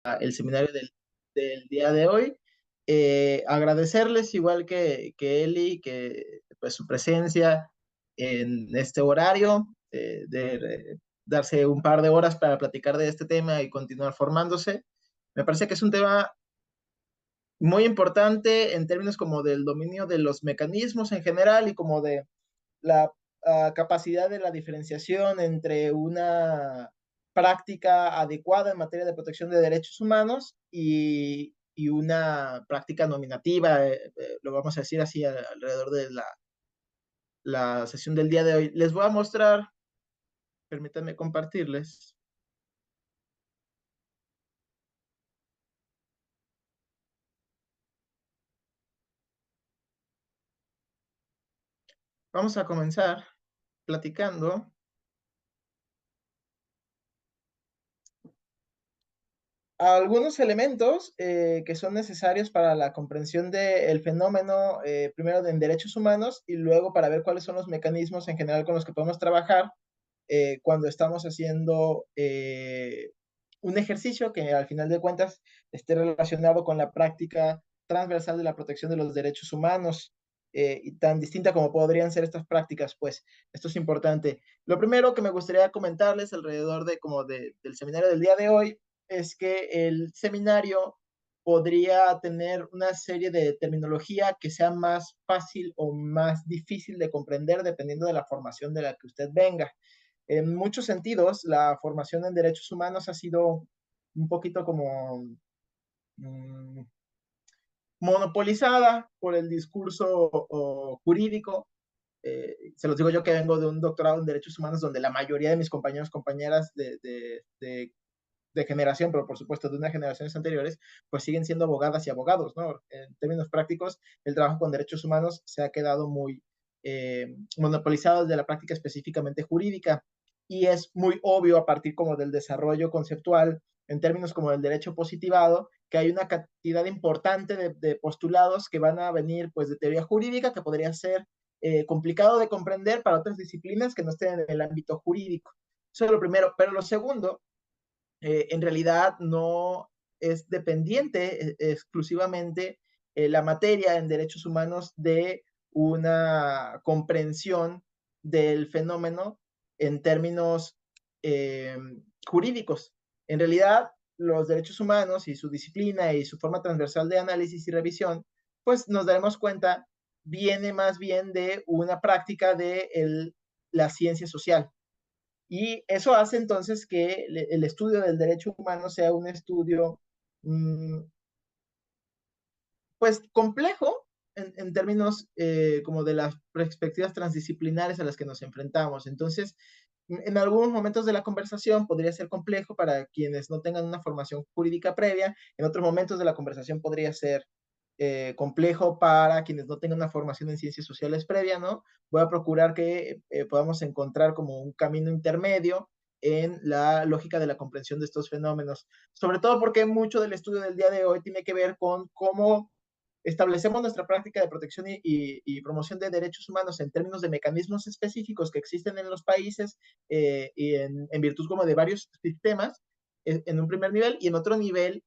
el seminario del día de hoy. Agradecerles igual que Eli, que pues su presencia en este horario, darse un par de horas para platicar de este tema y continuar formándose. Me parece que es un tema muy importante en términos como del dominio de los mecanismos en general y como de la capacidad de la diferenciación entre una práctica adecuada en materia de protección de derechos humanos y una práctica nominativa, lo vamos a decir así, alrededor de la sesión del día de hoy. Les voy a mostrar, permítanme compartirles. Vamos a comenzar platicando algunos elementos que son necesarios para la comprensión del fenómeno, primero en derechos humanos y luego para ver cuáles son los mecanismos en general con los que podemos trabajar cuando estamos haciendo un ejercicio que al final de cuentas esté relacionado con la práctica transversal de la protección de los derechos humanos. Y tan distinta como podrían ser estas prácticas, pues esto es importante. Lo primero que me gustaría comentarles alrededor del seminario del día de hoy es que el seminario podría tener una serie de terminología que sea más fácil o más difícil de comprender dependiendo de la formación de la que usted venga. En muchos sentidos, la formación en derechos humanos ha sido un poquito como mmm, monopolizada por el discurso jurídico. Se los digo yo que vengo de un doctorado en derechos humanos donde la mayoría de mis compañeros, compañeras de generación, pero por supuesto de unas generaciones anteriores, pues siguen siendo abogadas y abogados, ¿no? En términos prácticos, el trabajo con derechos humanos se ha quedado muy monopolizado desde la práctica específicamente jurídica y es muy obvio a partir como del desarrollo conceptual en términos como del derecho positivado, que hay una cantidad importante de postulados que van a venir pues de teoría jurídica que podría ser complicado de comprender para otras disciplinas que no estén en el ámbito jurídico. Eso es lo primero. Pero lo segundo en realidad no es dependiente exclusivamente la materia en derechos humanos de una comprensión del fenómeno en términos eh, jurídicos. En realidad, los derechos humanos y su disciplina y su forma transversal de análisis y revisión, pues nos daremos cuenta, viene más bien de una práctica de la ciencia social. Y eso hace entonces que el estudio del derecho humano sea un estudio, mmm, pues, complejo en términos como de las perspectivas transdisciplinares a las que nos enfrentamos. Entonces, en algunos momentos de la conversación podría ser complejo para quienes no tengan una formación jurídica previa, en otros momentos de la conversación podría ser complejo para quienes no tengan una formación en ciencias sociales previa, ¿no? Voy a procurar que podamos encontrar como un camino intermedio en la lógica de la comprensión de estos fenómenos, sobre todo porque mucho del estudio del día de hoy tiene que ver con cómo establecemos nuestra práctica de protección y promoción de derechos humanos en términos de mecanismos específicos que existen en los países y en virtud como de varios sistemas en un primer nivel y en otro nivel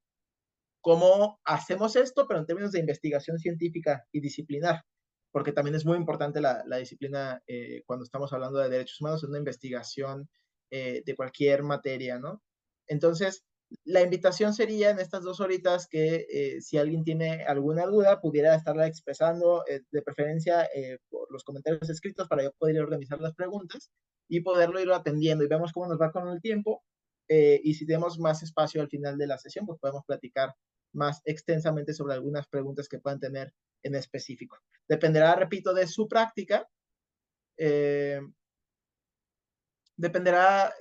cómo hacemos esto, pero en términos de investigación científica y disciplinar, porque también es muy importante la disciplina cuando estamos hablando de derechos humanos, en una investigación de cualquier materia, ¿no? Entonces, la invitación sería en estas 2 horitas que si alguien tiene alguna duda, pudiera estarla expresando de preferencia por los comentarios escritos para yo poder organizar las preguntas y poderlo ir atendiendo y vemos cómo nos va con el tiempo y si tenemos más espacio al final de la sesión, pues podemos platicar más extensamente sobre algunas preguntas que puedan tener en específico. Dependerá, repito, de su práctica, eh, dependerá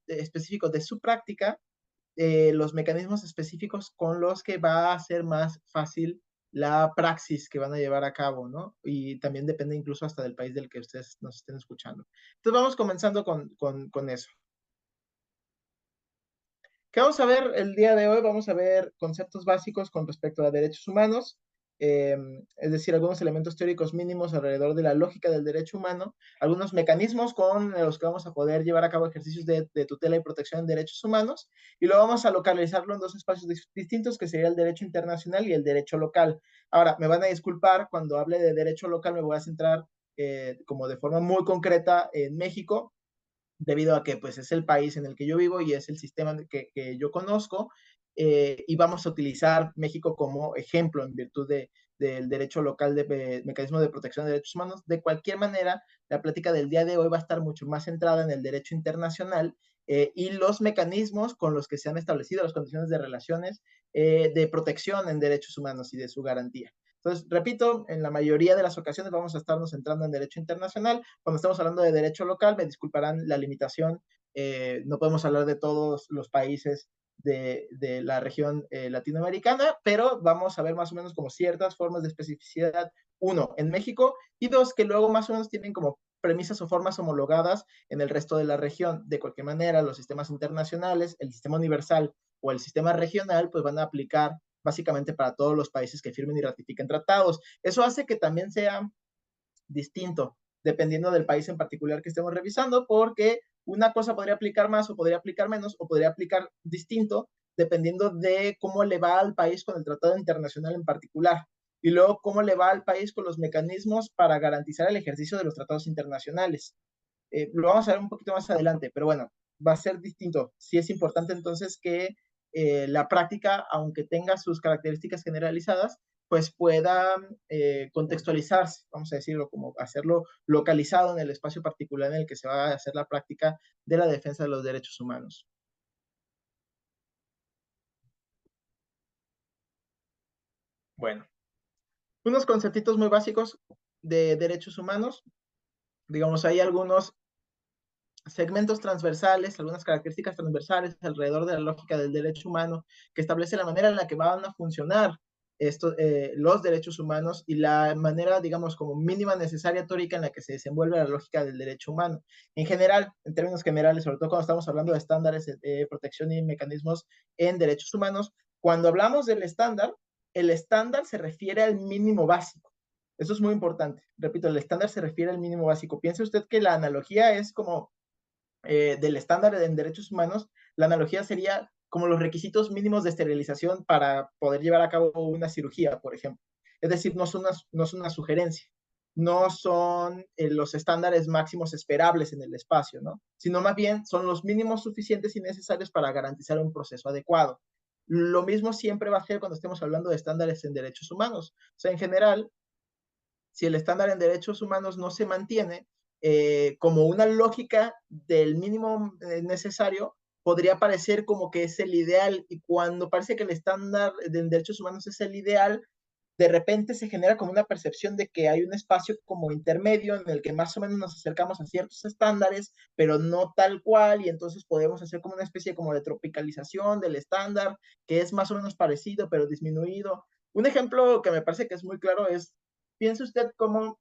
específico de su práctica, los mecanismos específicos con los que va a ser más fácil la praxis que van a llevar a cabo, ¿no? Y también depende incluso hasta del país del que ustedes nos estén escuchando. Entonces vamos comenzando con eso. ¿Qué vamos a ver el día de hoy? Vamos a ver conceptos básicos con respecto a derechos humanos. es decir, algunos elementos teóricos mínimos alrededor de la lógica del derecho humano, algunos mecanismos con los que vamos a poder llevar a cabo ejercicios de tutela y protección de derechos humanos, y lo vamos a localizarlo en dos espacios distintos, que sería el derecho internacional y el derecho local. Ahora, me van a disculpar, cuando hable de derecho local me voy a centrar como de forma muy concreta en México, debido a que pues es el país en el que yo vivo y es el sistema que yo conozco, y vamos a utilizar México como ejemplo en virtud del derecho local de mecanismo de protección de derechos humanos. De cualquier manera, la plática del día de hoy va a estar mucho más centrada en el derecho internacional y los mecanismos con los que se han establecido las condiciones de relaciones de protección en derechos humanos y de su garantía. Entonces, repito, en la mayoría de las ocasiones vamos a estarnos centrando en derecho internacional. Cuando estamos hablando de derecho local, me disculparán la limitación, no podemos hablar de todos los países de la región latinoamericana, pero vamos a ver más o menos como ciertas formas de especificidad, uno, en México, y dos, que luego más o menos tienen como premisas o formas homologadas en el resto de la región. De cualquier manera, los sistemas internacionales, el sistema universal o el sistema regional, pues van a aplicar básicamente para todos los países que firmen y ratifiquen tratados. Eso hace que también sea distinto dependiendo del país en particular que estemos revisando, porque una cosa podría aplicar más o podría aplicar menos o podría aplicar distinto dependiendo de cómo le va al país con el tratado internacional en particular y luego cómo le va al país con los mecanismos para garantizar el ejercicio de los tratados internacionales. Lo vamos a ver un poquito más adelante, pero bueno, va a ser distinto. Sí es importante entonces que la práctica, aunque tenga sus características generalizadas, pues pueda contextualizarse, vamos a decirlo, como hacerlo localizado en el espacio particular en el que se va a hacer la práctica de la defensa de los derechos humanos. Bueno, unos conceptitos muy básicos de derechos humanos. Digamos, hay algunos segmentos transversales, algunas características transversales alrededor de la lógica del derecho humano que establece la manera en la que van a funcionar los derechos humanos y la manera, digamos, como mínima necesaria teórica en la que se desenvuelve la lógica del derecho humano. En general, en términos generales, sobre todo cuando estamos hablando de estándares de protección y mecanismos en derechos humanos, cuando hablamos del estándar, el estándar se refiere al mínimo básico. Eso es muy importante. Repito, el estándar se refiere al mínimo básico. Piense usted que la analogía es como del estándar en derechos humanos, la analogía sería como los requisitos mínimos de esterilización para poder llevar a cabo una cirugía, por ejemplo. Es decir, no son una sugerencia, no son los estándares máximos esperables en el espacio, ¿no? Sino más bien son los mínimos suficientes y necesarios para garantizar un proceso adecuado. Lo mismo siempre va a ser cuando estemos hablando de estándares en derechos humanos. O sea, en general, si el estándar en derechos humanos no se mantiene como una lógica del mínimo necesario, podría parecer como que es el ideal, y cuando parece que el estándar de derechos humanos es el ideal, de repente se genera como una percepción de que hay un espacio como intermedio en el que más o menos nos acercamos a ciertos estándares, pero no tal cual, y entonces podemos hacer como una especie como de tropicalización del estándar, que es más o menos parecido, pero disminuido. Un ejemplo que me parece que es muy claro es, piense usted cómo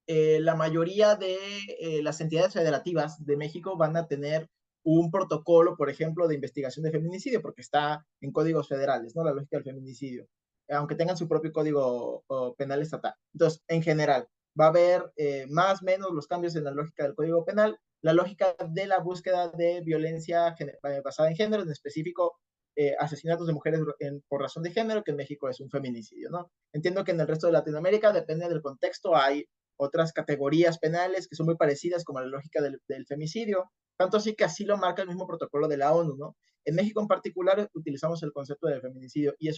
la mayoría de las entidades federativas de México van a tener un protocolo, por ejemplo, de investigación de feminicidio, porque está en códigos federales, ¿no? La lógica del feminicidio, aunque tengan su propio código penal estatal. Entonces, en general, va a haber más o menos los cambios en la lógica del código penal, la lógica de la búsqueda de violencia basada en género, en específico asesinatos de mujeres por razón de género, que en México es un feminicidio, ¿no? Entiendo que en el resto de Latinoamérica, depende del contexto, hay otras categorías penales que son muy parecidas, como la lógica del femicidio, tanto así que así lo marca el mismo protocolo de la ONU, ¿no? En México en particular utilizamos el concepto del feminicidio y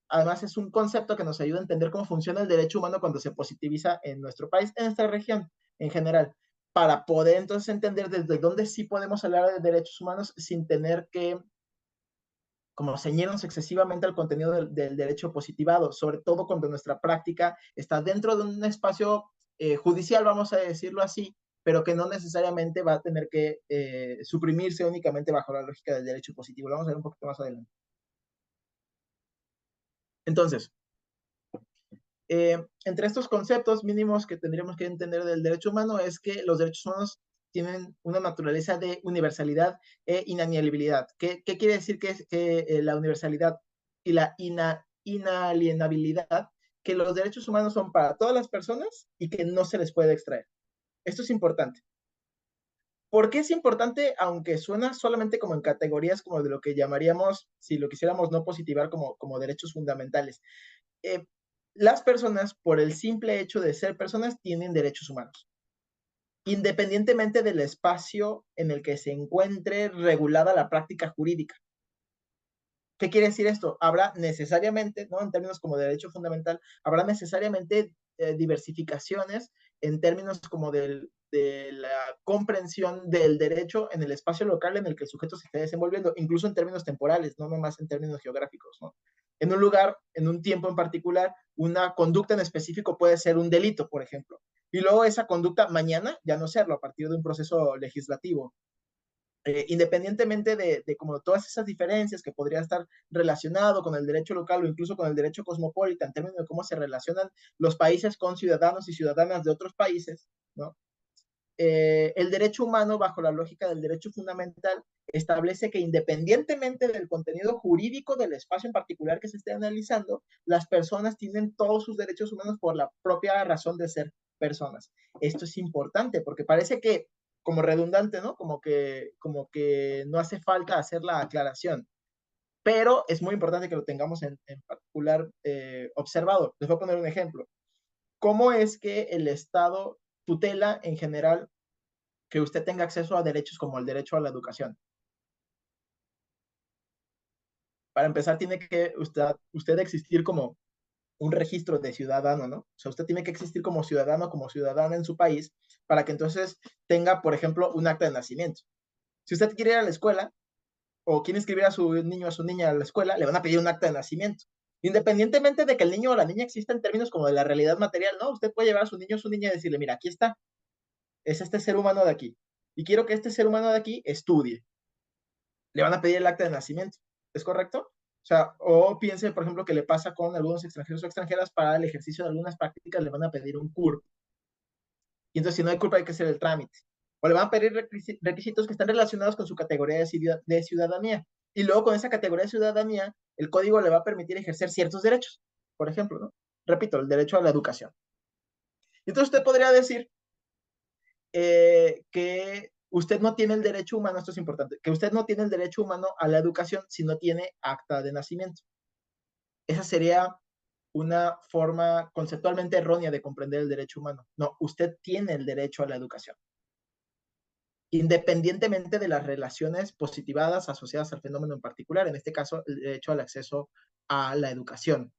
además es un concepto que nos ayuda a entender cómo funciona el derecho humano cuando se positiviza en nuestro país, en nuestra región en general, para poder entonces entender desde dónde sí podemos hablar de derechos humanos sin tener que como ceñirnos excesivamente al contenido del derecho positivado, sobre todo cuando nuestra práctica está dentro de un espacio judicial, vamos a decirlo así, pero que no necesariamente va a tener que suprimirse únicamente bajo la lógica del derecho positivo. Lo vamos a ver un poquito más adelante. Entonces, entre estos conceptos mínimos que tendríamos que entender del derecho humano es que los derechos humanos tienen una naturaleza de universalidad e inalienabilidad. ¿Qué quiere decir que la universalidad y la inalienabilidad, que los derechos humanos son para todas las personas y que no se les puede extraer. Esto es importante. ¿Por qué es importante? Aunque suena solamente como en categorías como de lo que llamaríamos, si lo quisiéramos no positivar, como derechos fundamentales. Eh, las personas, por el simple hecho de ser personas, tienen derechos humanos, independientemente del espacio en el que se encuentre regulada la práctica jurídica. ¿Qué quiere decir esto? Habrá necesariamente, ¿no? En términos como de derecho fundamental, habrá necesariamente diversificaciones en términos como de la comprensión del derecho en el espacio local en el que el sujeto se esté desenvolviendo, incluso en términos temporales, no nomás en términos geográficos, ¿no? En un lugar, en un tiempo en particular, una conducta en específico puede ser un delito, por ejemplo, y luego esa conducta mañana ya no serlo a partir de un proceso legislativo. Independientemente de como todas esas diferencias que podría estar relacionado con el derecho local o incluso con el derecho cosmopolita en términos de cómo se relacionan los países con ciudadanos y ciudadanas de otros países, ¿no? El derecho humano, bajo la lógica del derecho fundamental, establece que independientemente del contenido jurídico del espacio en particular que se esté analizando, las personas tienen todos sus derechos humanos por la propia razón de ser personas. Esto es importante porque parece que, como redundante, ¿no? Como que no hace falta hacer la aclaración, pero es muy importante que lo tengamos en particular observado. Les voy a poner un ejemplo. ¿Cómo es que el Estado tutela en general que usted tenga acceso a derechos como el derecho a la educación? Para empezar, tiene que usted existir como un registro de ciudadano, ¿no? O sea, usted tiene que existir como ciudadano, como ciudadana en su país, para que entonces tenga, por ejemplo, un acta de nacimiento. Si usted quiere ir a la escuela o quiere inscribir a su niño o a su niña a la escuela, le van a pedir un acta de nacimiento. Independientemente de que el niño o la niña exista en términos como de la realidad material, ¿no? Usted puede llevar a su niño o su niña y decirle, mira, aquí está, es este ser humano de aquí. Y quiero que este ser humano de aquí estudie. Le van a pedir el acta de nacimiento. ¿Es correcto? O sea, o piense, por ejemplo, que le pasa con algunos extranjeros o extranjeras para el ejercicio de algunas prácticas, le van a pedir un CURP. Y entonces, si no hay CURP, hay que hacer el trámite. O le van a pedir requisitos que están relacionados con su categoría de ciudadanía. Y luego, con esa categoría de ciudadanía, el código le va a permitir ejercer ciertos derechos. Por ejemplo, ¿no? Repito, el derecho a la educación. Y entonces, usted podría decir que usted no tiene el derecho humano, esto es importante, que usted no tiene el derecho humano a la educación si no tiene acta de nacimiento. Esa sería una forma conceptualmente errónea de comprender el derecho humano. No, usted tiene el derecho a la educación, independientemente de las relaciones positivadas asociadas al fenómeno en particular, en este caso, el derecho al acceso a la educación.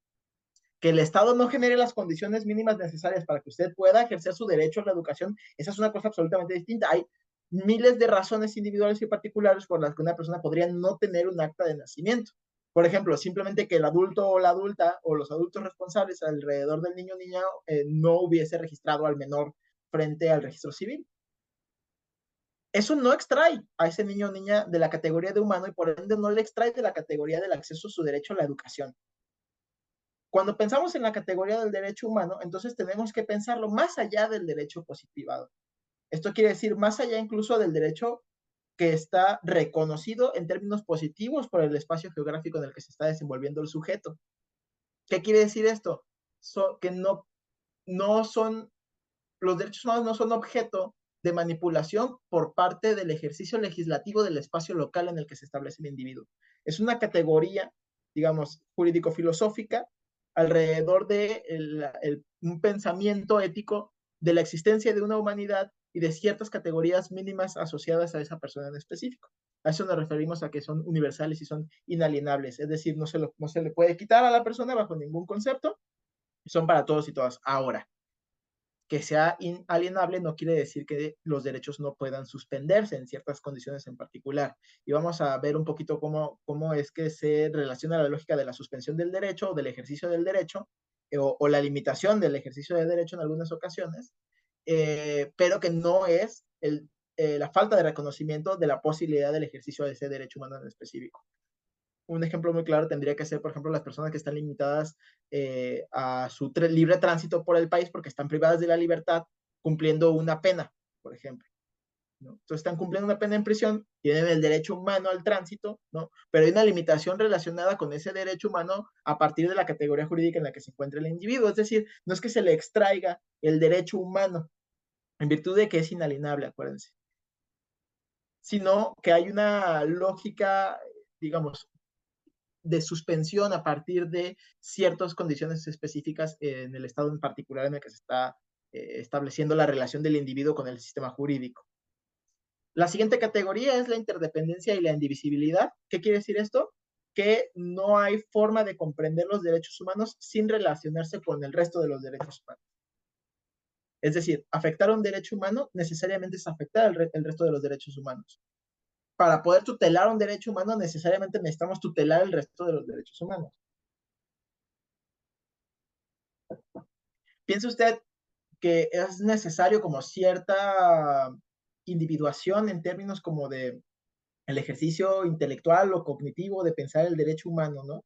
Que el Estado no genere las condiciones mínimas necesarias para que usted pueda ejercer su derecho a la educación, esa es una cosa absolutamente distinta. Hay miles de razones individuales y particulares por las que una persona podría no tener un acta de nacimiento. Por ejemplo, simplemente que el adulto o la adulta o los adultos responsables alrededor del niño o niña no hubiese registrado al menor frente al registro civil. Eso no extrae a ese niño o niña de la categoría de humano y por ende no le extrae de la categoría del acceso a su derecho a la educación. Cuando pensamos en la categoría del derecho humano, entonces tenemos que pensarlo más allá del derecho positivado. Esto quiere decir más allá incluso del derecho que está reconocido en términos positivos por el espacio geográfico en el que se está desenvolviendo el sujeto. ¿Qué quiere decir esto? Que no son, los derechos humanos no son objeto de manipulación por parte del ejercicio legislativo del espacio local en el que se establece el individuo. Es una categoría, digamos, jurídico-filosófica alrededor de un pensamiento ético de la existencia de una humanidad y de ciertas categorías mínimas asociadas a esa persona en específico. A eso nos referimos a que son universales y son inalienables, es decir, no se le puede quitar a la persona bajo ningún concepto, son para todos y todas. Ahora, que sea inalienable no quiere decir que los derechos no puedan suspenderse en ciertas condiciones en particular. Y vamos a ver un poquito cómo es que se relaciona la lógica de la suspensión del derecho o del ejercicio del derecho o la limitación del ejercicio del derecho en algunas ocasiones, pero que no es la falta de reconocimiento de la posibilidad del ejercicio de ese derecho humano en específico. Un ejemplo muy claro tendría que ser, por ejemplo, las personas que están limitadas a su libre tránsito por el país porque están privadas de la libertad cumpliendo una pena, por ejemplo. ¿no? Entonces están cumpliendo una pena en prisión, tienen el derecho humano al tránsito, ¿no? Pero hay una limitación relacionada con ese derecho humano a partir de la categoría jurídica en la que se encuentra el individuo. Es decir, no es que se le extraiga el derecho humano en virtud de que es inalienable, acuérdense, sino que hay una lógica, digamos, de suspensión a partir de ciertas condiciones específicas en el estado en particular en el que se está estableciendo la relación del individuo con el sistema jurídico. La siguiente categoría es la interdependencia y la indivisibilidad. ¿Qué quiere decir esto? Que no hay forma de comprender los derechos humanos sin relacionarse con el resto de los derechos humanos. Es decir, afectar a un derecho humano necesariamente es afectar el resto de los derechos humanos. Para poder tutelar un derecho humano necesariamente necesitamos tutelar el resto de los derechos humanos. ¿Piensa usted que es necesario como cierta individuación en términos como de el ejercicio intelectual o cognitivo de pensar el derecho humano, ¿no?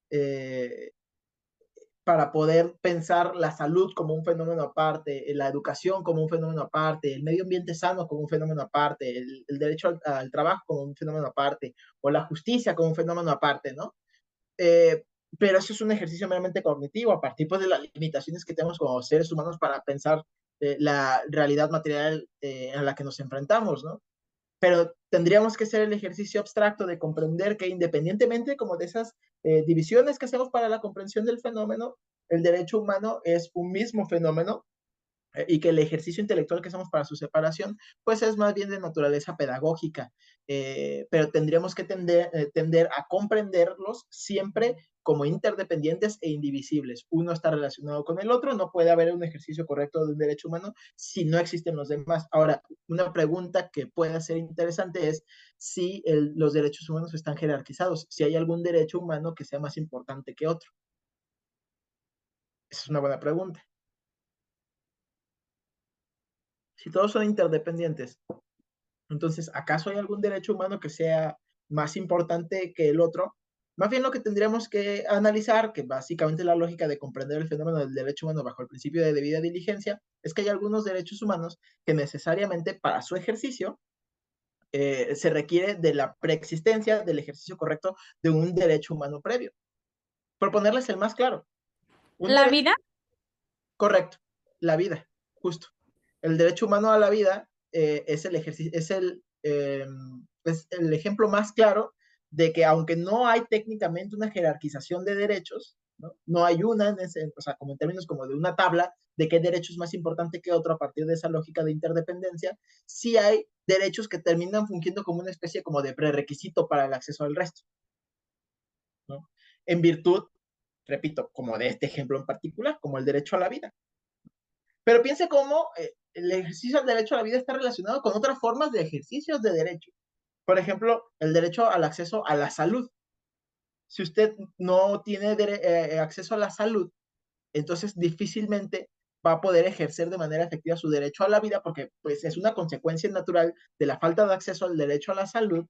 Eh, para poder pensar la salud como un fenómeno aparte, la educación como un fenómeno aparte, el medio ambiente sano como un fenómeno aparte, el derecho al trabajo como un fenómeno aparte, o la justicia como un fenómeno aparte, ¿no? Eh, pero eso es un ejercicio meramente cognitivo, a partir pues, de las limitaciones que tenemos como seres humanos para pensar la realidad material a la que nos enfrentamos, ¿no? Pero tendríamos que hacer el ejercicio abstracto de comprender que independientemente como de esas divisiones que hacemos para la comprensión del fenómeno, el derecho humano es un mismo fenómeno y que el ejercicio intelectual que hacemos para su separación, pues es más bien de naturaleza pedagógica, pero tendríamos que tender a comprenderlos siempre como interdependientes e indivisibles. Uno está relacionado con el otro, no puede haber un ejercicio correcto de un derecho humano si no existen los demás. Ahora, una pregunta que pueda ser interesante es si los derechos humanos están jerarquizados, si hay algún derecho humano que sea más importante que otro. Esa es una buena pregunta. Si todos son interdependientes, entonces, ¿acaso hay algún derecho humano que sea más importante que el otro? Más bien lo que tendríamos que analizar, que básicamente la lógica de comprender el fenómeno del derecho humano bajo el principio de debida diligencia, es que hay algunos derechos humanos que necesariamente para su ejercicio se requiere de la preexistencia del ejercicio correcto de un derecho humano previo. Por ponerles el más claro, un ¿La derecho vida? correcto, la vida, justo. El derecho humano a la vida es el ejemplo más claro de que aunque no hay técnicamente una jerarquización de derechos, no, no hay una, o sea, como en términos como de una tabla de qué derecho es más importante que otro a partir de esa lógica de interdependencia, sí hay derechos que terminan fungiendo como una especie como de prerequisito para el acceso al resto, ¿no? En virtud, repito, como de este ejemplo en particular, como el derecho a la vida. Pero piense cómo el ejercicio del derecho a la vida está relacionado con otras formas de ejercicios de derecho. Por ejemplo, el derecho al acceso a la salud. Si usted no tiene acceso a la salud, entonces difícilmente va a poder ejercer de manera efectiva su derecho a la vida porque pues, es una consecuencia natural de la falta de acceso al derecho a la salud,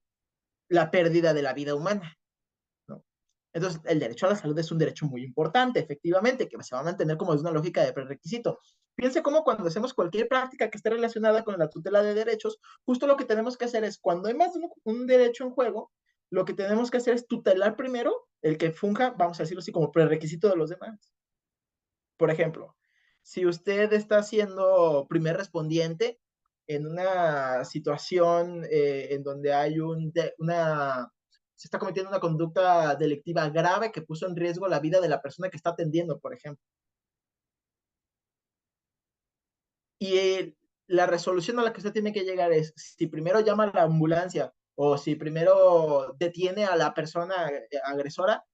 la pérdida de la vida humana, ¿no? Entonces, el derecho a la salud es un derecho muy importante, efectivamente, que se va a mantener como es una lógica de prerequisito. Piense cómo cuando hacemos cualquier práctica que esté relacionada con la tutela de derechos, justo lo que tenemos que hacer es, cuando hay más de un derecho en juego, lo que tenemos que hacer es tutelar primero el que funja, vamos a decirlo así, como prerequisito de los demás. Por ejemplo, si usted está siendo primer respondiente en una situación en donde hay se está cometiendo una conducta delictiva grave que puso en riesgo la vida de la persona que está atendiendo, por ejemplo. Y la resolución a la que usted tiene que llegar es si primero llama a la ambulancia o si primero detiene a la persona agresora,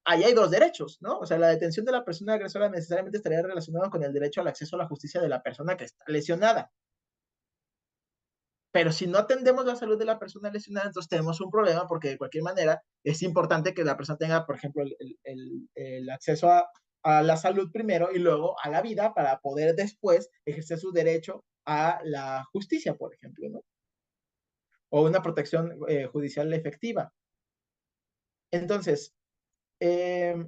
ahí hay dos derechos, ¿no? O sea, la detención de la persona agresora necesariamente estaría relacionada con el derecho al acceso a la justicia de la persona que está lesionada. Pero si no atendemos la salud de la persona lesionada, entonces tenemos un problema porque de cualquier manera es importante que la persona tenga, por ejemplo, el acceso a la salud primero y luego a la vida para poder después ejercer su derecho a la justicia, por ejemplo, ¿no? O una protección judicial efectiva. Entonces, eh,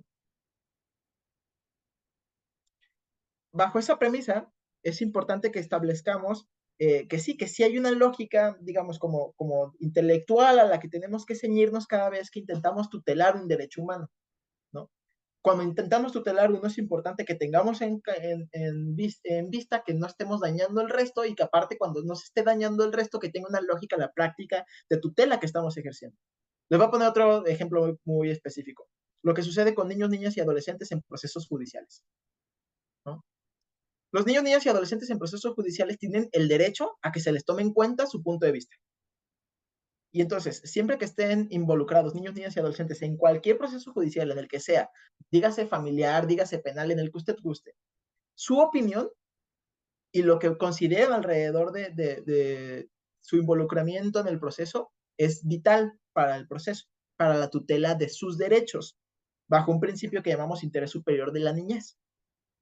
bajo esa premisa, es importante que establezcamos que sí hay una lógica, digamos, como intelectual a la que tenemos que ceñirnos cada vez que intentamos tutelar un derecho humano, ¿no? Cuando intentamos tutelar uno es importante que tengamos en vista que no estemos dañando el resto y que aparte cuando no se esté dañando el resto que tenga una lógica la práctica de tutela que estamos ejerciendo. Les voy a poner otro ejemplo muy específico. Lo que sucede con niños, niñas y adolescentes en procesos judiciales, ¿no? Los niños, niñas y adolescentes en procesos judiciales tienen el derecho a que se les tome en cuenta su punto de vista. Y entonces, siempre que estén involucrados niños, niñas y adolescentes en cualquier proceso judicial, en el que sea, dígase familiar, dígase penal, en el que usted guste, su opinión y lo que consideren alrededor de su involucramiento en el proceso es vital para el proceso, para la tutela de sus derechos, bajo un principio que llamamos interés superior de la niñez,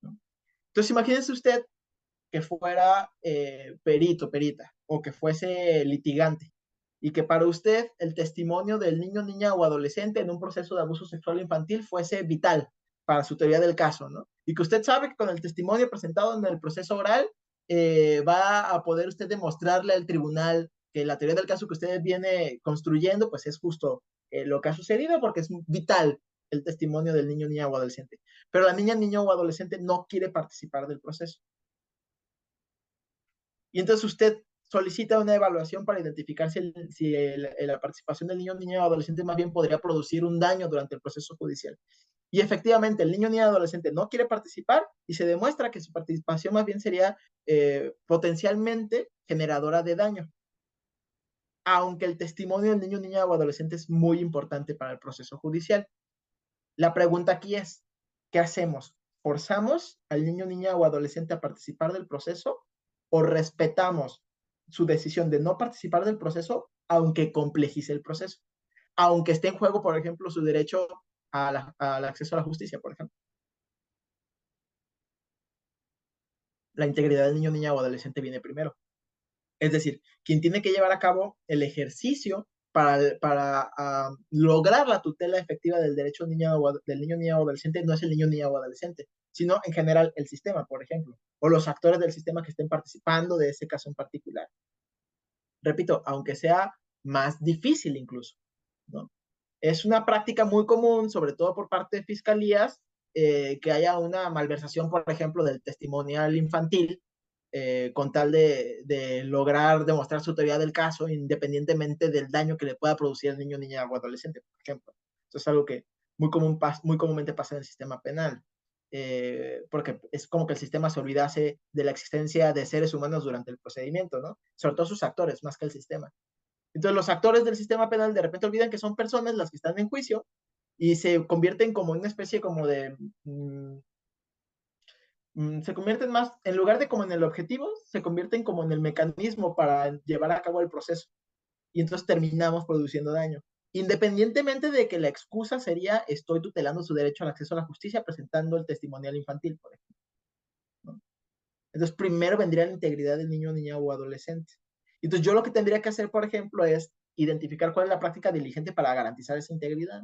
¿no? Entonces, imagínese usted que fuera perito, perita, o que fuese litigante, y que para usted el testimonio del niño, niña o adolescente en un proceso de abuso sexual infantil fuese vital para su teoría del caso, ¿no? Y que usted sabe que con el testimonio presentado en el proceso oral va a poder usted demostrarle al tribunal que la teoría del caso que usted viene construyendo, pues es justo lo que ha sucedido porque es vital el testimonio del niño, niña o adolescente. Pero la niña, niño o adolescente no quiere participar del proceso. Y entonces usted solicita una evaluación para identificar si la participación del niño, niña o adolescente más bien podría producir un daño durante el proceso judicial. Y efectivamente, el niño, niña o adolescente no quiere participar y se demuestra que su participación más bien sería potencialmente generadora de daño, aunque el testimonio del niño, niña o adolescente es muy importante para el proceso judicial. La pregunta aquí es, ¿qué hacemos? ¿Forzamos al niño, niña o adolescente a participar del proceso o respetamos su decisión de no participar del proceso, aunque complejice el proceso? Aunque esté en juego, por ejemplo, su derecho al acceso a la justicia, por ejemplo. La integridad del niño, niña o adolescente viene primero. Es decir, quien tiene que llevar a cabo el ejercicio para lograr la tutela efectiva del derecho del niño, niña o adolescente no es el niño, niña o adolescente, sino en general el sistema, por ejemplo, o los actores del sistema que estén participando de ese caso en particular. Repito, aunque sea más difícil incluso, ¿no? Es una práctica muy común, sobre todo por parte de fiscalías, que haya una malversación, por ejemplo, del testimonial infantil, con tal de lograr demostrar su teoría del caso, independientemente del daño que le pueda producir al niño, niña o adolescente, por ejemplo. Eso es algo que muy comúnmente pasa en el sistema penal, porque es como que el sistema se olvidase de la existencia de seres humanos durante el procedimiento, ¿no? Sobre todo sus actores, más que el sistema. Entonces los actores del sistema penal de repente olvidan que son personas las que están en juicio y se convierten como en una especie como de se convierten más, en lugar de como en el objetivo, se convierten como en el mecanismo para llevar a cabo el proceso. Y entonces terminamos produciendo daño. Independientemente de que la excusa sería estoy tutelando su derecho al acceso a la justicia presentando el testimonial infantil, por ejemplo, ¿no? Entonces primero vendría la integridad del niño, niña o adolescente. Entonces yo lo que tendría que hacer, por ejemplo, es identificar cuál es la práctica diligente para garantizar esa integridad.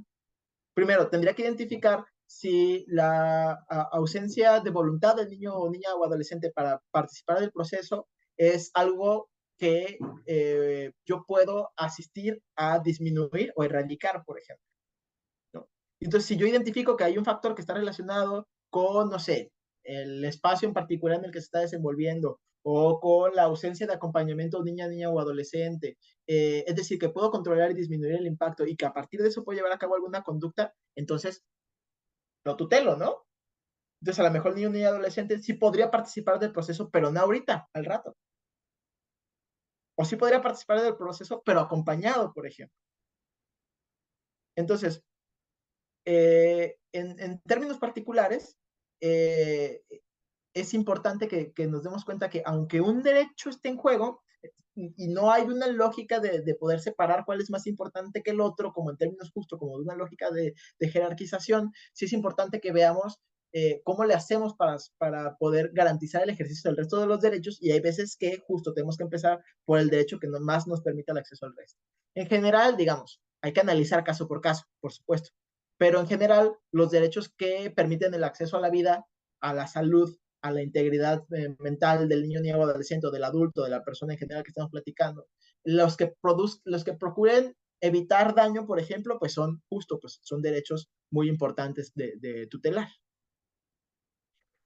Primero, tendría que identificar si la ausencia de voluntad del niño o niña o adolescente para participar del proceso es algo que yo puedo asistir a disminuir o erradicar, por ejemplo, ¿no? Entonces, si yo identifico que hay un factor que está relacionado con, no sé, el espacio en particular en el que se está desenvolviendo o con la ausencia de acompañamiento de niña, niña o adolescente, es decir, que puedo controlar y disminuir el impacto y que a partir de eso puedo llevar a cabo alguna conducta, entonces lo tutelo, ¿no? Entonces a lo mejor niño, niña, adolescente sí podría participar del proceso, pero no ahorita, al rato. O sí podría participar del proceso, pero acompañado, por ejemplo. Entonces, en términos particulares, es importante que nos demos cuenta que aunque un derecho esté en juego, y no hay una lógica de poder separar cuál es más importante que el otro, como en términos justos, como de una lógica de jerarquización, sí es importante que veamos cómo le hacemos para poder garantizar el ejercicio del resto de los derechos, y hay veces que justo tenemos que empezar por el derecho que más nos permita el acceso al resto. En general, digamos, hay que analizar caso por caso, por supuesto, pero en general, los derechos que permiten el acceso a la vida, a la salud, a la integridad mental del niño, niño, adolescente, o del adulto, de la persona en general que estamos platicando. Los que procuren evitar daño, por ejemplo, pues son justo, pues son derechos muy importantes de tutelar.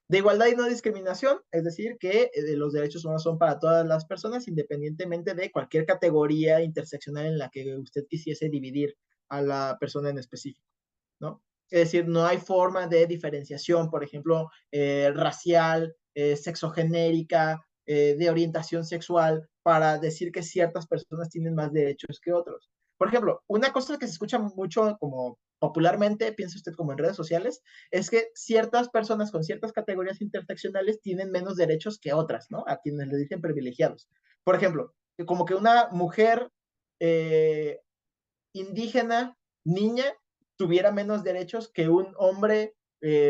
De igualdad y no discriminación, es decir, que los derechos humanos son para todas las personas, independientemente de cualquier categoría interseccional en la que usted quisiese dividir a la persona en específico, ¿no? Es decir, no hay forma de diferenciación, por ejemplo, racial, sexogenérica, de orientación sexual, para decir que ciertas personas tienen más derechos que otros. Por ejemplo, una cosa que se escucha mucho como popularmente, piensa usted como en redes sociales, es que ciertas personas con ciertas categorías interseccionales tienen menos derechos que otras, ¿no? A quienes le dicen privilegiados. Por ejemplo, como que una mujer eh, indígena, niña, tuviera menos derechos que un hombre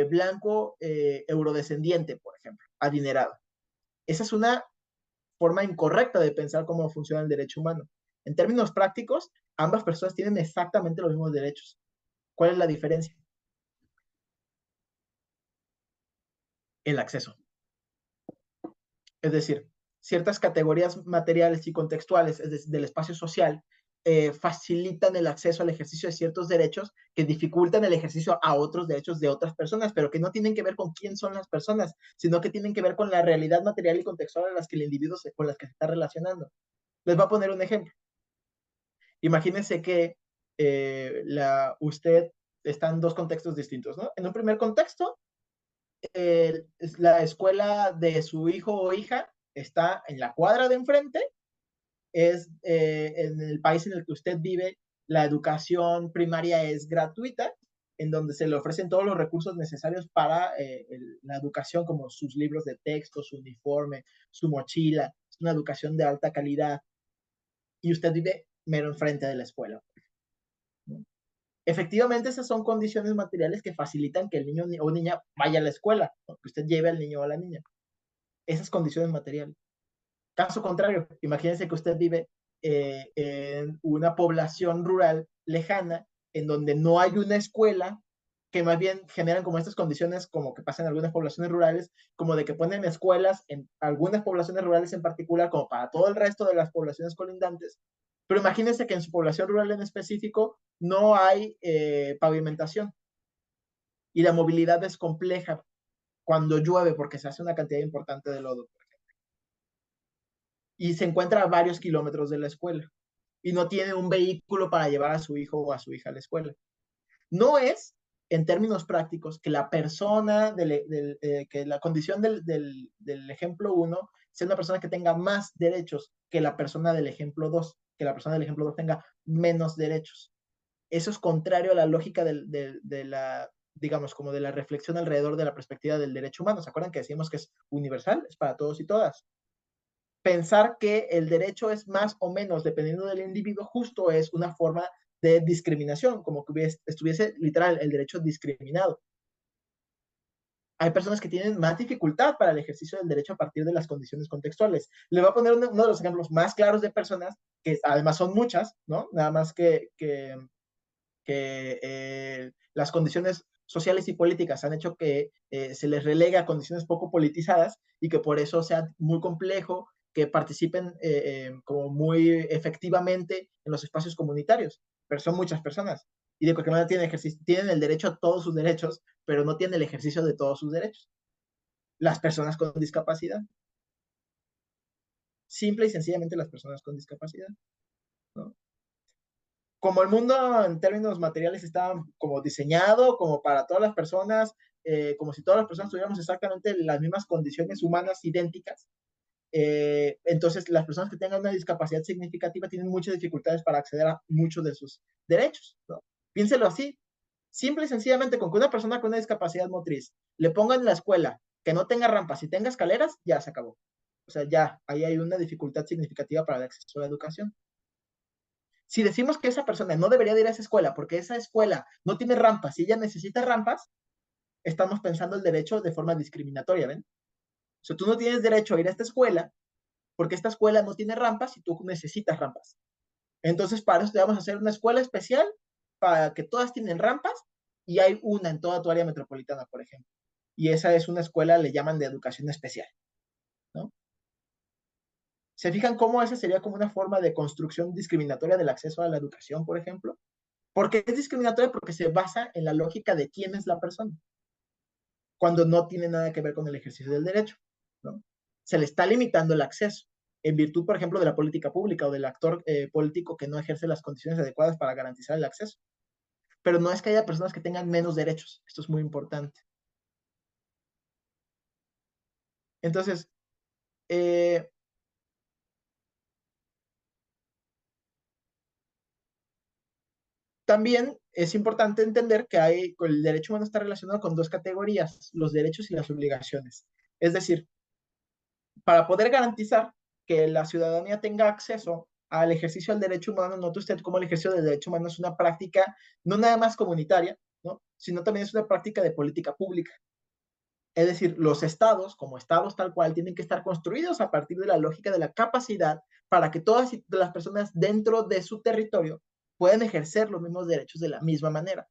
blanco eurodescendiente, por ejemplo, adinerado. Esa es una forma incorrecta de pensar cómo funciona el derecho humano. En términos prácticos, ambas personas tienen exactamente los mismos derechos. ¿Cuál es la diferencia? El acceso. Es decir, ciertas categorías materiales y contextuales del espacio social facilitan el acceso al ejercicio de ciertos derechos que dificultan el ejercicio a otros derechos de otras personas, pero que no tienen que ver con quién son las personas, sino que tienen que ver con la realidad material y contextual a las que el individuo con las que se está relacionando. Les voy a poner un ejemplo. Imagínense que usted está en dos contextos distintos, ¿no? En un primer contexto, la escuela de su hijo o hija está en la cuadra de enfrente, es en el país en el que usted vive, la educación primaria es gratuita, en donde se le ofrecen todos los recursos necesarios para la educación, como sus libros de texto, su uniforme, su mochila, es una educación de alta calidad, y usted vive mero enfrente de la escuela, ¿no? Efectivamente, esas son condiciones materiales que facilitan que el niño o niña vaya a la escuela, ¿no? Que usted lleve al niño o a la niña. Esas condiciones materiales. Caso contrario, imagínense que usted vive en una población rural lejana, en donde no hay una escuela, que más bien generan como estas condiciones, como que pasan en algunas poblaciones rurales, como de que ponen escuelas en algunas poblaciones rurales en particular, como para todo el resto de las poblaciones colindantes. Pero imagínense que en su población rural en específico no hay pavimentación y la movilidad es compleja cuando llueve porque se hace una cantidad importante de lodo y se encuentra a varios kilómetros de la escuela y no tiene un vehículo para llevar a su hijo o a su hija a la escuela. No es, en términos prácticos, que la persona, que la condición del ejemplo 1 sea una persona que tenga más derechos que la persona del ejemplo 2, que la persona del ejemplo 2 tenga menos derechos. Eso es contrario a la lógica de la, digamos, como de la reflexión alrededor de la perspectiva del derecho humano. ¿Se acuerdan que decimos que es universal? Es para todos y todas. Pensar que el derecho es más o menos dependiendo del individuo justo es una forma de discriminación, como que estuviese literal el derecho discriminado. Hay personas que tienen más dificultad para el ejercicio del derecho a partir de las condiciones contextuales. Le voy a poner uno de los ejemplos más claros de personas, que además son muchas, ¿no? Nada más que las condiciones sociales y políticas han hecho que se les relegue a condiciones poco politizadas y que por eso sea muy complejo que participen como muy efectivamente en los espacios comunitarios, pero son muchas personas y de cualquier manera tienen el derecho a todos sus derechos, pero no tienen el ejercicio de todos sus derechos. Las personas con discapacidad, simple y sencillamente las personas con discapacidad, ¿no? Como el mundo en términos materiales está como diseñado, como para todas las personas, como si todas las personas tuviéramos exactamente las mismas condiciones humanas idénticas, entonces las personas que tengan una discapacidad significativa tienen muchas dificultades para acceder a muchos de sus derechos, ¿no? Piénselo así, simple y sencillamente con que una persona con una discapacidad motriz le pongan en la escuela que no tenga rampas y tenga escaleras, ya se acabó. O sea, ya, ahí hay una dificultad significativa para el acceso a la educación. Si decimos que esa persona no debería de ir a esa escuela porque esa escuela no tiene rampas y ella necesita rampas, estamos pensando el derecho de forma discriminatoria, ¿ven? O sea, tú no tienes derecho a ir a esta escuela porque esta escuela no tiene rampas y tú necesitas rampas. Entonces, para eso te vamos a hacer una escuela especial para que todas tienen rampas y hay una en toda tu área metropolitana, por ejemplo. y esa es una escuela, le llaman de educación especial, ¿no? ¿Se fijan cómo esa sería como una forma de construcción discriminatoria del acceso a la educación, por ejemplo? ¿Por qué es discriminatoria? Porque se basa en la lógica de quién es la persona, cuando no tiene nada que ver con el ejercicio del derecho, ¿no? Se le está limitando el acceso, en virtud, por ejemplo, de la política pública o del actor político que no ejerce las condiciones adecuadas para garantizar el acceso. Pero no es que haya personas que tengan menos derechos, esto es muy importante. Entonces, eh, también es importante entender que el derecho humano está relacionado con dos categorías, los derechos y las obligaciones. Es decir, para poder garantizar que la ciudadanía tenga acceso al ejercicio del derecho humano, note usted cómo el ejercicio del derecho humano es una práctica no nada más comunitaria, ¿no? Sino también es una práctica de política pública. Es decir, los estados, como estados tal cual, tienen que estar construidos a partir de la lógica de la capacidad para que todas las personas dentro de su territorio puedan ejercer los mismos derechos de la misma manera.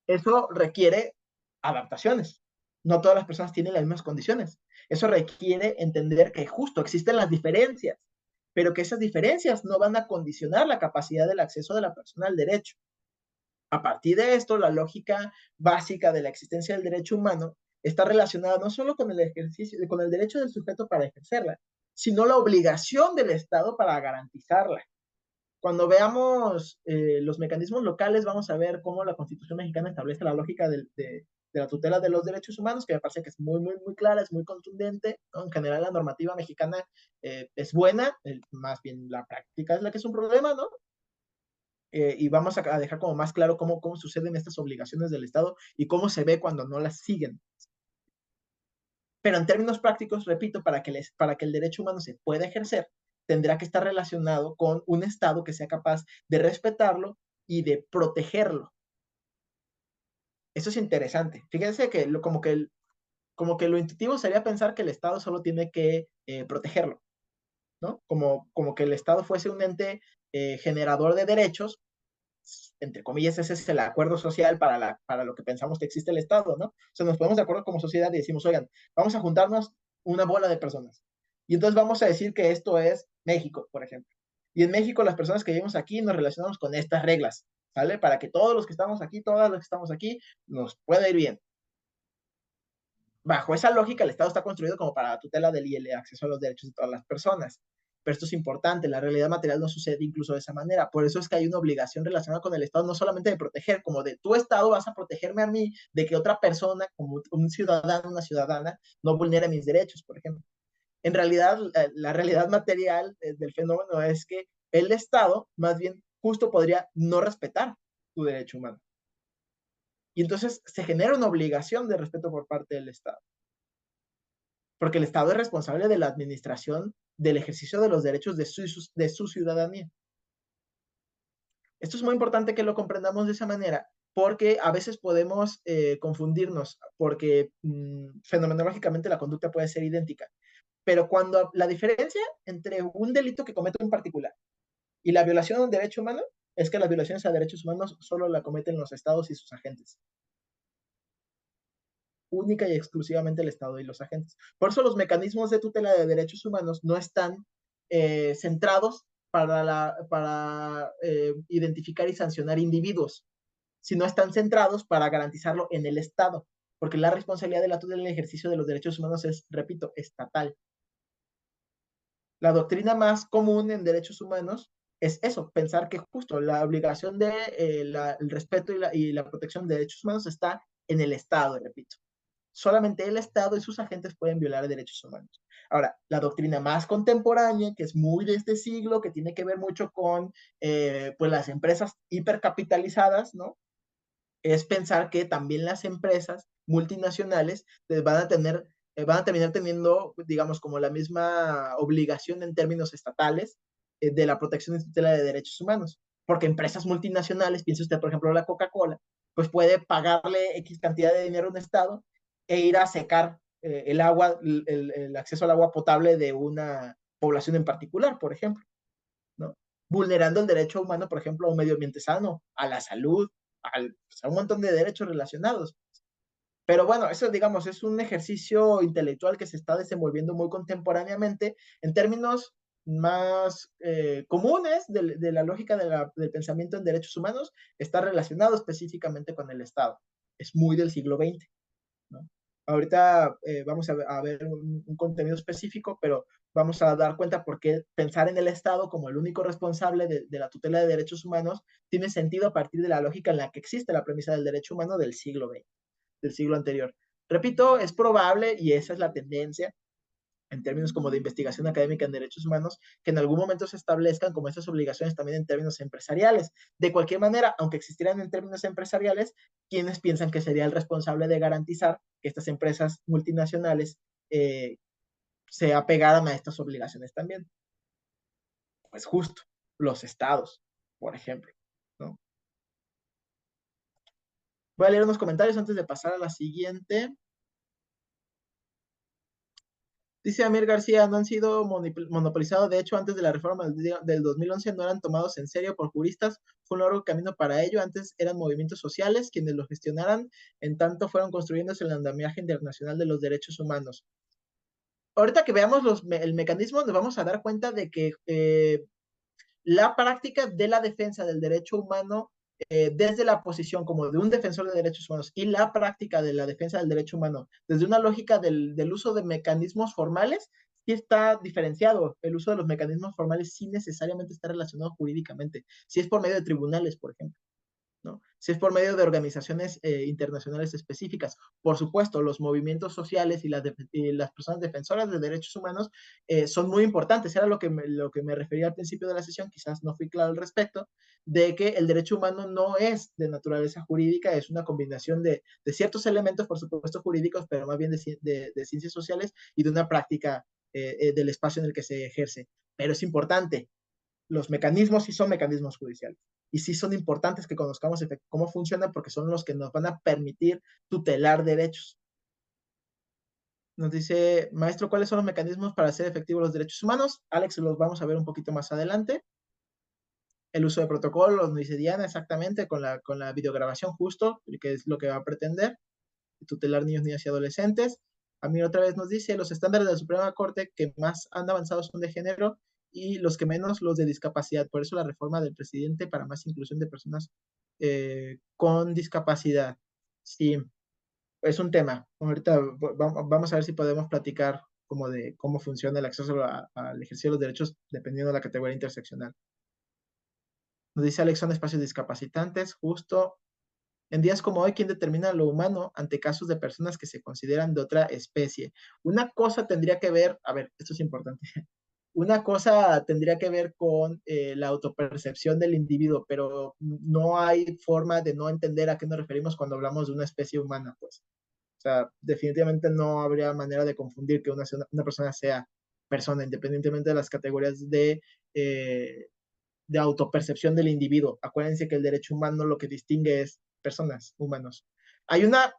Eso requiere adaptaciones. No todas las personas tienen las mismas condiciones. Eso requiere entender que justo existen las diferencias, pero que esas diferencias no van a condicionar la capacidad del acceso de la persona al derecho. A partir de esto, la lógica básica de la existencia del derecho humano está relacionada no solo con el ejercicio, con el derecho del sujeto para ejercerla, sino la obligación del Estado para garantizarla. Cuando veamos los mecanismos locales, vamos a ver cómo la Constitución mexicana establece la lógica de la tutela de los derechos humanos, que me parece que es muy, muy, muy clara, es muy contundente, ¿no? En general, la normativa mexicana es buena, más bien la práctica es la que es un problema, ¿no? Y vamos a dejar como más claro cómo suceden estas obligaciones del Estado y cómo se ve cuando no las siguen. Pero en términos prácticos, repito, para que el derecho humano se pueda ejercer, tendrá que estar relacionado con un Estado que sea capaz de respetarlo y de protegerlo. Eso es interesante. Fíjense que como que lo intuitivo sería pensar que el Estado solo tiene que protegerlo, ¿no? Como que el Estado fuese un ente generador de derechos, entre comillas, ese es el acuerdo social para lo que pensamos que existe el Estado, ¿no? O sea, nos ponemos de acuerdo como sociedad y decimos, oigan, vamos a juntarnos una bola de personas. Y entonces vamos a decir que esto es México, por ejemplo. Y en México las personas que vivimos aquí nos relacionamos con estas reglas, ¿sale? Para que todos los que estamos aquí, todas los que estamos aquí, nos pueda ir bien. Bajo esa lógica, el Estado está construido como para la tutela del y el acceso a los derechos de todas las personas. Pero esto es importante, la realidad material no sucede incluso de esa manera. Por eso es que hay una obligación relacionada con el Estado, no solamente de proteger, como de tu Estado vas a protegerme a mí de que otra persona, como un ciudadano, una ciudadana, no vulnere mis derechos, por ejemplo. En realidad, la realidad material del fenómeno es que el Estado, más bien, justo podría no respetar tu derecho humano. Y entonces se genera una obligación de respeto por parte del Estado, porque el Estado es responsable de la administración del ejercicio de los derechos de su ciudadanía. Esto es muy importante que lo comprendamos de esa manera, porque a veces podemos confundirnos, porque fenomenológicamente la conducta puede ser idéntica. Pero cuando la diferencia entre un delito que comete un particular y la violación de un derecho humano es que las violaciones a derechos humanos solo la cometen los estados y sus agentes. Única y exclusivamente el Estado y los agentes. Por eso los mecanismos de tutela de derechos humanos no están centrados para identificar y sancionar individuos, sino están centrados para garantizarlo en el Estado, porque la responsabilidad de la tutela y el ejercicio de los derechos humanos es, repito, estatal. La doctrina más común en derechos humanos es eso, pensar que justo la obligación de el respeto y la protección de derechos humanos está en el Estado, repito. Solamente el Estado y sus agentes pueden violar derechos humanos. Ahora, la doctrina más contemporánea, que es muy de este siglo, que tiene que ver mucho con pues las empresas hipercapitalizadas, ¿no? Es pensar que también las empresas multinacionales van a terminar teniendo, digamos, como la misma obligación en términos estatales de la protección y tutela de derechos humanos. Porque empresas multinacionales, piense usted, por ejemplo, la Coca-Cola, pues puede pagarle X cantidad de dinero a un Estado e ir a secar el agua, el acceso al agua potable de una población en particular, por ejemplo, ¿no? Vulnerando el derecho humano, por ejemplo, a un medio ambiente sano, a la salud, pues, a un montón de derechos relacionados. Pero bueno, eso digamos es un ejercicio intelectual que se está desenvolviendo muy contemporáneamente en términos más comunes de la lógica del pensamiento en derechos humanos, está relacionado específicamente con el Estado. Es muy del siglo XX, ¿no? Ahorita vamos a ver un contenido específico, pero vamos a dar cuenta por qué pensar en el Estado como el único responsable de la tutela de derechos humanos tiene sentido a partir de la lógica en la que existe la premisa del derecho humano del siglo XX, del siglo anterior. Repito, es probable, y esa es la tendencia, en términos como de investigación académica en derechos humanos, que en algún momento se establezcan como esas obligaciones también en términos empresariales. De cualquier manera, aunque existieran en términos empresariales, ¿quiénes piensan que sería el responsable de garantizar que estas empresas multinacionales se apegaran a estas obligaciones también? Pues justo, los estados, por ejemplo, ¿no? Voy a leer unos comentarios antes de pasar a la siguiente. Dice Amir García, no han sido monopolizados. De hecho, antes de la reforma del 2011 no eran tomados en serio por juristas. Fue un largo camino para ello. Antes eran movimientos sociales quienes los gestionaran. En tanto, fueron construyéndose el andamiaje internacional de los derechos humanos. Ahorita que veamos el mecanismo, nos vamos a dar cuenta de que la práctica de la defensa del derecho humano desde la posición como de un defensor de derechos humanos y la práctica de la defensa del derecho humano desde una lógica del uso de mecanismos formales, sí está diferenciado. El uso de los mecanismos formales sí necesariamente está relacionado jurídicamente. Si es por medio de tribunales, por ejemplo, ¿no? Si es por medio de organizaciones internacionales específicas. Por supuesto, los movimientos sociales y las personas defensoras de derechos humanos son muy importantes. Era lo que me refería al principio de la sesión, quizás no fui claro al respecto, de que el derecho humano no es de naturaleza jurídica, es una combinación de ciertos elementos, por supuesto, jurídicos, pero más bien de ciencias sociales y de una práctica del espacio en el que se ejerce. Pero es importante, los mecanismos sí son mecanismos judiciales y sí son importantes que conozcamos cómo funcionan porque son los que nos van a permitir tutelar derechos. Nos dice, maestro, ¿cuáles son los mecanismos para hacer efectivos los derechos humanos? Alex, los vamos a ver un poquito más adelante. El uso de protocolos, nos dice Diana, exactamente, con la videograbación justo, que es lo que va a pretender, tutelar niños, niñas y adolescentes. A mí otra vez nos dice, los estándares de la Suprema Corte que más han avanzado son de género y los que menos los de discapacidad. Por eso la reforma del presidente para más inclusión de personas con discapacidad. Sí, es un tema. Ahorita vamos a ver si podemos platicar como de cómo funciona el acceso al ejercicio de los derechos dependiendo de la categoría interseccional. Nos dice Alex, son espacios discapacitantes, justo. En días como hoy, ¿quién determina lo humano ante casos de personas que se consideran de otra especie? Una cosa tendría que ver, a ver, esto es importante, una cosa tendría que ver con la autopercepción del individuo, pero no hay forma de no entender a qué nos referimos cuando hablamos de una especie humana, pues. O sea, definitivamente no habría manera de confundir que una persona sea persona, independientemente de las categorías de autopercepción del individuo. Acuérdense que el derecho humano lo que distingue es personas, humanos.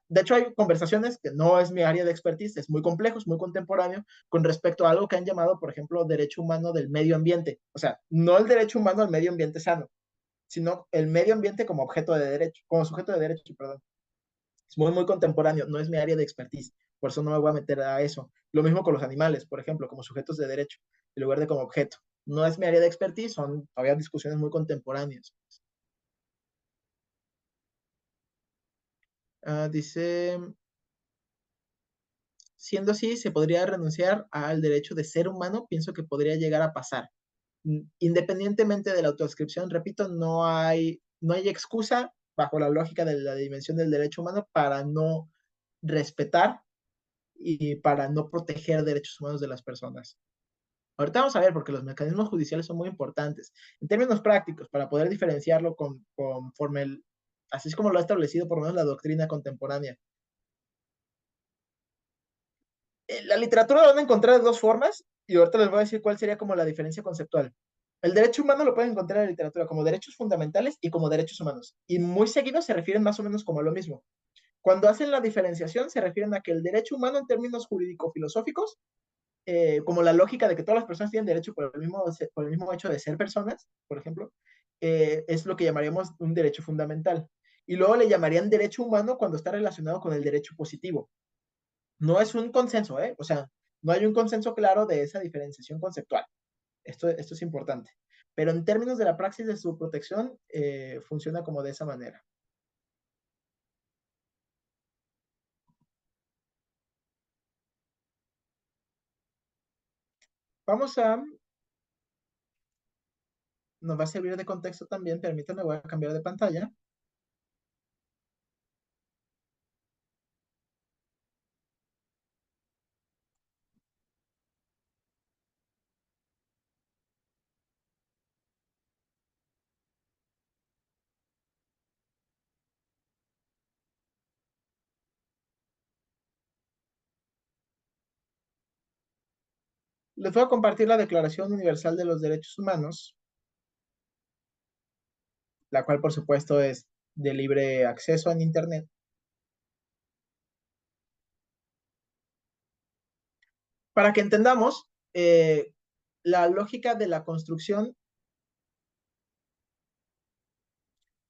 De hecho hay conversaciones que no es mi área de expertise, es muy complejo, es muy contemporáneo, con respecto a algo que han llamado, por ejemplo, derecho humano del medio ambiente. O sea, no el derecho humano al medio ambiente sano, sino el medio ambiente como objeto de derecho, como sujeto de derecho, perdón. Es muy, muy contemporáneo, no es mi área de expertise, por eso no me voy a meter a eso. Lo mismo con los animales, por ejemplo, como sujetos de derecho, en lugar de como objeto. No es mi área de expertise, son todavía discusiones muy contemporáneas. Dice, siendo así, se podría renunciar al derecho de ser humano, pienso que podría llegar a pasar. Independientemente de la autodescripción, repito, no hay excusa bajo la lógica de la dimensión del derecho humano para no respetar y para no proteger derechos humanos de las personas. Ahorita vamos a ver, porque los mecanismos judiciales son muy importantes. En términos prácticos, para poder diferenciarlo conforme así es como lo ha establecido por lo menos la doctrina contemporánea. La literatura la van a encontrar de dos formas, y ahorita les voy a decir cuál sería como la diferencia conceptual. El derecho humano lo pueden encontrar en la literatura como derechos fundamentales y como derechos humanos, y muy seguido se refieren más o menos como a lo mismo. Cuando hacen la diferenciación, se refieren a que el derecho humano en términos jurídico-filosóficos como la lógica de que todas las personas tienen derecho por el mismo hecho de ser personas, por ejemplo, es lo que llamaríamos un derecho fundamental. y luego le llamarían derecho humano cuando está relacionado con el derecho positivo. No es un consenso, ¿eh? O sea, no hay un consenso claro de esa diferenciación conceptual. Esto es importante. Pero en términos de la praxis de su protección, funciona como de esa manera. Vamos a, nos va a servir de contexto también, permítanme, voy a cambiar de pantalla. Les voy a compartir la Declaración Universal de los Derechos Humanos, la cual por supuesto es de libre acceso en Internet, para que entendamos la lógica de la construcción,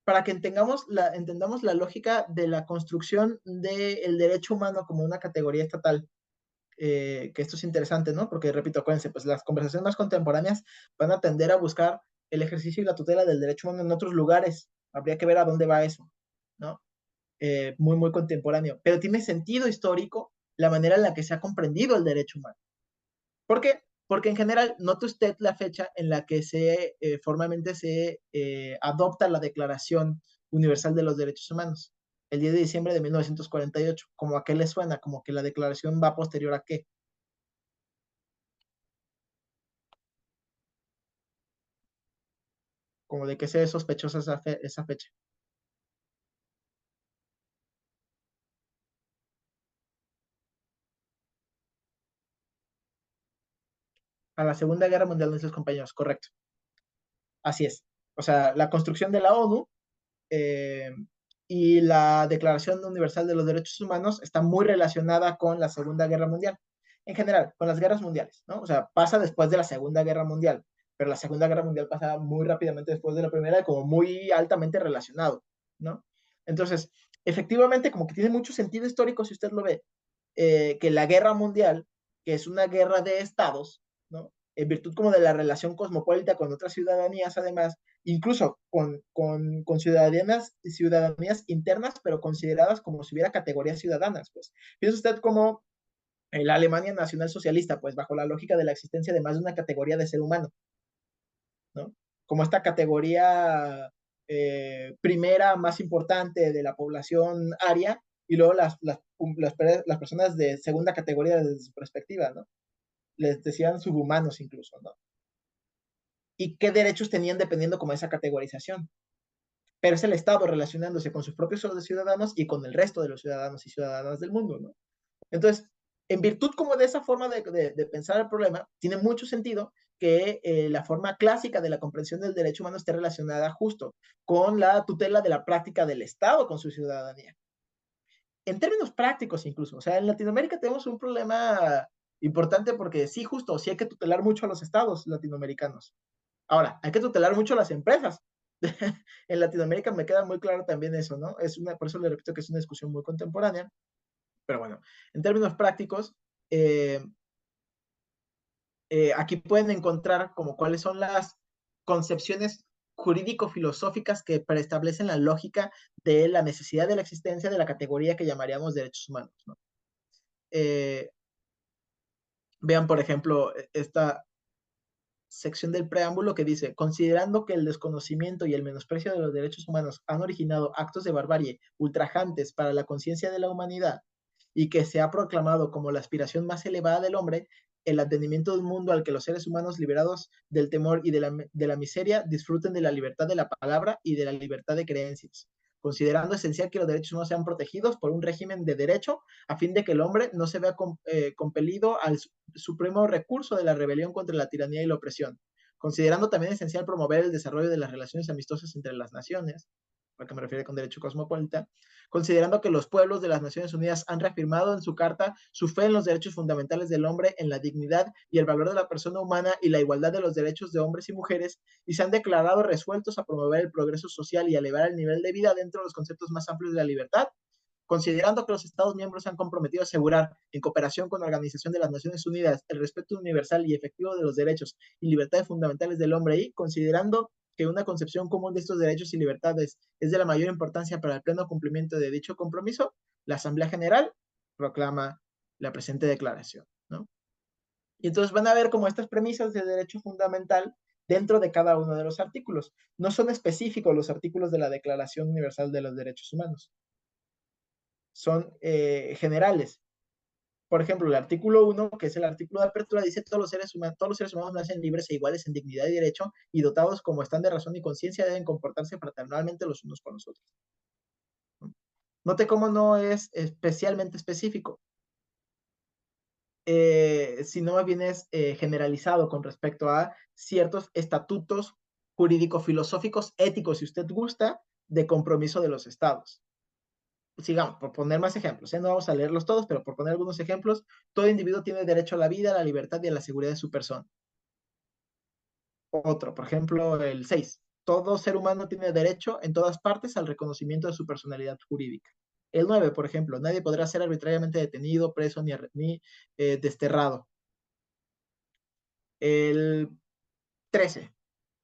para que entendamos la lógica de la construcción del derecho humano como una categoría estatal. Que esto es interesante, ¿no? Porque, repito, acuérdense, pues las conversaciones más contemporáneas van a tender a buscar el ejercicio y la tutela del derecho humano en otros lugares. Habría que ver a dónde va eso, ¿no? Muy, muy contemporáneo. Pero tiene sentido histórico la manera en la que se ha comprendido el derecho humano. ¿Por qué? Porque en general, note usted la fecha en la que formalmente se adopta la Declaración Universal de los Derechos Humanos, el 10 de diciembre de 1948. ¿Cómo a qué le suena? Como que la declaración va posterior a qué. Como de que se ve sospechosa esa fecha. A la Segunda Guerra Mundial, nuestros compañeros, correcto. Así es. O sea, la construcción de la ONU eh, y la Declaración Universal de los Derechos Humanos está muy relacionada con la Segunda Guerra Mundial. En general, con las guerras mundiales, ¿no? O sea, pasa después de la Segunda Guerra Mundial, pero la Segunda Guerra Mundial pasa muy rápidamente después de la Primera, como muy altamente relacionado, ¿no? Entonces, efectivamente, como que tiene mucho sentido histórico si usted lo ve, que la guerra mundial, que es una guerra de estados, ¿no? En virtud como de la relación cosmopolita con otras ciudadanías, además, incluso con ciudadanías internas, pero consideradas como si hubiera categorías ciudadanas, pues. Piensa usted como la Alemania nacional socialista, pues bajo la lógica de la existencia de más de una categoría de ser humano, ¿no? Como esta categoría primera más importante de la población aria y luego las personas de segunda categoría desde su perspectiva, ¿no? Les decían subhumanos incluso, ¿no? Y qué derechos tenían dependiendo como de esa categorización. Pero es el Estado relacionándose con sus propios ciudadanos y con el resto de los ciudadanos y ciudadanas del mundo, ¿no? Entonces, en virtud como de esa forma de pensar el problema, tiene mucho sentido que la forma clásica de la comprensión del derecho humano esté relacionada justo con la tutela de la práctica del Estado con su ciudadanía. En términos prácticos incluso, o sea, en Latinoamérica tenemos un problema importante porque sí, justo, sí hay que tutelar mucho a los estados latinoamericanos. Ahora, hay que tutelar mucho a las empresas. En Latinoamérica me queda muy claro también eso, ¿no? Por eso le repito que es una discusión muy contemporánea. Pero bueno, en términos prácticos, eh, aquí pueden encontrar como cuáles son las concepciones jurídico-filosóficas que preestablecen la lógica de la necesidad de la existencia de la categoría que llamaríamos derechos humanos, ¿no? Eh, Vean, por ejemplo, esta sección del preámbulo que dice, considerando que el desconocimiento y el menosprecio de los derechos humanos han originado actos de barbarie ultrajantes para la conciencia de la humanidad y que se ha proclamado como la aspiración más elevada del hombre, el advenimiento de un mundo al que los seres humanos liberados del temor y de la miseria disfruten de la libertad de la palabra y de la libertad de creencias, considerando esencial que los derechos humanos sean protegidos por un régimen de derecho a fin de que el hombre no se vea compelido al supremo recurso de la rebelión contra la tiranía y la opresión, considerando también esencial promover el desarrollo de las relaciones amistosas entre las naciones, a qué me refiero con derecho cosmopolita, considerando que los pueblos de las Naciones Unidas han reafirmado en su carta su fe en los derechos fundamentales del hombre, en la dignidad y el valor de la persona humana y la igualdad de los derechos de hombres y mujeres, y se han declarado resueltos a promover el progreso social y a elevar el nivel de vida dentro de los conceptos más amplios de la libertad, considerando que los Estados miembros se han comprometido a asegurar, en cooperación con la Organización de las Naciones Unidas, el respeto universal y efectivo de los derechos y libertades fundamentales del hombre y considerando que una concepción común de estos derechos y libertades es de la mayor importancia para el pleno cumplimiento de dicho compromiso, la Asamblea General proclama la presente declaración, ¿no? Y entonces van a ver como estas premisas de derecho fundamental dentro de cada uno de los artículos. No son específicos los artículos de la Declaración Universal de los Derechos Humanos, son generales. Por ejemplo, el artículo 1, que es el artículo de apertura, dice todos los seres humanos nacen libres e iguales en dignidad y derecho y dotados como están de razón y conciencia deben comportarse fraternalmente los unos con los otros. Note cómo no es especialmente específico, sino más bien es generalizado con respecto a ciertos estatutos jurídico-filosóficos, éticos, si usted gusta, de compromiso de los estados. Sigamos, por poner más ejemplos, no vamos a leerlos todos, pero por poner algunos ejemplos, todo individuo tiene derecho a la vida, a la libertad y a la seguridad de su persona. Otro, por ejemplo, el 6. Todo ser humano tiene derecho en todas partes al reconocimiento de su personalidad jurídica. El 9, por ejemplo, nadie podrá ser arbitrariamente detenido, preso ni desterrado. El 13.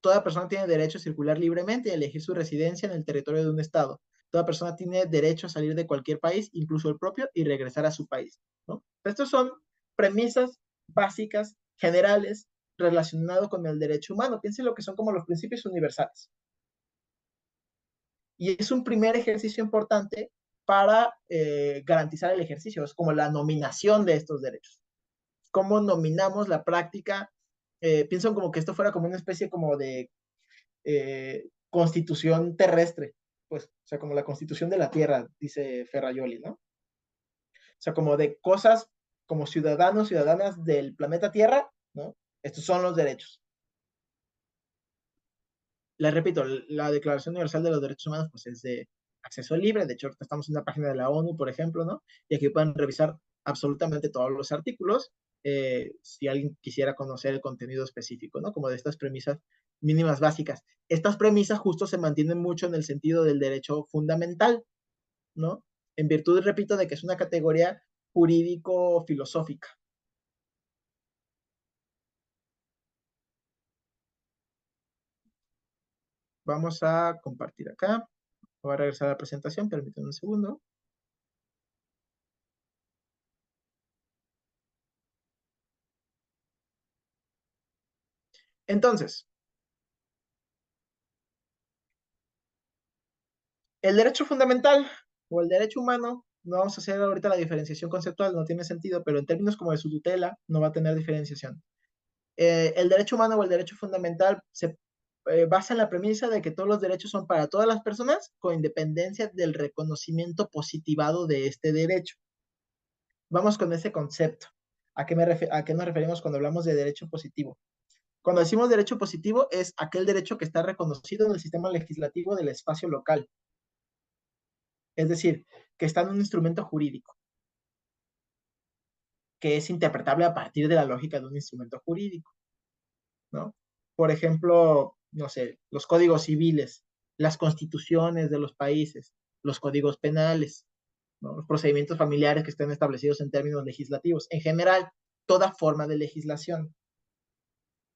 Toda persona tiene derecho a circular libremente y a elegir su residencia en el territorio de un estado. Toda persona tiene derecho a salir de cualquier país, incluso el propio, y regresar a su país, ¿no? Estas son premisas básicas, generales, relacionadas con el derecho humano. Piensen lo que son como los principios universales. Y es un primer ejercicio importante para garantizar el ejercicio, es como la nominación de estos derechos. ¿Cómo nominamos la práctica? Pienso como que esto fuera como una especie como de constitución terrestre, pues, o sea, como la constitución de la Tierra, dice Ferraioli, ¿no? O sea, como de cosas como ciudadanos, ciudadanas del planeta Tierra, ¿no? Estos son los derechos. Les repito, la Declaración Universal de los Derechos Humanos, pues es de acceso libre, de hecho, estamos en una página de la ONU, por ejemplo, ¿no? Y aquí pueden revisar absolutamente todos los artículos, si alguien quisiera conocer el contenido específico, ¿no? Como de estas premisas mínimas básicas. Estas premisas justo se mantienen mucho en el sentido del derecho fundamental, ¿no? En virtud, repito, de que es una categoría jurídico-filosófica. Vamos a compartir acá. Voy a regresar a la presentación, permítanme un segundo. Entonces, el derecho fundamental o el derecho humano, no vamos a hacer ahorita la diferenciación conceptual, no tiene sentido, pero en términos como de su tutela, no va a tener diferenciación. El derecho humano o el derecho fundamental se basa en la premisa de que todos los derechos son para todas las personas con independencia del reconocimiento positivado de este derecho. Vamos con ese concepto. ¿A qué nos referimos cuando hablamos de derecho positivo? Cuando decimos derecho positivo es aquel derecho que está reconocido en el sistema legislativo del espacio local. Es decir, que está en un instrumento jurídico, que es interpretable a partir de la lógica de un instrumento jurídico, ¿no? Por ejemplo, no sé, los códigos civiles, las constituciones de los países, los códigos penales, ¿no? Los procedimientos familiares que estén establecidos en términos legislativos. En general, toda forma de legislación.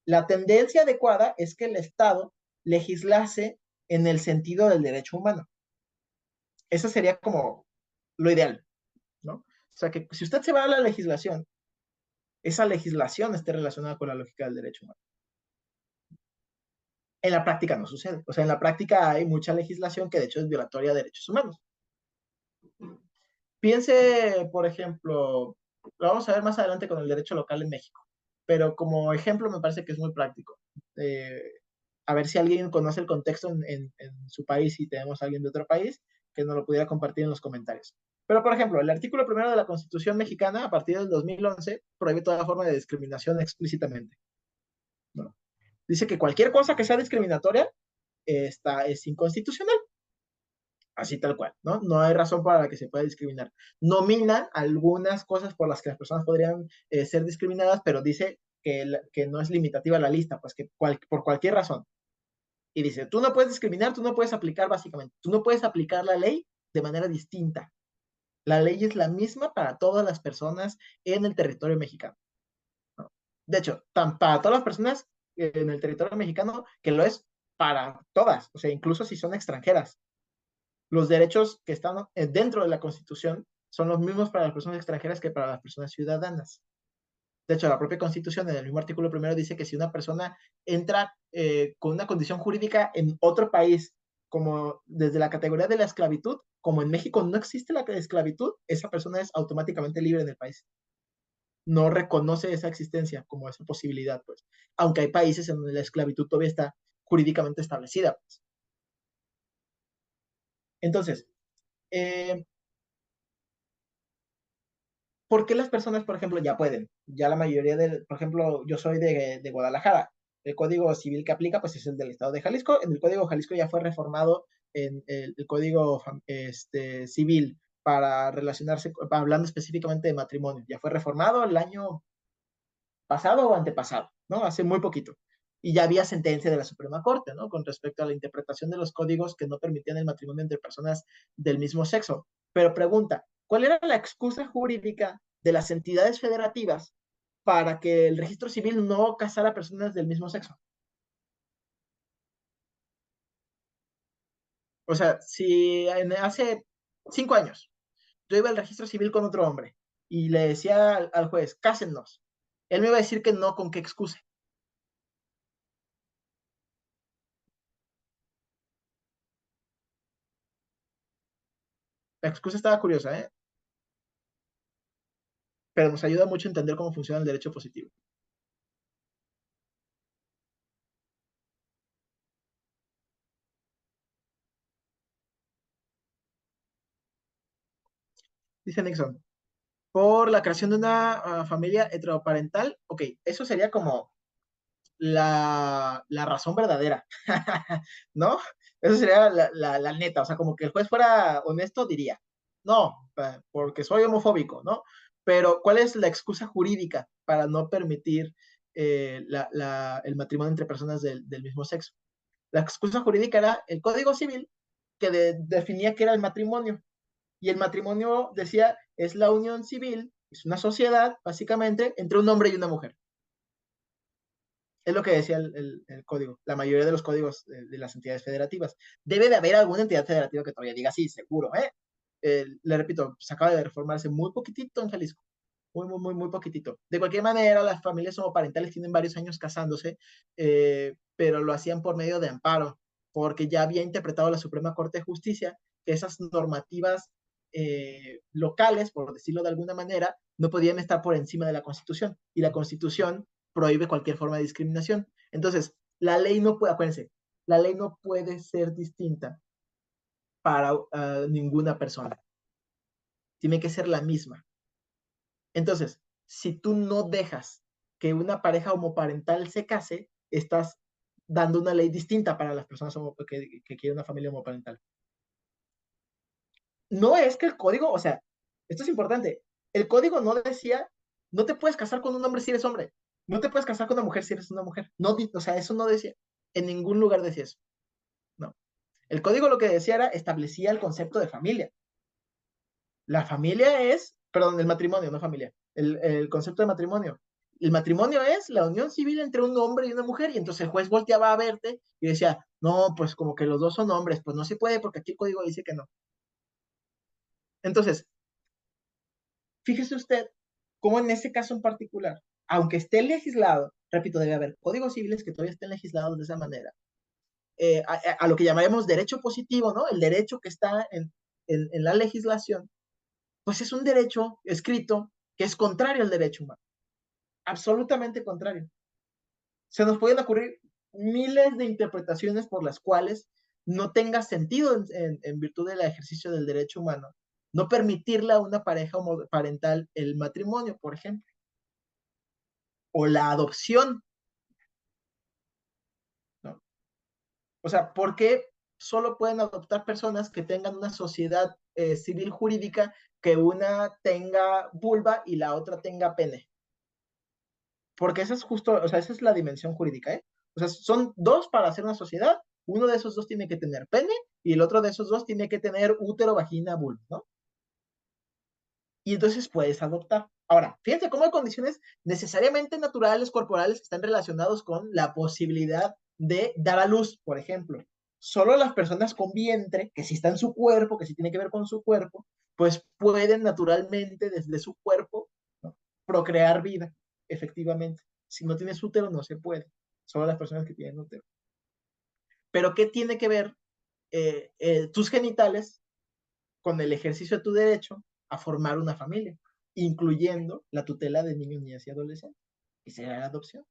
La tendencia adecuada es que el Estado legislase en el sentido del derecho humano. Eso sería como lo ideal, ¿no? O sea, que si usted se va a la legislación, esa legislación esté relacionada con la lógica del derecho humano. En la práctica no sucede. O sea, en la práctica hay mucha legislación que de hecho es violatoria de derechos humanos. Piense, por ejemplo, lo vamos a ver más adelante con el derecho local en México, pero como ejemplo me parece que es muy práctico. Eh, a ver si alguien conoce el contexto en su país y tenemos a alguien de otro país que nos lo pudiera compartir en los comentarios. Pero, por ejemplo, el artículo primero de la Constitución mexicana, a partir del 2011, prohíbe toda forma de discriminación explícitamente, ¿no? Dice que cualquier cosa que sea discriminatoria es inconstitucional. así tal cual, ¿no? No hay razón para la que se pueda discriminar. Nominan algunas cosas por las que las personas podrían ser discriminadas, pero dice que no es limitativa la lista, pues que por cualquier razón. Y dice, tú no puedes discriminar, tú no puedes aplicar básicamente, tú no puedes aplicar la ley de manera distinta. La ley es la misma para todas las personas en el territorio mexicano, ¿no? De hecho, para todas las personas en el territorio mexicano, que lo es para todas, o sea, incluso si son extranjeras. Los derechos que están dentro de la Constitución son los mismos para las personas extranjeras que para las personas ciudadanas. De hecho, la propia Constitución, en el mismo artículo primero, dice que si una persona entra con una condición jurídica en otro país, como desde la categoría de la esclavitud, como en México no existe la esclavitud, esa persona es automáticamente libre en el país. No reconoce esa existencia como esa posibilidad, pues. Aunque hay países en donde la esclavitud todavía está jurídicamente establecida, pues. Entonces, eh, ¿por qué las personas, por ejemplo, ya pueden? Ya la mayoría de, por ejemplo, yo soy de Guadalajara. El código civil que aplica, pues es el del estado de Jalisco. En el código de Jalisco ya fue reformado en el código civil para relacionarse, hablando específicamente de matrimonio. Ya fue reformado el año pasado o antepasado, ¿no? Hace muy poquito. Y ya había sentencia de la Suprema Corte, ¿no? Con respecto a la interpretación de los códigos que no permitían el matrimonio entre personas del mismo sexo. Pero pregunta, ¿cuál era la excusa jurídica de las entidades federativas para que el registro civil no casara personas del mismo sexo? O sea, si hace 5 años yo iba al registro civil con otro hombre y le decía al juez, cásennos, él me iba a decir que no, ¿con qué excusa? La excusa estaba curiosa, ¿eh? Pero nos ayuda mucho a entender cómo funciona el derecho positivo. Dice Nixon, por la creación de una familia heteroparental, ok, eso sería como la razón verdadera, ¿no? Eso sería la neta, o sea, como que el juez fuera honesto, diría, no, porque soy homofóbico, ¿no? Pero, ¿cuál es la excusa jurídica para no permitir el matrimonio entre personas del mismo sexo? La excusa jurídica era el Código Civil que definía qué era el matrimonio. Y el matrimonio, decía, es la unión civil, es una sociedad, básicamente, entre un hombre y una mujer. Es lo que decía el código, la mayoría de los códigos de las entidades federativas. Debe de haber alguna entidad federativa que todavía diga así, seguro, ¿eh? Le repito, se acaba de reformarse muy poquitito en Jalisco. Muy, muy, muy, muy poquitito. De cualquier manera, las familias homoparentales tienen varios años casándose, pero lo hacían por medio de amparo, porque ya había interpretado la Suprema Corte de Justicia que esas normativas locales, por decirlo de alguna manera, no podían estar por encima de la Constitución. Y la Constitución prohíbe cualquier forma de discriminación. Entonces, la ley no puede, acuérdense, la ley no puede ser distinta para ninguna persona. Tiene que ser la misma. Entonces, si tú no dejas que una pareja homoparental se case, estás dando una ley distinta para las personas que quieren una familia homoparental. No es que el código, o sea, esto es importante, el código no decía, no te puedes casar con un hombre si eres hombre, no te puedes casar con una mujer si eres una mujer. No, o sea, eso no decía, en ningún lugar decía eso. No. El código lo que decía era, establecía el concepto de familia. La familia es, perdón, el matrimonio, no familia, el concepto de matrimonio. El matrimonio es la unión civil entre un hombre y una mujer, y entonces el juez volteaba a verte y decía, no, pues como que los dos son hombres, pues no se puede porque aquí el código dice que no. Entonces, fíjese usted cómo en ese caso en particular, aunque esté legislado, repito, debe haber códigos civiles que todavía estén legislados de esa manera, a lo que llamaremos derecho positivo, ¿no? El derecho que está en la legislación, pues es un derecho escrito que es contrario al derecho humano, absolutamente contrario. Se nos pueden ocurrir miles de interpretaciones por las cuales no tenga sentido en virtud del ejercicio del derecho humano, no permitirle a una pareja parental el matrimonio, por ejemplo, o la adopción, ¿no? O sea, ¿por qué? solo pueden adoptar personas que tengan una sociedad civil jurídica, que una tenga vulva y la otra tenga pene. Porque esa es justo, o sea, esa es la dimensión jurídica, ¿eh? O sea, son dos para hacer una sociedad, uno de esos dos tiene que tener pene y el otro de esos dos tiene que tener útero, vagina, vulva, ¿no? Y entonces puedes adoptar. Ahora, fíjense cómo hay condiciones necesariamente naturales, corporales, que están relacionados con la posibilidad de dar a luz, por ejemplo. Solo las personas con vientre, que si está en su cuerpo, que si tiene que ver con su cuerpo, pues pueden naturalmente desde su cuerpo, ¿no?, procrear vida, efectivamente. Si no tienes útero, no se puede. Solo las personas que tienen útero. Pero ¿qué tiene que ver tus genitales con el ejercicio de tu derecho a formar una familia, incluyendo la tutela de niños, niñas y adolescentes, que sería la adopción?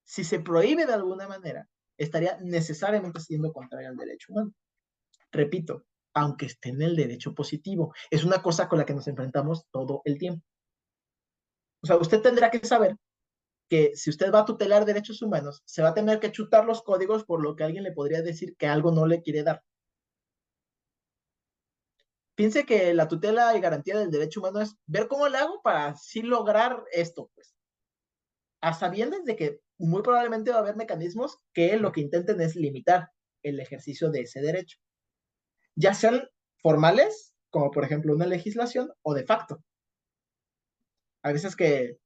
Si se prohíbe de alguna manera, estaría necesariamente siendo contrario al derecho humano. Repito, aunque esté en el derecho positivo, es una cosa con la que nos enfrentamos todo el tiempo. O sea, usted tendrá que saber que si usted va a tutelar derechos humanos, se va a tener que chutar los códigos por lo que alguien le podría decir que algo no le quiere dar. Piense que la tutela y garantía del derecho humano es ver cómo le hago para así lograr esto, pues, a sabiendas de que muy probablemente va a haber mecanismos que lo que intenten es limitar el ejercicio de ese derecho, ya sean formales, como por ejemplo una legislación, o de facto. A veces que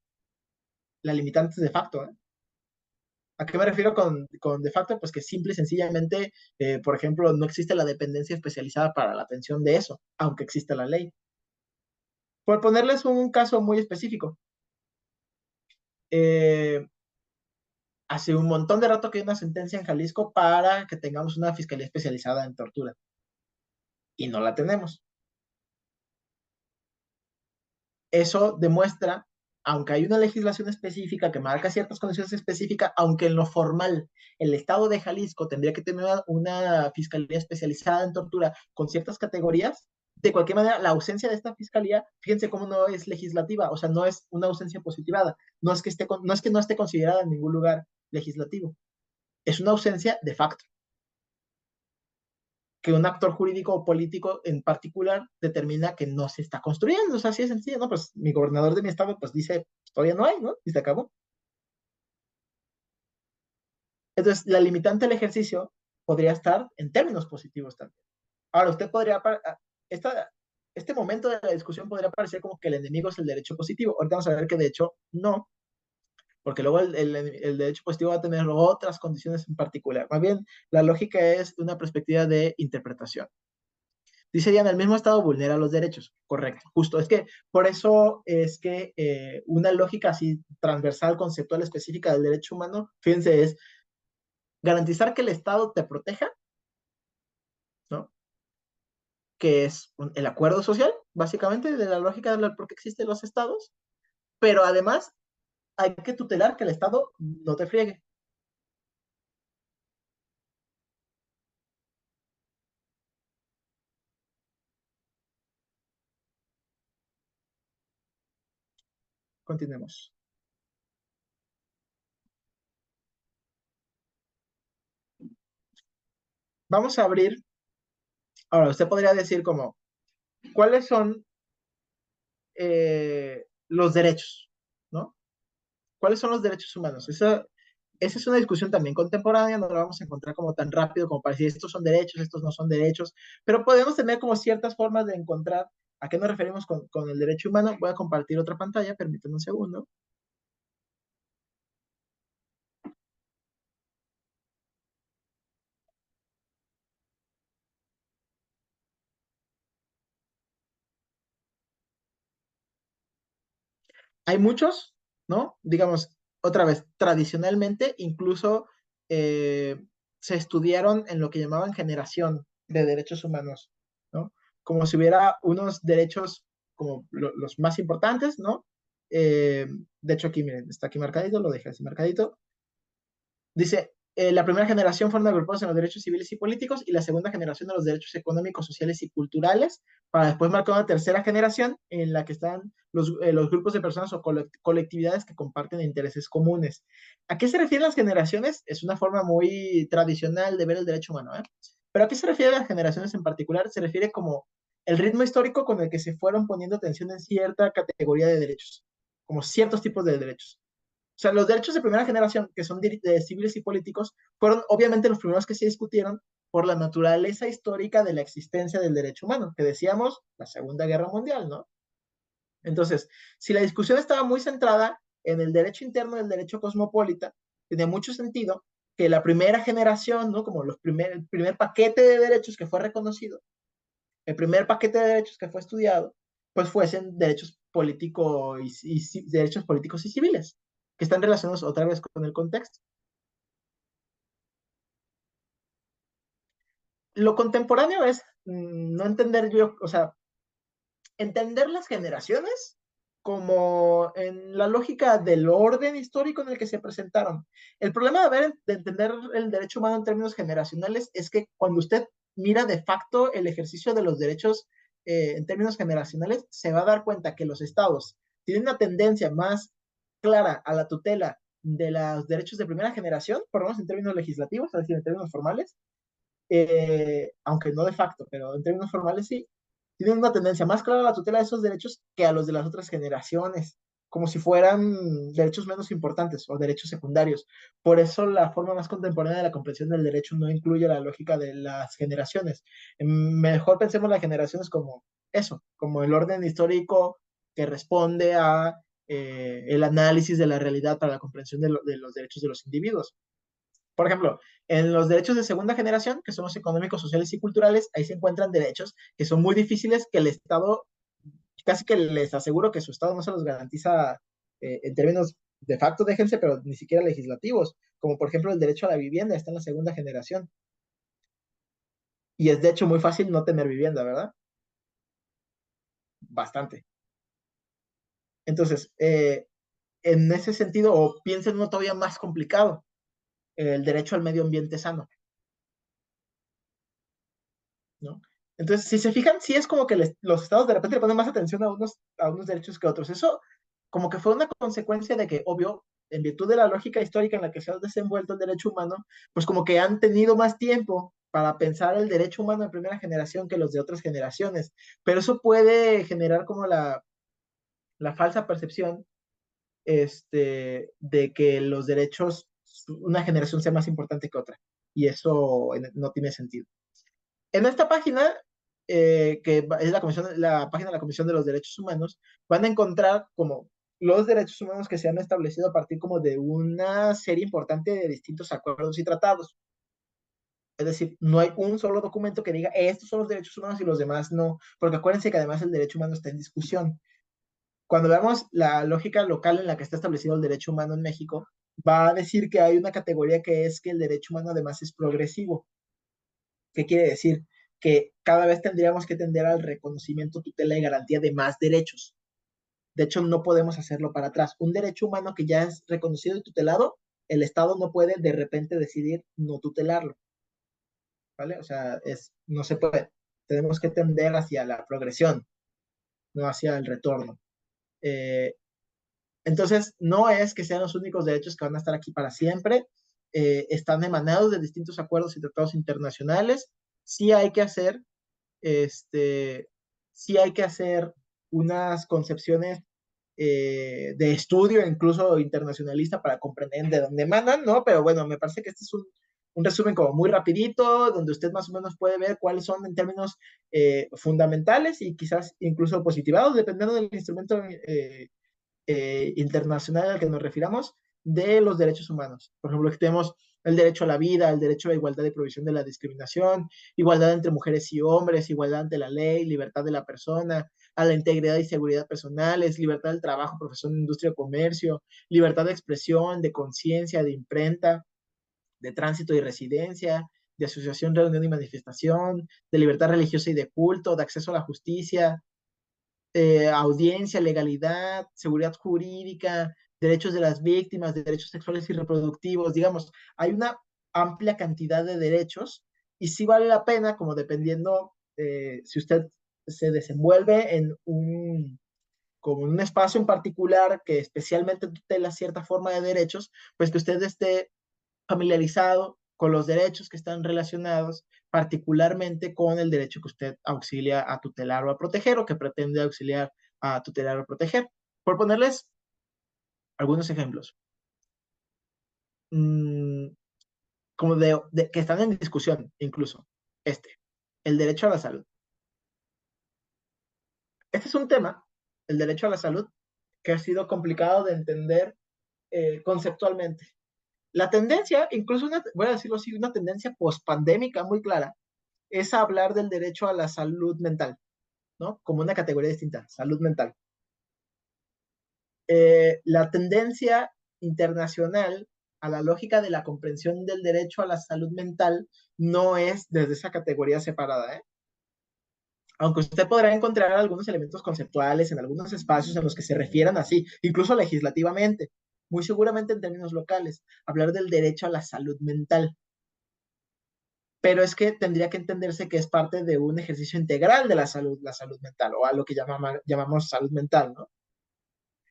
la limitante es de facto, ¿eh? ¿A qué me refiero con de facto? Pues que simple y sencillamente, por ejemplo, no existe la dependencia especializada para la atención de eso, aunque exista la ley. Por ponerles un caso muy específico, eh, hace un montón de rato que hay una sentencia en Jalisco para que tengamos una fiscalía especializada en tortura, y no la tenemos. Eso demuestra, aunque hay una legislación específica que marca ciertas condiciones específicas, aunque en lo formal el Estado de Jalisco tendría que tener una fiscalía especializada en tortura con ciertas categorías, de cualquier manera, la ausencia de esta fiscalía, fíjense cómo no es legislativa, o sea, no es una ausencia positivada, no es que no esté considerada en ningún lugar legislativo, es una ausencia de facto, que un actor jurídico o político en particular determina que no se está construyendo. O sea, así es sencillo, ¿no? Pues mi gobernador de mi estado pues dice, todavía no hay, ¿no? Y se acabó. Entonces, la limitante del ejercicio podría estar en términos positivos también. Ahora, usted podría, esta, este momento de la discusión podría parecer como que el enemigo es el derecho positivo. Ahorita vamos a ver que de hecho no, porque luego el derecho positivo va a tener otras condiciones en particular. Más bien, la lógica es una perspectiva de interpretación. Dice Diana, el mismo Estado vulnera los derechos. Correcto, justo. Es que por eso es que una lógica así transversal, conceptual, específica del derecho humano, fíjense, es garantizar que el Estado te proteja, ¿no? Que es el acuerdo social, básicamente, de la lógica de por qué existen los Estados, pero además hay que tutelar que el Estado no te friegue. Continuemos. Vamos a abrir, ahora usted podría decir como, ¿cuáles son los derechos? ¿No? ¿Cuáles son los derechos humanos? Esa es una discusión también contemporánea, no la vamos a encontrar como tan rápido como para decir estos son derechos, estos no son derechos, pero podemos tener como ciertas formas de encontrar a qué nos referimos con el derecho humano. Voy a compartir otra pantalla, permítanme un segundo. Hay muchos, ¿no? Digamos, otra vez, tradicionalmente incluso eh, se estudiaron en lo que llamaban generación de derechos humanos, ¿no? Como si hubiera unos derechos como los más importantes, ¿no? De hecho, aquí, miren, está aquí marcadito, lo dejé así marcadito. Dice, La primera generación fueron agrupados en los derechos civiles y políticos y la segunda generación en los derechos económicos, sociales y culturales, para después marcar una tercera generación en la que están los grupos de personas o colectividades que comparten intereses comunes. ¿A qué se refieren las generaciones? Es una forma muy tradicional de ver el derecho humano, ¿eh? Pero ¿a qué se refieren las generaciones en particular? Se refiere como el ritmo histórico con el que se fueron poniendo atención en cierta categoría de derechos, como ciertos tipos de derechos. O sea, los derechos de primera generación, que son de civiles y políticos, fueron obviamente los primeros que se discutieron por la naturaleza histórica de la existencia del derecho humano, que decíamos la Segunda Guerra Mundial, ¿no? Entonces, si la discusión estaba muy centrada en el derecho interno del derecho cosmopolita, tenía mucho sentido que la primera generación, ¿no? Como el primer paquete de derechos que fue reconocido, el primer paquete de derechos que fue estudiado, pues fuesen derechos políticos derechos políticos y civiles, que están relacionados otra vez con el contexto. Lo contemporáneo es no entender yo, o sea, entender las generaciones como en la lógica del orden histórico en el que se presentaron. El problema de entender el derecho humano en términos generacionales es que cuando usted mira de facto el ejercicio de los derechos en términos generacionales, se va a dar cuenta que los estados tienen una tendencia más clara a la tutela de los derechos de primera generación, por lo menos en términos legislativos, es decir, en términos formales, aunque no de facto, pero en términos formales sí, tienen una tendencia más clara a la tutela de esos derechos que a los de las otras generaciones, como si fueran derechos menos importantes o derechos secundarios. Por eso la forma más contemporánea de la comprensión del derecho no incluye la lógica de las generaciones. Mejor pensemos las generaciones como eso, como el orden histórico que responde a el análisis de la realidad para la comprensión de los derechos de los individuos. Por ejemplo, en los derechos de segunda generación, que son los económicos, sociales y culturales, ahí se encuentran derechos que son muy difíciles que el Estado, casi que les aseguro que su Estado no se los garantiza en términos de facto, déjense, pero ni siquiera legislativos, como por ejemplo el derecho a la vivienda, está en la segunda generación. Y es de hecho muy fácil no tener vivienda, ¿verdad? Bastante. Entonces, en ese sentido, o piensen uno todavía más complicado, el derecho al medio ambiente sano. ¿No? Entonces, si se fijan, sí es como que los estados de repente le ponen más atención a unos derechos que a otros. Eso como que fue una consecuencia de que, obvio, en virtud de la lógica histórica en la que se ha desenvuelto el derecho humano, pues como que han tenido más tiempo para pensar el derecho humano de primera generación que los de otras generaciones. Pero eso puede generar como la falsa percepción de que los derechos, una generación sea más importante que otra. Y eso no tiene sentido. En esta página, que es la página de la Comisión de los Derechos Humanos, van a encontrar como los derechos humanos que se han establecido a partir como de una serie importante de distintos acuerdos y tratados. Es decir, no hay un solo documento que diga estos son los derechos humanos y los demás no, porque acuérdense que además el derecho humano está en discusión. Cuando veamos la lógica local en la que está establecido el derecho humano en México, va a decir que hay una categoría que es que el derecho humano además es progresivo. ¿Qué quiere decir? Que cada vez tendríamos que tender al reconocimiento, tutela y garantía de más derechos. De hecho, no podemos hacerlo para atrás. Un derecho humano que ya es reconocido y tutelado, el Estado no puede de repente decidir no tutelarlo, ¿vale? O sea, no se puede. Tenemos que tender hacia la progresión, no hacia el retorno. Eh, entonces, no es que sean los únicos derechos que van a estar aquí para siempre. Están emanados de distintos acuerdos y tratados internacionales. Sí hay que hacer este, sí hay que hacer unas concepciones de estudio, incluso internacionalista, para comprender de dónde emanan, ¿no? Pero bueno, me parece que este es un resumen como muy rapidito, donde usted más o menos puede ver cuáles son en términos fundamentales y quizás incluso positivados, dependiendo del instrumento internacional al que nos refiramos, de los derechos humanos. Por ejemplo, aquí tenemos el derecho a la vida, el derecho a la igualdad de provisión de la discriminación, igualdad entre mujeres y hombres, igualdad ante la ley, libertad de la persona, a la integridad y seguridad personales, libertad del trabajo, profesión, industria, comercio, libertad de expresión, de conciencia, de imprenta, de tránsito y residencia, de asociación, reunión y manifestación, de libertad religiosa y de culto, de acceso a la justicia, audiencia, legalidad, seguridad jurídica, derechos de las víctimas, de derechos sexuales y reproductivos, digamos, hay una amplia cantidad de derechos y sí vale la pena, como dependiendo si usted se desenvuelve en como un espacio en particular que especialmente tutela cierta forma de derechos, pues que usted esté familiarizado con los derechos que están relacionados particularmente con el derecho que usted auxilia a tutelar o a proteger o que pretende auxiliar a tutelar o proteger. Por ponerles algunos ejemplos, mmm, como que están en discusión incluso, el derecho a la salud. Este es un tema, el derecho a la salud, que ha sido complicado de entender conceptualmente. La tendencia, incluso voy a decirlo así, una tendencia pospandémica muy clara, es hablar del derecho a la salud mental, ¿no? Como una categoría distinta, salud mental. La tendencia internacional a la lógica de la comprensión del derecho a la salud mental no es desde esa categoría separada, ¿eh? Aunque usted podrá encontrar algunos elementos conceptuales en algunos espacios en los que se refieran así, incluso legislativamente, muy seguramente en términos locales, hablar del derecho a la salud mental. Pero es que tendría que entenderse que es parte de un ejercicio integral de la salud mental, o a lo que llamamos salud mental, ¿no?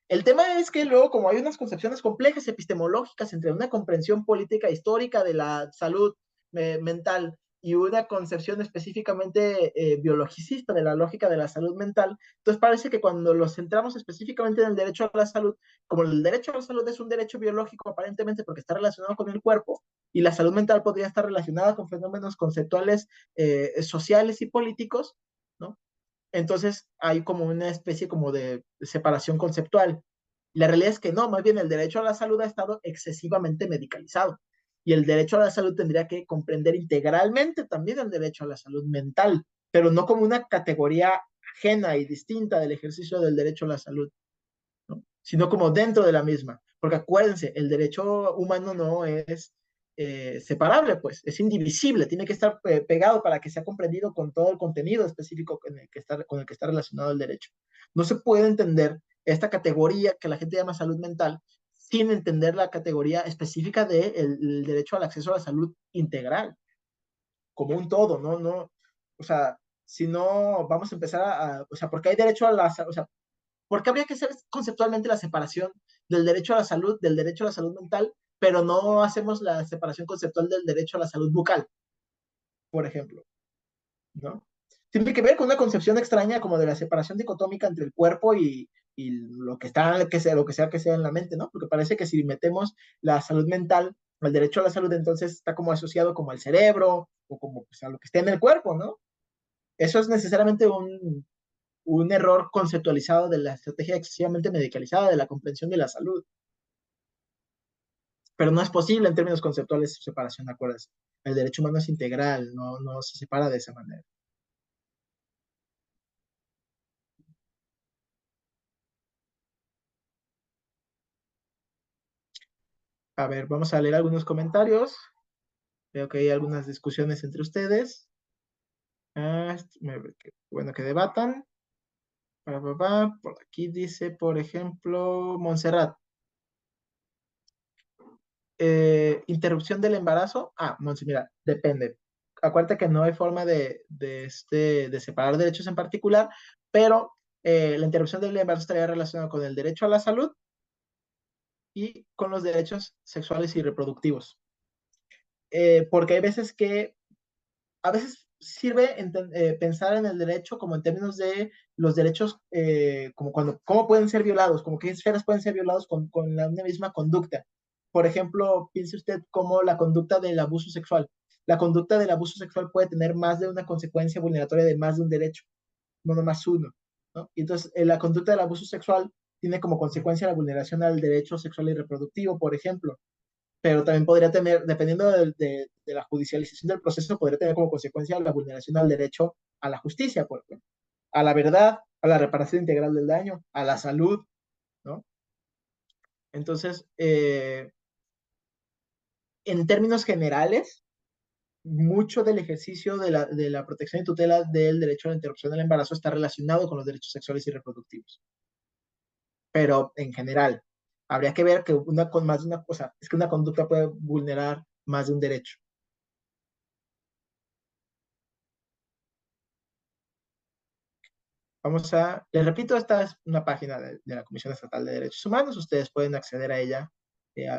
El tema es que luego, como hay unas concepciones complejas epistemológicas entre una comprensión política histórica de la salud mental y una concepción específicamente biologicista de la lógica de la salud mental, entonces parece que cuando los centramos específicamente en el derecho a la salud, como el derecho a la salud es un derecho biológico aparentemente porque está relacionado con el cuerpo, y la salud mental podría estar relacionada con fenómenos conceptuales sociales y políticos, ¿no? Entonces hay como una especie como de separación conceptual. La realidad es que no, más bien el derecho a la salud ha estado excesivamente medicalizado y el derecho a la salud tendría que comprender integralmente también el derecho a la salud mental, pero no como una categoría ajena y distinta del ejercicio del derecho a la salud, ¿no? Sino como dentro de la misma. Porque acuérdense, el derecho humano no es separable, pues, es indivisible, tiene que estar pegado para que sea comprendido con todo el contenido específico con el que está relacionado el derecho. No se puede entender esta categoría que la gente llama salud mental sin entender la categoría específica del de el derecho al acceso a la salud integral, como un todo, ¿no? No, o sea, si no, vamos a empezar o sea, porque hay derecho a la, o sea, ¿por qué habría que hacer conceptualmente la separación del derecho a la salud, del derecho a la salud mental, pero no hacemos la separación conceptual del derecho a la salud bucal, por ejemplo, ¿no? Tiene que ver con una concepción extraña como de la separación dicotómica entre el cuerpo y lo que está, lo que sea en la mente, ¿no? Porque parece que si metemos la salud mental, el derecho a la salud, entonces está como asociado como al cerebro o como pues, a lo que esté en el cuerpo, ¿no? Eso es necesariamente un error conceptualizado de la estrategia excesivamente medicalizada de la comprensión de la salud. Pero no es posible en términos conceptuales su separación, ¿de acuerdo? El derecho humano es integral, no se separa de esa manera. A ver, vamos a leer algunos comentarios. Veo que hay algunas discusiones entre ustedes. Bueno, que debatan. Por aquí dice, por ejemplo, Montserrat. Interrupción del embarazo. Mira, depende. Acuérdate que no hay forma de separar derechos en particular, pero la interrupción del embarazo estaría relacionada con el derecho a la salud y con los derechos sexuales y reproductivos. Porque hay veces que, a veces sirve pensar en el derecho como en términos de los derechos, como cómo pueden ser violados, como qué esferas pueden ser violados con una misma conducta. Por ejemplo, piense usted como la conducta del abuso sexual. La conducta del abuso sexual puede tener más de una consecuencia vulneratoria de más de un derecho, no nomás uno, ¿no? Y entonces, la conducta del abuso sexual tiene como consecuencia la vulneración al derecho sexual y reproductivo, por ejemplo, pero también podría tener, dependiendo de la judicialización del proceso, podría tener como consecuencia la vulneración al derecho a la justicia, por ejemplo, a la verdad, a la reparación integral del daño, a la salud, ¿no? Entonces, en términos generales, mucho del ejercicio de la protección y tutela del derecho a la interrupción del embarazo está relacionado con los derechos sexuales y reproductivos. Pero en general, habría que ver que una con más de una cosa, es que una conducta puede vulnerar más de un derecho. Les repito, esta es una página de la Comisión Estatal de Derechos Humanos. Ustedes pueden acceder a ella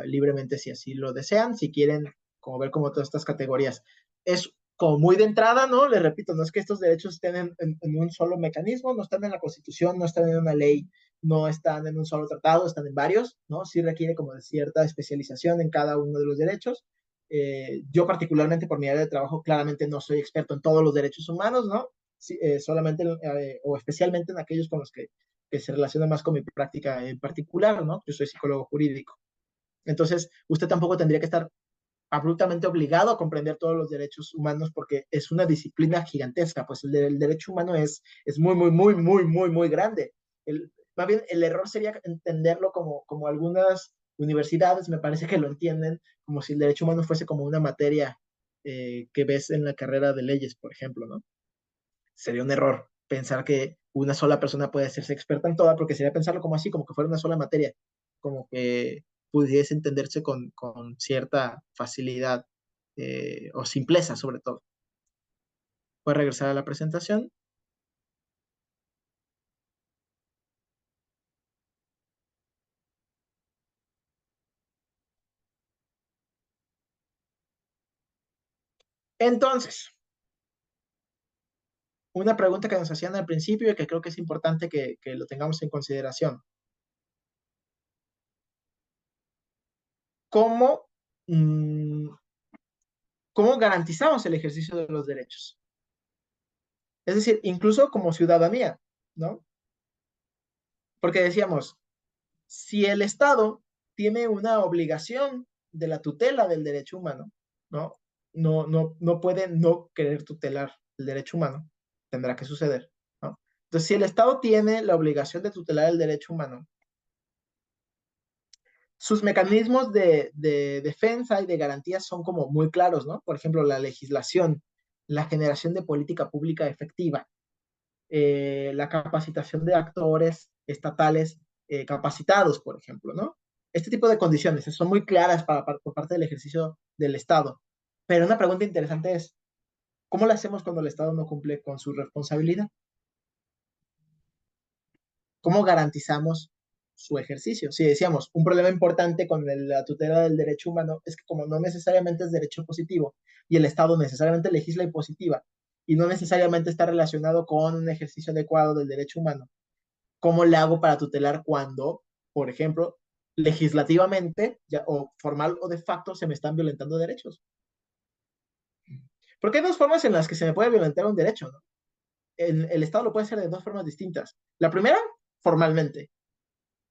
libremente si así lo desean, si quieren como ver como todas estas categorías. Es como muy de entrada, ¿no? Les repito, no es que estos derechos estén en un solo mecanismo, no están en la Constitución, no están en una ley, no están en un solo tratado, están en varios, ¿no? Sí requiere como de cierta especialización en cada uno de los derechos. Yo particularmente por mi área de trabajo claramente no soy experto en todos los derechos humanos, ¿no? Sí, solamente o especialmente en aquellos con los que se relacionan más con mi práctica en particular, ¿no? Yo soy psicólogo jurídico. Entonces, usted tampoco tendría que estar abruptamente obligado a comprender todos los derechos humanos porque es una disciplina gigantesca, pues el derecho humano es muy, muy, muy, muy, muy, muy grande. Más bien, el error sería entenderlo como algunas universidades, me parece que lo entienden, como si el derecho humano fuese como una materia que ves en la carrera de leyes, por ejemplo, ¿no? Sería un error pensar que una sola persona puede hacerse experta en toda, porque sería pensarlo como así, como que fuera una sola materia, como que pudiese entenderse con cierta facilidad o simpleza sobre todo. Voy a regresar a la presentación. Entonces, una pregunta que nos hacían al principio y que creo que es importante que lo tengamos en consideración. ¿Cómo, mmm, ¿Cómo garantizamos el ejercicio de los derechos? Es decir, incluso como ciudadanía, ¿no? Porque decíamos, si el Estado tiene una obligación de la tutela del derecho humano, ¿no? No puede no querer tutelar el derecho humano, tendrá que suceder, ¿no? Entonces, si el Estado tiene la obligación de tutelar el derecho humano, sus mecanismos de defensa y de garantía son como muy claros, ¿no? Por ejemplo, la legislación, la generación de política pública efectiva, la capacitación de actores estatales capacitados, por ejemplo, ¿no? Este tipo de condiciones son muy claras por parte del ejercicio del Estado. Pero una pregunta interesante es, ¿cómo lo hacemos cuando el Estado no cumple con su responsabilidad? ¿Cómo garantizamos su ejercicio? Si decíamos, un problema importante con la tutela del derecho humano es que como no necesariamente es derecho positivo y el Estado necesariamente legisla impositiva y no necesariamente está relacionado con un ejercicio adecuado del derecho humano, ¿cómo le hago para tutelar cuando, por ejemplo, legislativamente ya, o formal o de facto se me están violentando derechos? Porque hay dos formas en las que se me puede violentar un derecho, ¿no? El Estado lo puede hacer de dos formas distintas. La primera, formalmente.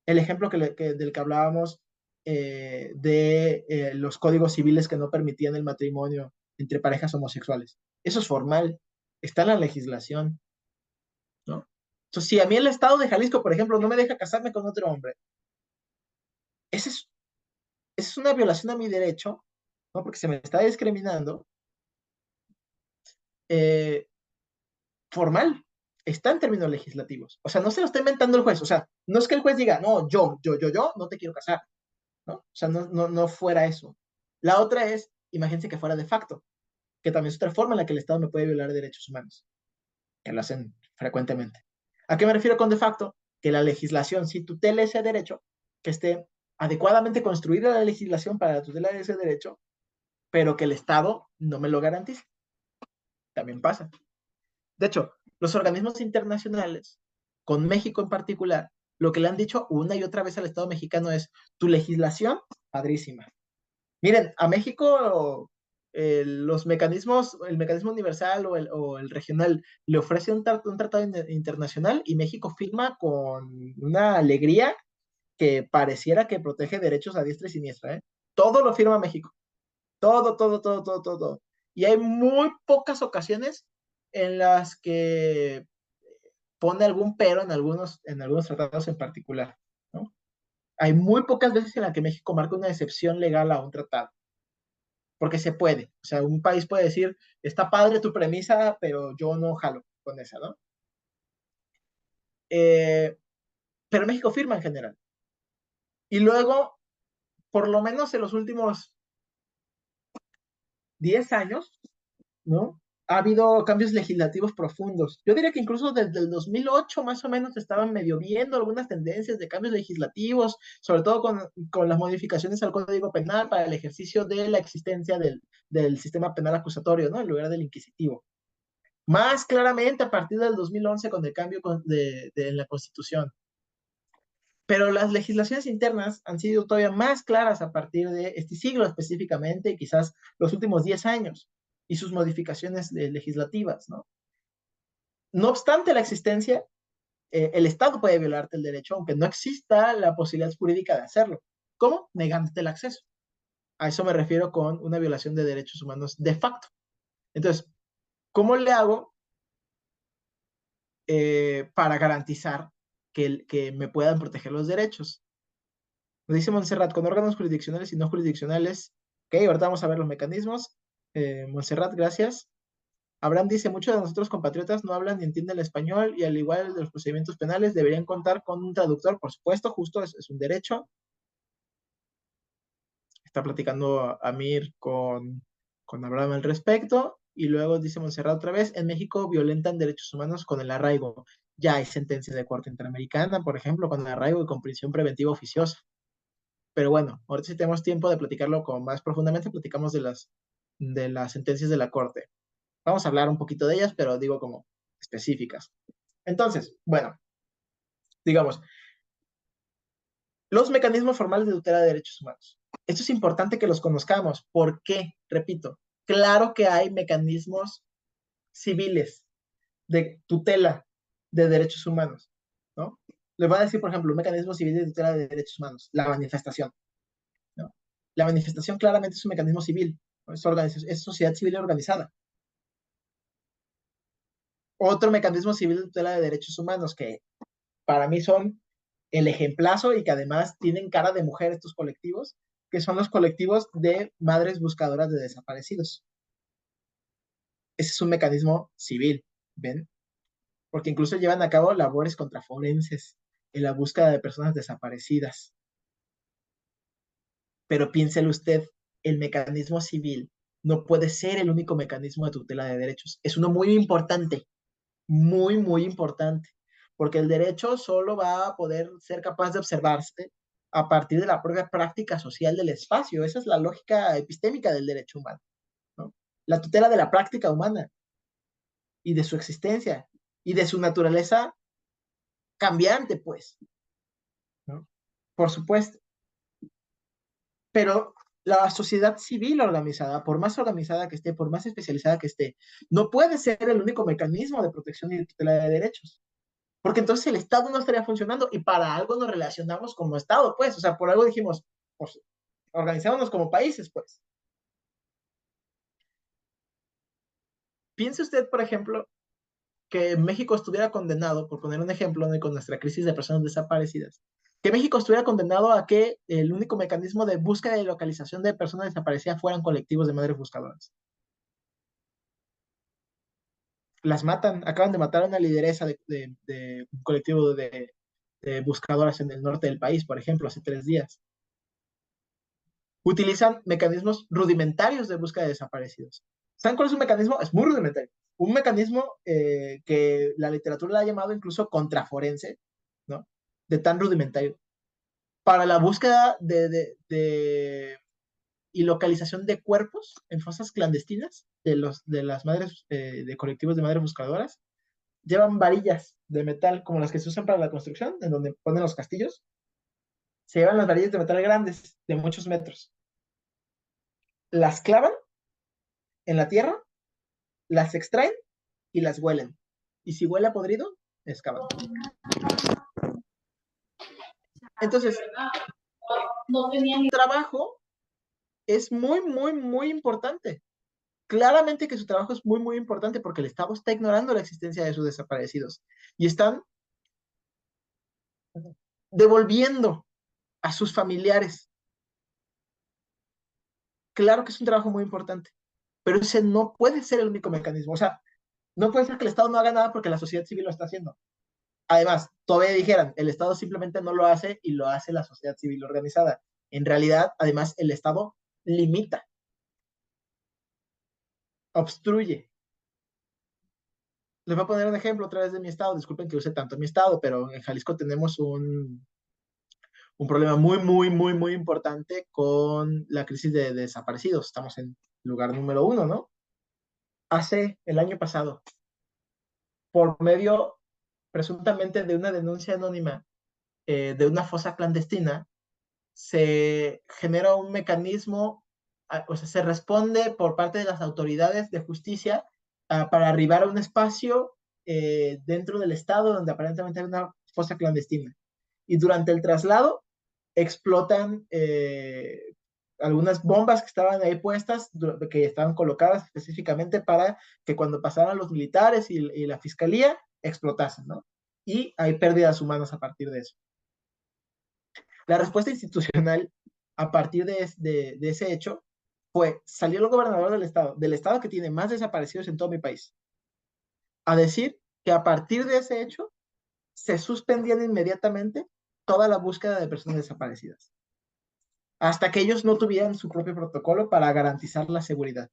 El ejemplo del que hablábamos de los códigos civiles que no permitían el matrimonio entre parejas homosexuales. Eso es formal, está en la legislación, ¿no? Entonces, si a mí el Estado de Jalisco, por ejemplo, no me deja casarme con otro hombre, ese es es una violación a mi derecho, ¿no? Porque se me está discriminando, eh, formal, está en términos legislativos. O sea, no se lo está inventando el juez. O sea, no es que el juez diga, no, yo, no te quiero casar, ¿no? O sea, no fuera eso. La otra es, imagínense que fuera de facto, que también es otra forma en la que el Estado me puede violar derechos humanos, que lo hacen frecuentemente. ¿A qué me refiero con de facto? Que la legislación, si tutela ese derecho, que esté adecuadamente construida la legislación para la tutela de ese derecho, pero que el Estado no me lo garantice. También pasa. De hecho, los organismos internacionales, con México en particular, lo que le han dicho una y otra vez al Estado mexicano es, tu legislación, padrísima. Miren, a México los mecanismos, el mecanismo universal o el regional le ofrece un tratado internacional y México firma con una alegría que pareciera que protege derechos a diestra y siniestra, ¿eh? Todo lo firma México. Todo, todo, todo, todo, todo. Y hay muy pocas ocasiones en las que pone algún pero en algunos tratados en particular, ¿no? Hay muy pocas veces en las que México marca una excepción legal a un tratado, porque se puede. O sea, un país puede decir, está padre tu premisa, pero yo no jalo con esa, ¿no? Eh, pero México firma en general. Y luego, por lo menos en los últimos 10 años, ¿no? Ha habido cambios legislativos profundos. Yo diría que incluso desde el 2008 más o menos estaban medio viendo algunas tendencias de cambios legislativos, sobre todo con las modificaciones al Código Penal para el ejercicio de la existencia del sistema penal acusatorio, ¿no? En lugar del inquisitivo. Más claramente a partir del 2011 con el cambio en la Constitución. Pero las legislaciones internas han sido todavía más claras a partir de este siglo específicamente, quizás los últimos 10 años, y sus modificaciones legislativas, ¿no? No obstante la existencia, el Estado puede violarte el derecho, aunque no exista la posibilidad jurídica de hacerlo. ¿Cómo? Negándote el acceso. A eso me refiero con una violación de derechos humanos de facto. Entonces, ¿cómo le hago para garantizar que me puedan proteger los derechos? Nos dice Montserrat, con órganos jurisdiccionales y no jurisdiccionales. Ok, ahorita vamos a ver los mecanismos. Montserrat, gracias. Abraham dice, muchos de nosotros compatriotas no hablan ni entienden el español y al igual de los procedimientos penales deberían contar con un traductor, por supuesto, justo es un derecho. Está platicando Amir con Abraham al respecto. Y luego dice Montserrat otra vez, en México violentan derechos humanos con el arraigo. Ya hay sentencias de Corte Interamericana, por ejemplo, con el arraigo y con prisión preventiva oficiosa. Pero bueno, ahorita si tenemos tiempo de platicarlo con más profundamente, platicamos de las sentencias de la Corte. Vamos a hablar un poquito de ellas, pero digo como específicas. Entonces, bueno, digamos, los mecanismos formales de tutela de derechos humanos. Esto es importante que los conozcamos. ¿Por qué? Repito, claro que hay mecanismos civiles de tutela de derechos humanos, ¿no? Les voy a decir, por ejemplo, un mecanismo civil de tutela de derechos humanos, la manifestación, ¿no? La manifestación claramente es un mecanismo civil, ¿no? Es sociedad civil organizada. Otro mecanismo civil de tutela de derechos humanos que para mí son el ejemplazo y que además tienen cara de mujer estos colectivos, que son los colectivos de madres buscadoras de desaparecidos. Ese es un mecanismo civil, ¿ven? Porque incluso llevan a cabo labores contraforenses en la búsqueda de personas desaparecidas. Pero piénselo usted, el mecanismo civil no puede ser el único mecanismo de tutela de derechos. Es uno muy importante, muy, muy importante, porque el derecho solo va a poder ser capaz de observarse a partir de la propia práctica social del espacio. Esa es la lógica epistémica del derecho humano, ¿no? La tutela de la práctica humana y de su existencia y de su naturaleza cambiante, pues, ¿no? Por supuesto. Pero la sociedad civil organizada, por más organizada que esté, por más especializada que esté, no puede ser el único mecanismo de protección y de tutela de derechos. Porque entonces el Estado no estaría funcionando y para algo nos relacionamos como Estado, pues, o sea, por algo dijimos, pues, organizémonos como países, pues. Piense usted, por ejemplo, que México estuviera condenado, por poner un ejemplo, ¿no? Con nuestra crisis de personas desaparecidas, que México estuviera condenado a que el único mecanismo de búsqueda y localización de personas desaparecidas fueran colectivos de madres buscadoras. Las matan, acaban de matar a una lideresa de un colectivo de buscadoras en el norte del país, por ejemplo, hace 3 días. Utilizan mecanismos rudimentarios de búsqueda de desaparecidos. ¿Saben cuál es un mecanismo? Es muy rudimentario. Un mecanismo que la literatura le ha llamado incluso contraforense, ¿no? De tan rudimentario. Para la búsqueda y localización de cuerpos en fosas clandestinas de las madres, de colectivos de madres buscadoras, llevan varillas de metal como las que se usan para la construcción, en donde ponen los castillos. Se llevan las varillas de metal grandes, de muchos metros. Las clavan en la tierra, las extraen y las huelen. Y si huele a podrido, excavan. Entonces, su trabajo es muy, muy, muy importante. Claramente que su trabajo es muy, muy importante porque el Estado está ignorando la existencia de sus desaparecidos y están devolviendo a sus familiares. Claro que es un trabajo muy importante, pero ese no puede ser el único mecanismo. O sea, no puede ser que el Estado no haga nada porque la sociedad civil lo está haciendo. Además, todavía dijeran, el Estado simplemente no lo hace y lo hace la sociedad civil organizada. En realidad, además, el Estado limita obstruye. Les voy a poner un ejemplo otra vez de mi estado. Disculpen que use tanto mi estado, pero en Jalisco tenemos un problema muy, muy, muy, muy importante con la crisis de desaparecidos. Estamos en lugar número uno, ¿no? Hace el año pasado, por medio presuntamente de una denuncia anónima de una fosa clandestina, se genera un mecanismo, o sea, se responde por parte de las autoridades de justicia para arribar a un espacio dentro del estado donde aparentemente hay una fosa clandestina. Y durante el traslado explotan algunas bombas que estaban ahí puestas, que estaban colocadas específicamente para que cuando pasaran los militares y la fiscalía, explotasen, ¿no? Y hay pérdidas humanas a partir de eso. La respuesta institucional a partir de ese hecho fue, salió el gobernador del estado que tiene más desaparecidos en todo mi país, a decir que a partir de ese hecho se suspendían inmediatamente toda la búsqueda de personas desaparecidas, hasta que ellos no tuvieran su propio protocolo para garantizar la seguridad.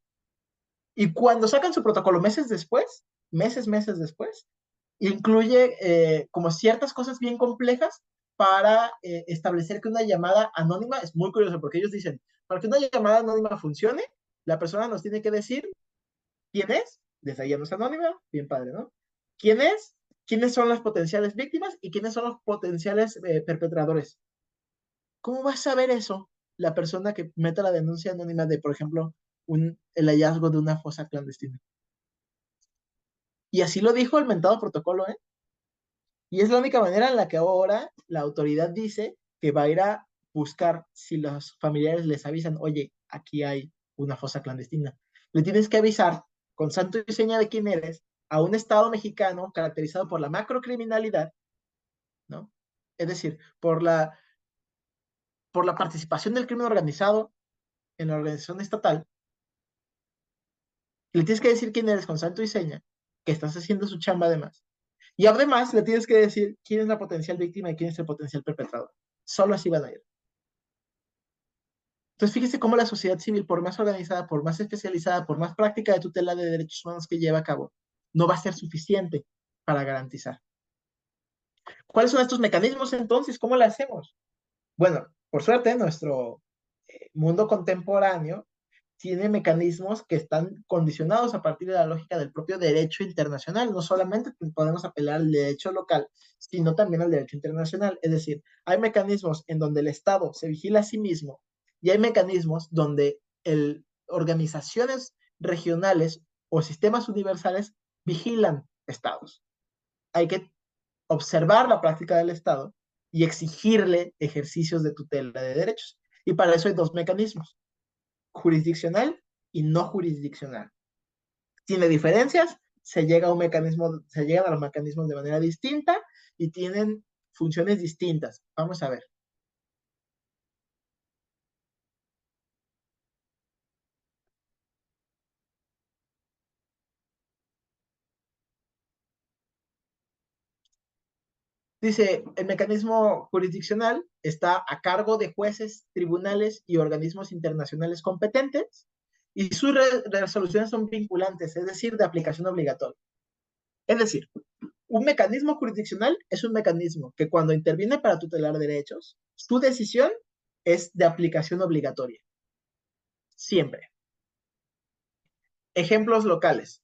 Y cuando sacan su protocolo meses después, meses después, incluye como ciertas cosas bien complejas para establecer que una llamada anónima es muy curioso, porque ellos dicen, para que una llamada anónima funcione, la persona nos tiene que decir quién es, desde ahí ya no es anónima, bien padre, ¿no? ¿Quién es? ¿Quiénes son las potenciales víctimas y quiénes son los potenciales perpetradores? ¿Cómo va a saber eso la persona que meta la denuncia anónima de, por ejemplo, el hallazgo de una fosa clandestina? Y así lo dijo el mentado protocolo, ¿eh? Y es la única manera en la que ahora la autoridad dice que va a ir a buscar si los familiares les avisan, oye, aquí hay una fosa clandestina. Le tienes que avisar con santo y seña de quién eres a un Estado mexicano caracterizado por la macrocriminalidad, ¿no? Es decir, por la participación del crimen organizado en la organización estatal. Le tienes que decir quién eres con santo y seña, que estás haciendo su chamba además. Y además le tienes que decir quién es la potencial víctima y quién es el potencial perpetrador. Solo así van a ir. Entonces, fíjese cómo la sociedad civil, por más organizada, por más especializada, por más práctica de tutela de derechos humanos que lleva a cabo, no va a ser suficiente para garantizar. ¿Cuáles son estos mecanismos entonces? ¿Cómo lo hacemos? Bueno, por suerte, nuestro mundo contemporáneo tiene mecanismos que están condicionados a partir de la lógica del propio derecho internacional. No solamente podemos apelar al derecho local, sino también al derecho internacional. Es decir, hay mecanismos en donde el Estado se vigila a sí mismo y hay mecanismos donde organizaciones regionales o sistemas universales vigilan estados. Hay que observar la práctica del Estado y exigirle ejercicios de tutela de derechos. Y para eso hay dos mecanismos, jurisdiccional y no jurisdiccional. Tiene diferencias, se llegan a los mecanismos de manera distinta y tienen funciones distintas. Vamos a ver. Dice, el mecanismo jurisdiccional está a cargo de jueces, tribunales y organismos internacionales competentes y sus resoluciones son vinculantes, es decir, de aplicación obligatoria. Es decir, un mecanismo jurisdiccional es un mecanismo que cuando interviene para tutelar derechos, su decisión es de aplicación obligatoria. Siempre. Ejemplos locales.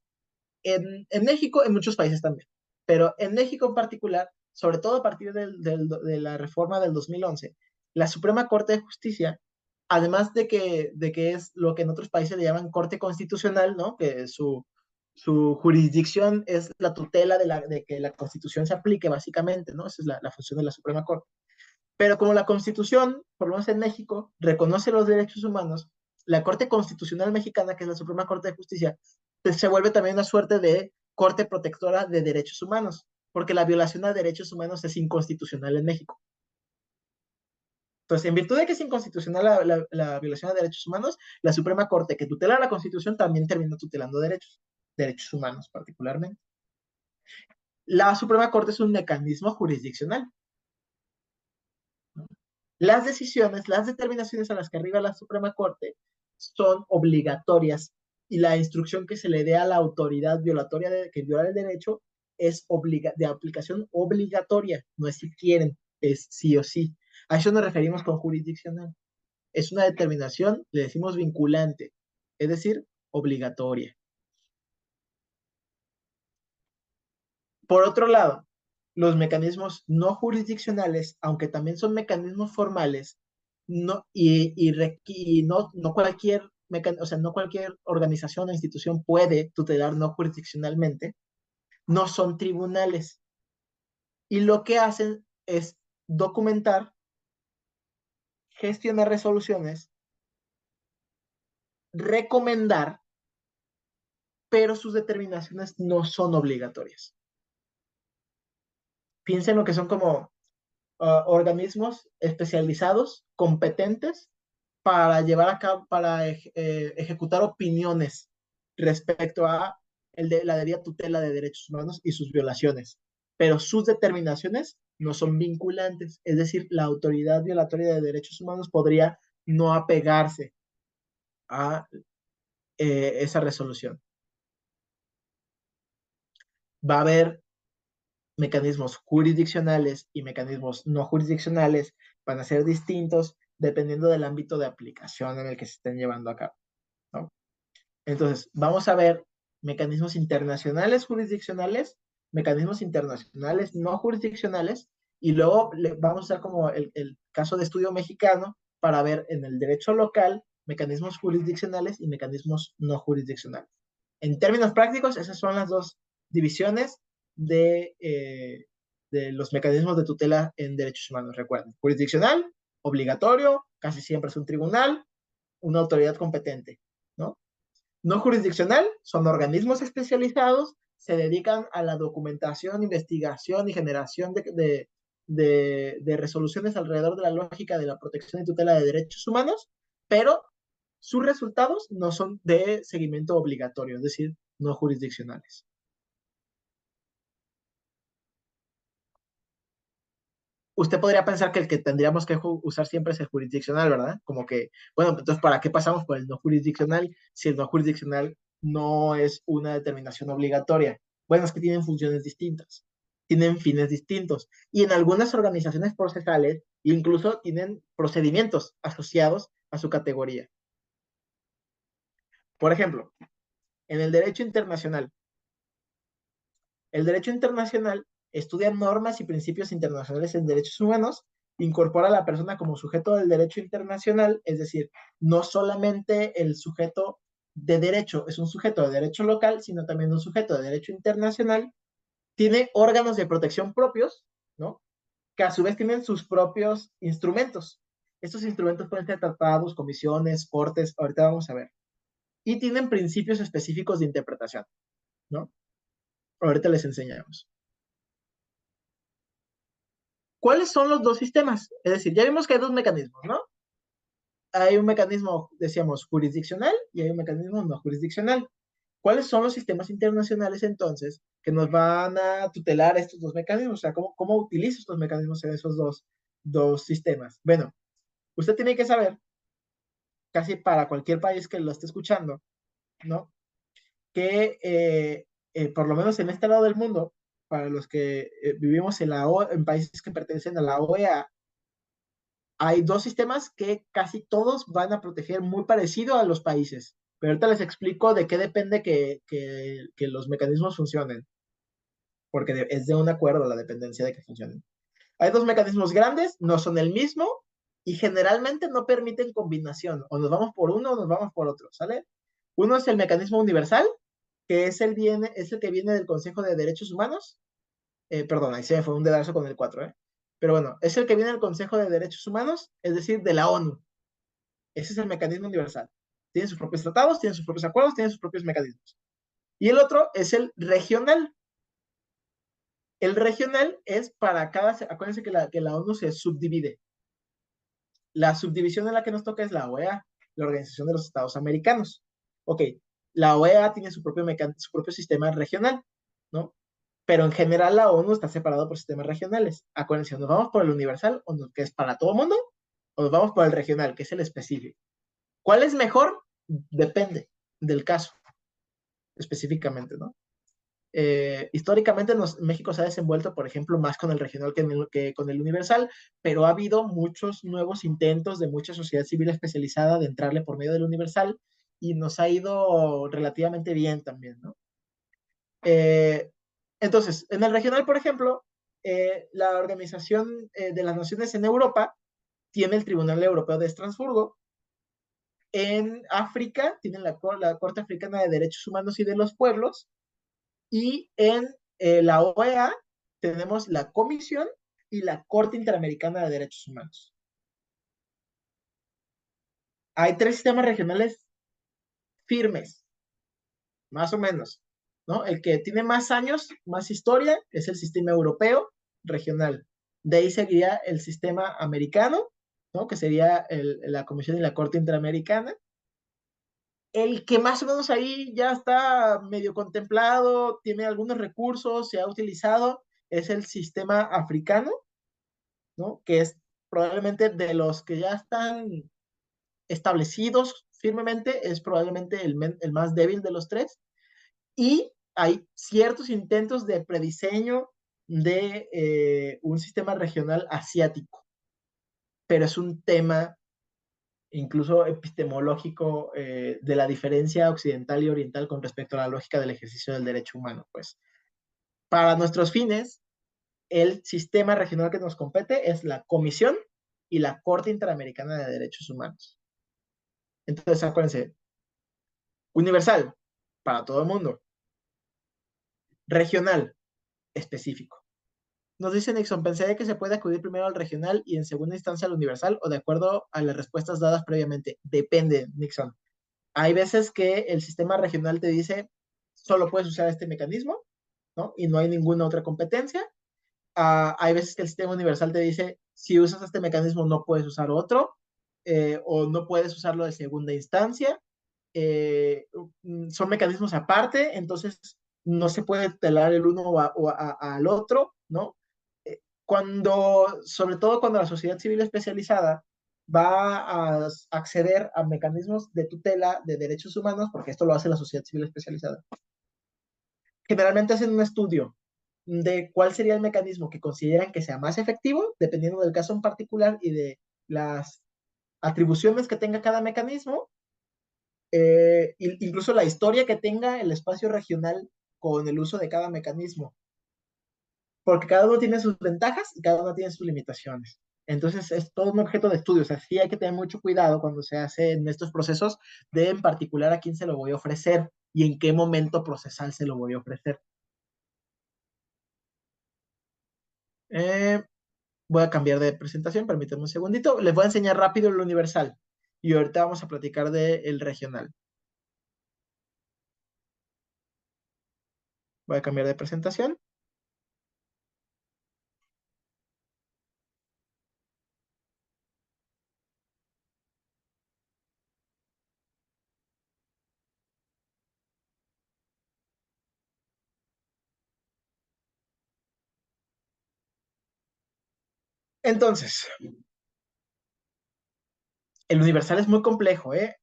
En México, en muchos países también, pero en México en particular, sobre todo a partir de la reforma del 2011, la Suprema Corte de Justicia, además de que es lo que en otros países le llaman Corte Constitucional, ¿no? Que su jurisdicción es la tutela de que la Constitución se aplique, básicamente, ¿no? Esa es la función de la Suprema Corte. Pero como la Constitución, por lo menos en México, reconoce los derechos humanos, la Corte Constitucional Mexicana, que es la Suprema Corte de Justicia, pues se vuelve también una suerte de corte protectora de derechos humanos, porque la violación a derechos humanos es inconstitucional en México. Entonces, en virtud de que es inconstitucional la violación a derechos humanos, la Suprema Corte, que tutela la Constitución, también termina tutelando derechos humanos particularmente. La Suprema Corte es un mecanismo jurisdiccional. Las decisiones, las determinaciones a las que arriba la Suprema Corte son obligatorias y la instrucción que se le dé a la autoridad violatoria que viola el derecho es de aplicación obligatoria, no es si quieren, es sí o sí. A eso nos referimos con jurisdiccional. Es una determinación, le decimos vinculante, es decir, obligatoria. Por otro lado, los mecanismos no jurisdiccionales, aunque también son mecanismos formales, no cualquier o sea, no cualquier organización o institución puede tutelar no jurisdiccionalmente, no son tribunales. Y lo que hacen es documentar, gestionar resoluciones, recomendar, pero sus determinaciones no son obligatorias. Piensen lo que son como organismos especializados, competentes, para llevar a cabo, para ejecutar opiniones respecto a la debida tutela de derechos humanos y sus violaciones. Pero sus determinaciones no son vinculantes, es decir, la autoridad violatoria de derechos humanos podría no apegarse a esa resolución. Va a haber mecanismos jurisdiccionales y mecanismos no jurisdiccionales, van a ser distintos dependiendo del ámbito de aplicación en el que se estén llevando a cabo, ¿no? Entonces, vamos a ver mecanismos internacionales jurisdiccionales, mecanismos internacionales no jurisdiccionales, y luego vamos a usar como el caso de estudio mexicano para ver en el derecho local mecanismos jurisdiccionales y mecanismos no jurisdiccionales. En términos prácticos, esas son las dos divisiones de los mecanismos de tutela en derechos humanos. Recuerden, jurisdiccional, obligatorio, casi siempre es un tribunal, una autoridad competente, ¿no? No jurisdiccional, son organismos especializados, se dedican a la documentación, investigación y generación de resoluciones alrededor de la lógica de la protección y tutela de derechos humanos, pero sus resultados no son de seguimiento obligatorio, es decir, no jurisdiccionales. Usted podría pensar que el que tendríamos que usar siempre es el jurisdiccional, ¿verdad? Como que, bueno, entonces, ¿para qué pasamos por el no jurisdiccional si el no jurisdiccional no es una determinación obligatoria? Bueno, es que tienen funciones distintas, tienen fines distintos y en algunas organizaciones procesales incluso tienen procedimientos asociados a su categoría. Por ejemplo, en el derecho internacional estudia normas y principios internacionales en derechos humanos, incorpora a la persona como sujeto del derecho internacional, es decir, no solamente el sujeto de derecho es un sujeto de derecho local, sino también un sujeto de derecho internacional, tiene órganos de protección propios, ¿no? Que a su vez tienen sus propios instrumentos. Estos instrumentos pueden ser tratados, comisiones, cortes, ahorita vamos a ver. Y tienen principios específicos de interpretación, ¿no? Ahorita les enseñamos. ¿Cuáles son los dos sistemas? Es decir, ya vimos que hay dos mecanismos, ¿no? Hay un mecanismo, decíamos, jurisdiccional y hay un mecanismo no jurisdiccional. ¿Cuáles son los sistemas internacionales entonces que nos van a tutelar estos dos mecanismos? O sea, ¿cómo utilizo estos mecanismos en esos dos sistemas? Bueno, usted tiene que saber, casi para cualquier país que lo esté escuchando, ¿no? Que por lo menos en este lado del mundo, para los que vivimos en países que pertenecen a la OEA, hay dos sistemas que casi todos van a proteger muy parecido a los países. Pero ahorita les explico de qué depende que los mecanismos funcionen, porque es de un acuerdo la dependencia de que funcionen. Hay dos mecanismos grandes, no son el mismo y generalmente no permiten combinación. O nos vamos por uno o nos vamos por otro, ¿sale? Uno es el mecanismo universal, que es el que viene del Consejo de Derechos Humanos. Perdón, ahí se me fue un dedazo con el 4, ¿eh? Pero bueno, es el que viene del Consejo de Derechos Humanos, es decir, de la ONU. Ese es el mecanismo universal. Tiene sus propios tratados, tiene sus propios acuerdos, tiene sus propios mecanismos. Y el otro es el regional. El regional es para acuérdense que la ONU se subdivide. La subdivisión en la que nos toca es la OEA, la Organización de los Estados Americanos. Ok, la OEA tiene su propio sistema regional, ¿no? Pero en general la ONU está separado por sistemas regionales. Acuérdense, nos vamos por el universal, que es para todo el mundo, o nos vamos por el regional, que es el específico. ¿Cuál es mejor? Depende del caso. específicamente, ¿no? Históricamente México se ha desenvuelto, por ejemplo, más con el regional que con el universal, pero ha habido muchos nuevos intentos de mucha sociedad civil especializada de entrarle por medio del universal y nos ha ido relativamente bien también, ¿no? Eh, entonces, en el regional, por ejemplo, la Organización de las Naciones en Europa tiene el Tribunal Europeo de Estrasburgo. En África tienen la Corte Africana de Derechos Humanos y de los Pueblos. Y en la OEA tenemos la Comisión y la Corte Interamericana de Derechos Humanos. Hay tres sistemas regionales firmes, más o menos, ¿no? El que tiene más años, más historia, es el sistema europeo regional. De ahí seguiría el sistema americano, ¿no? Que sería la Comisión y la Corte Interamericana. El que más o menos ahí ya está medio contemplado, tiene algunos recursos, se ha utilizado, es el sistema africano, ¿no? Que es probablemente de los que ya están establecidos firmemente, es probablemente el más débil de los tres. Y hay ciertos intentos de prediseño de un sistema regional asiático, pero es un tema incluso epistemológico de la diferencia occidental y oriental con respecto a la lógica del ejercicio del derecho humano. Pues para nuestros fines, el sistema regional que nos compete es la Comisión y la Corte Interamericana de Derechos Humanos. Entonces, acuérdense, universal, para todo el mundo, regional, específico. Nos dice Nixon, pensé que se puede acudir primero al regional y en segunda instancia al universal o de acuerdo a las respuestas dadas previamente. Depende, Nixon. Hay veces que el sistema regional te dice, solo puedes usar este mecanismo, ¿no? Y no hay ninguna otra competencia. Hay veces que el sistema universal te dice, si usas este mecanismo no puedes usar otro, o no puedes usarlo de segunda instancia. Son mecanismos aparte, entonces no se puede telar el uno al otro, ¿no? Sobre todo cuando la sociedad civil especializada va a acceder a mecanismos de tutela de derechos humanos, porque esto lo hace la sociedad civil especializada, generalmente hacen un estudio de cuál sería el mecanismo que consideran que sea más efectivo, dependiendo del caso en particular y de las atribuciones que tenga cada mecanismo, incluso la historia que tenga el espacio regional con el uso de cada mecanismo, porque cada uno tiene sus ventajas y cada uno tiene sus limitaciones. Entonces es todo un objeto de estudio, o sea, sí hay que tener mucho cuidado cuando se hacen estos procesos de en particular a quién se lo voy a ofrecer y en qué momento procesal se lo voy a ofrecer. Eh, Voy a cambiar de presentación, permítanme un segundito. Les voy a enseñar rápido el universal y ahorita vamos a platicar del regional. Voy a cambiar de presentación. Entonces, el universal es muy complejo, ¿eh?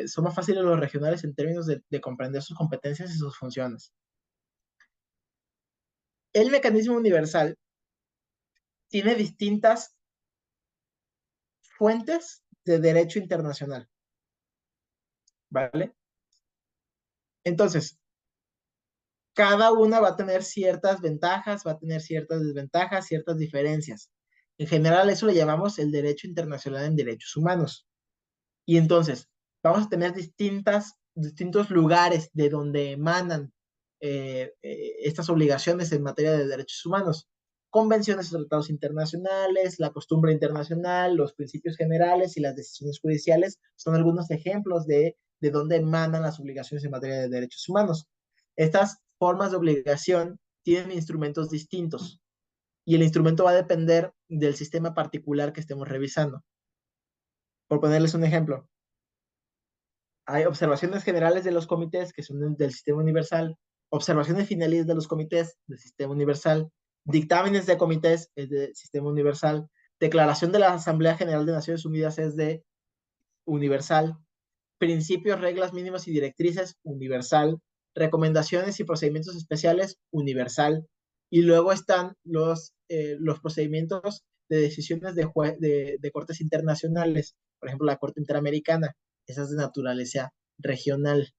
Son más fáciles los regionales en términos de comprender sus competencias y sus funciones. El mecanismo universal tiene distintas fuentes de derecho internacional, ¿vale? Entonces, cada una va a tener ciertas ventajas, va a tener ciertas desventajas, ciertas diferencias. En general, eso le llamamos el derecho internacional en derechos humanos. Y entonces, vamos a tener distintos lugares de donde emanan estas obligaciones en materia de derechos humanos. Convenciones y tratados internacionales, la costumbre internacional, los principios generales y las decisiones judiciales son algunos ejemplos de dónde emanan las obligaciones en materia de derechos humanos. Estas formas de obligación tienen instrumentos distintos y el instrumento va a depender del sistema particular que estemos revisando. Por ponerles un ejemplo, hay observaciones generales de los comités que son del sistema universal, observaciones finales de los comités del sistema universal, dictámenes de comités es del sistema universal, declaración de la Asamblea General de Naciones Unidas es de universal, principios, reglas mínimas y directrices, universal, recomendaciones y procedimientos especiales, universal, y luego están los procedimientos de decisiones de cortes internacionales, por ejemplo, la Corte Interamericana, esa es de naturaleza regional.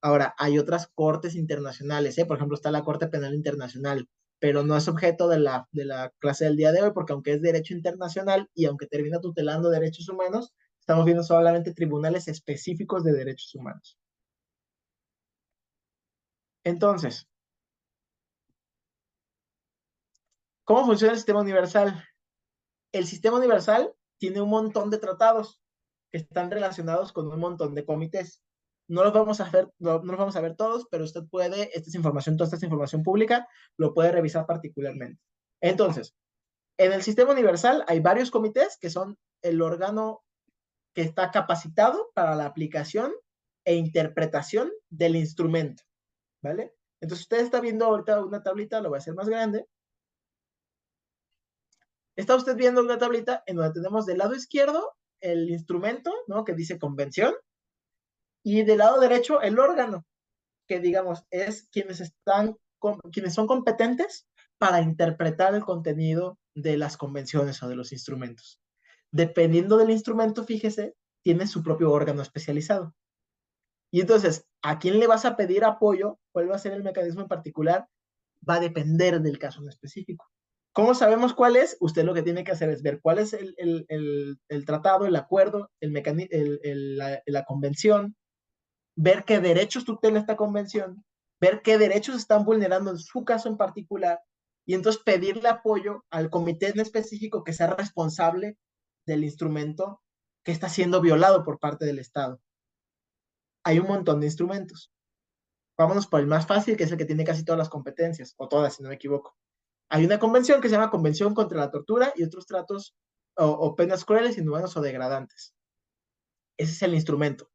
Ahora, hay otras cortes internacionales, ¿eh? Por ejemplo, está la Corte Penal Internacional, pero no es objeto de la clase del día de hoy, porque aunque es derecho internacional y aunque termina tutelando derechos humanos, estamos viendo solamente tribunales específicos de derechos humanos. Entonces, ¿cómo funciona el sistema universal? El sistema universal tiene un montón de tratados que están relacionados con un montón de comités. No los vamos a ver, no los vamos a ver todos, pero usted puede, toda esta es información pública, lo puede revisar particularmente. Entonces, en el sistema universal hay varios comités que son el órgano que está capacitado para la aplicación e interpretación del instrumento, ¿vale? Entonces, usted está viendo ahorita una tablita, lo voy a hacer más grande. Está usted viendo una tablita en donde tenemos del lado izquierdo el instrumento, ¿no? Que dice convención, y del lado derecho el órgano, que digamos es quienes son competentes para interpretar el contenido de las convenciones o de los instrumentos. Dependiendo del instrumento, fíjese, tiene su propio órgano especializado. Y entonces, ¿a quién le vas a pedir apoyo? ¿Cuál va a ser el mecanismo en particular? Va a depender del caso en específico. ¿Cómo sabemos cuál es? Usted lo que tiene que hacer es ver cuál es el tratado, el acuerdo, la convención, ver qué derechos tutela esta convención, ver qué derechos están vulnerando en su caso en particular, y entonces pedirle apoyo al comité en específico que sea responsable del instrumento que está siendo violado por parte del Estado. Hay un montón de instrumentos. Vámonos por el más fácil, que es el que tiene casi todas las competencias, o todas, si no me equivoco. Hay una convención que se llama Convención contra la Tortura y otros tratos o penas crueles, inhumanos o degradantes. Ese es el instrumento.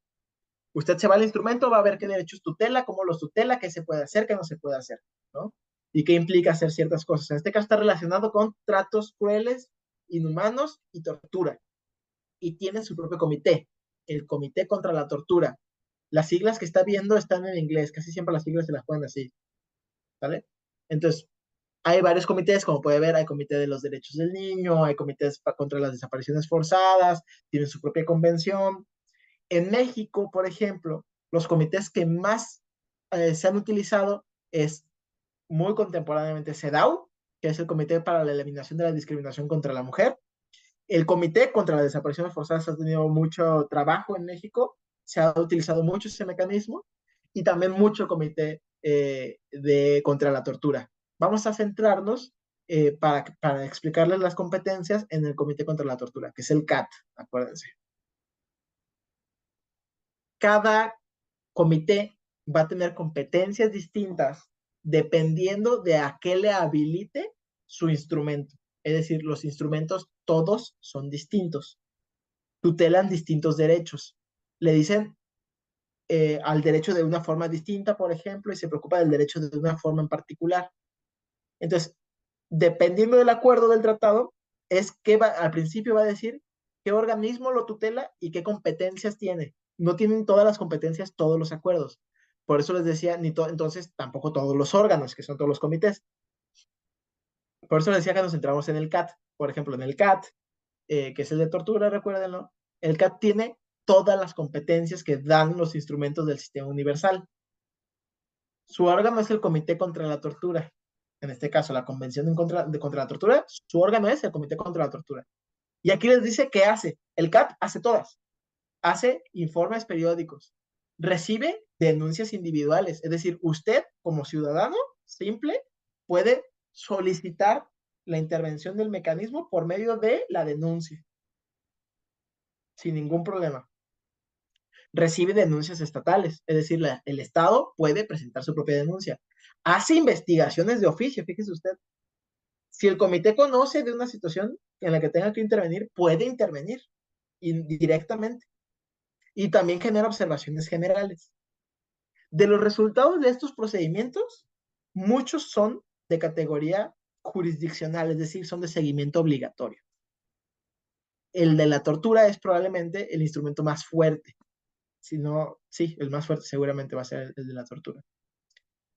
Usted se va al instrumento, va a ver qué derechos tutela, cómo los tutela, qué se puede hacer, qué no se puede hacer, ¿no? Y qué implica hacer ciertas cosas. En este caso está relacionado con tratos crueles, inhumanos y tortura. Y tiene su propio comité, el Comité contra la Tortura. Las siglas que está viendo están en inglés, casi siempre las siglas se las ponen así, ¿vale? Entonces, hay varios comités, como puede ver, hay comité de los derechos del niño, hay comités contra las desapariciones forzadas, tienen su propia convención. En México, por ejemplo, los comités que más se han utilizado es muy contemporáneamente CEDAW, que es el Comité para la Eliminación de la Discriminación contra la Mujer. El Comité contra las Desapariciones Forzadas ha tenido mucho trabajo en México, se ha utilizado mucho ese mecanismo, y también mucho Comité contra la Tortura. Vamos a centrarnos para explicarles las competencias en el Comité contra la Tortura, que es el CAT, acuérdense. Cada comité va a tener competencias distintas dependiendo de a qué le habilite su instrumento. Es decir, los instrumentos todos son distintos, tutelan distintos derechos. Le dicen al derecho de una forma distinta, por ejemplo, y se preocupa del derecho de una forma en particular. Entonces, dependiendo del acuerdo del tratado, es que al principio va a decir qué organismo lo tutela y qué competencias tiene. No tienen todas las competencias todos los acuerdos. Por eso les decía, entonces tampoco todos los órganos, que son todos los comités. Por eso les decía que nos centramos en el CAT. Por ejemplo, en el CAT, que es el de tortura, recuérdenlo, el CAT tiene todas las competencias que dan los instrumentos del sistema universal. Su órgano es el Comité contra la Tortura. En este caso, la Convención contra la Tortura, su órgano es el Comité contra la Tortura. Y aquí les dice qué hace. El CAT hace todas. Hace informes periódicos. Recibe denuncias individuales. Es decir, usted, como ciudadano simple, puede solicitar la intervención del mecanismo por medio de la denuncia. Sin ningún problema. Recibe denuncias estatales, es decir, el Estado puede presentar su propia denuncia. Hace investigaciones de oficio, fíjese usted. Si el comité conoce de una situación en la que tenga que intervenir, puede intervenir directamente. Y también genera observaciones generales. De los resultados de estos procedimientos, muchos son de categoría jurisdiccional, es decir, son de seguimiento obligatorio. El de la tortura es probablemente el instrumento más fuerte. Si no, sí, el más fuerte seguramente va a ser el de la tortura.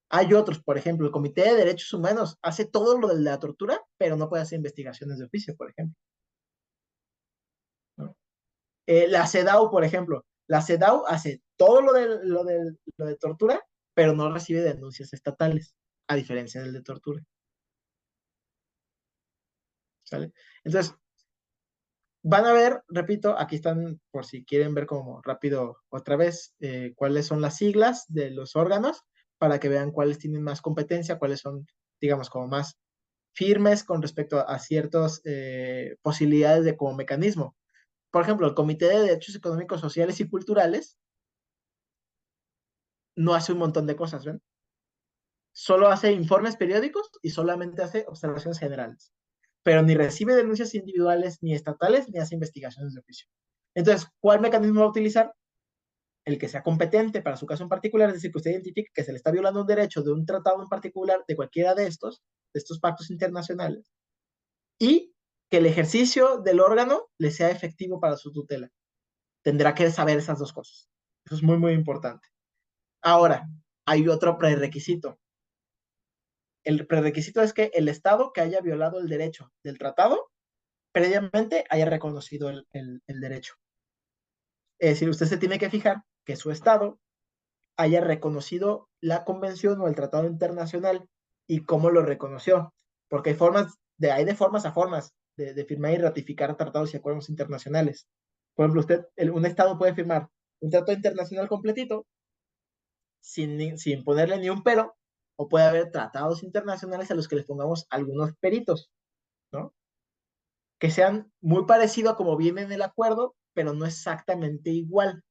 Hay otros, por ejemplo, el Comité de Derechos Humanos hace todo lo de la tortura, pero no puede hacer investigaciones de oficio, por ejemplo, ¿no? La CEDAW, por ejemplo, la CEDAW hace todo lo de tortura, pero no recibe denuncias estatales, a diferencia del de tortura, ¿sale? Entonces, van a ver, repito, aquí están por si quieren ver como rápido otra vez cuáles son las siglas de los órganos para que vean cuáles tienen más competencia, cuáles son, digamos, como más firmes con respecto a ciertas posibilidades de como mecanismo. Por ejemplo, el Comité de Derechos Económicos, Sociales y Culturales no hace un montón de cosas, ¿ven? Solo hace informes periódicos y solamente hace observaciones generales, pero ni recibe denuncias individuales ni estatales ni hace investigaciones de oficio. Entonces, ¿cuál mecanismo va a utilizar? El que sea competente para su caso en particular, es decir, que usted identifique que se le está violando un derecho de un tratado en particular, de cualquiera de estos pactos internacionales, y que el ejercicio del órgano le sea efectivo para su tutela. Tendrá que saber esas dos cosas. Eso es muy, muy importante. Ahora, hay otro prerequisito. El prerequisito es que el Estado que haya violado el derecho del tratado previamente haya reconocido el derecho. Es decir, usted se tiene que fijar que su Estado haya reconocido la convención o el tratado internacional y cómo lo reconoció. Porque hay de formas a formas de firmar y ratificar tratados y acuerdos internacionales. Por ejemplo, un Estado puede firmar un tratado internacional completito sin ponerle ni un pero, o puede haber tratados internacionales a los que les pongamos algunos peritos, ¿no? Que sean muy parecidos a como viene en el acuerdo, pero no exactamente igual.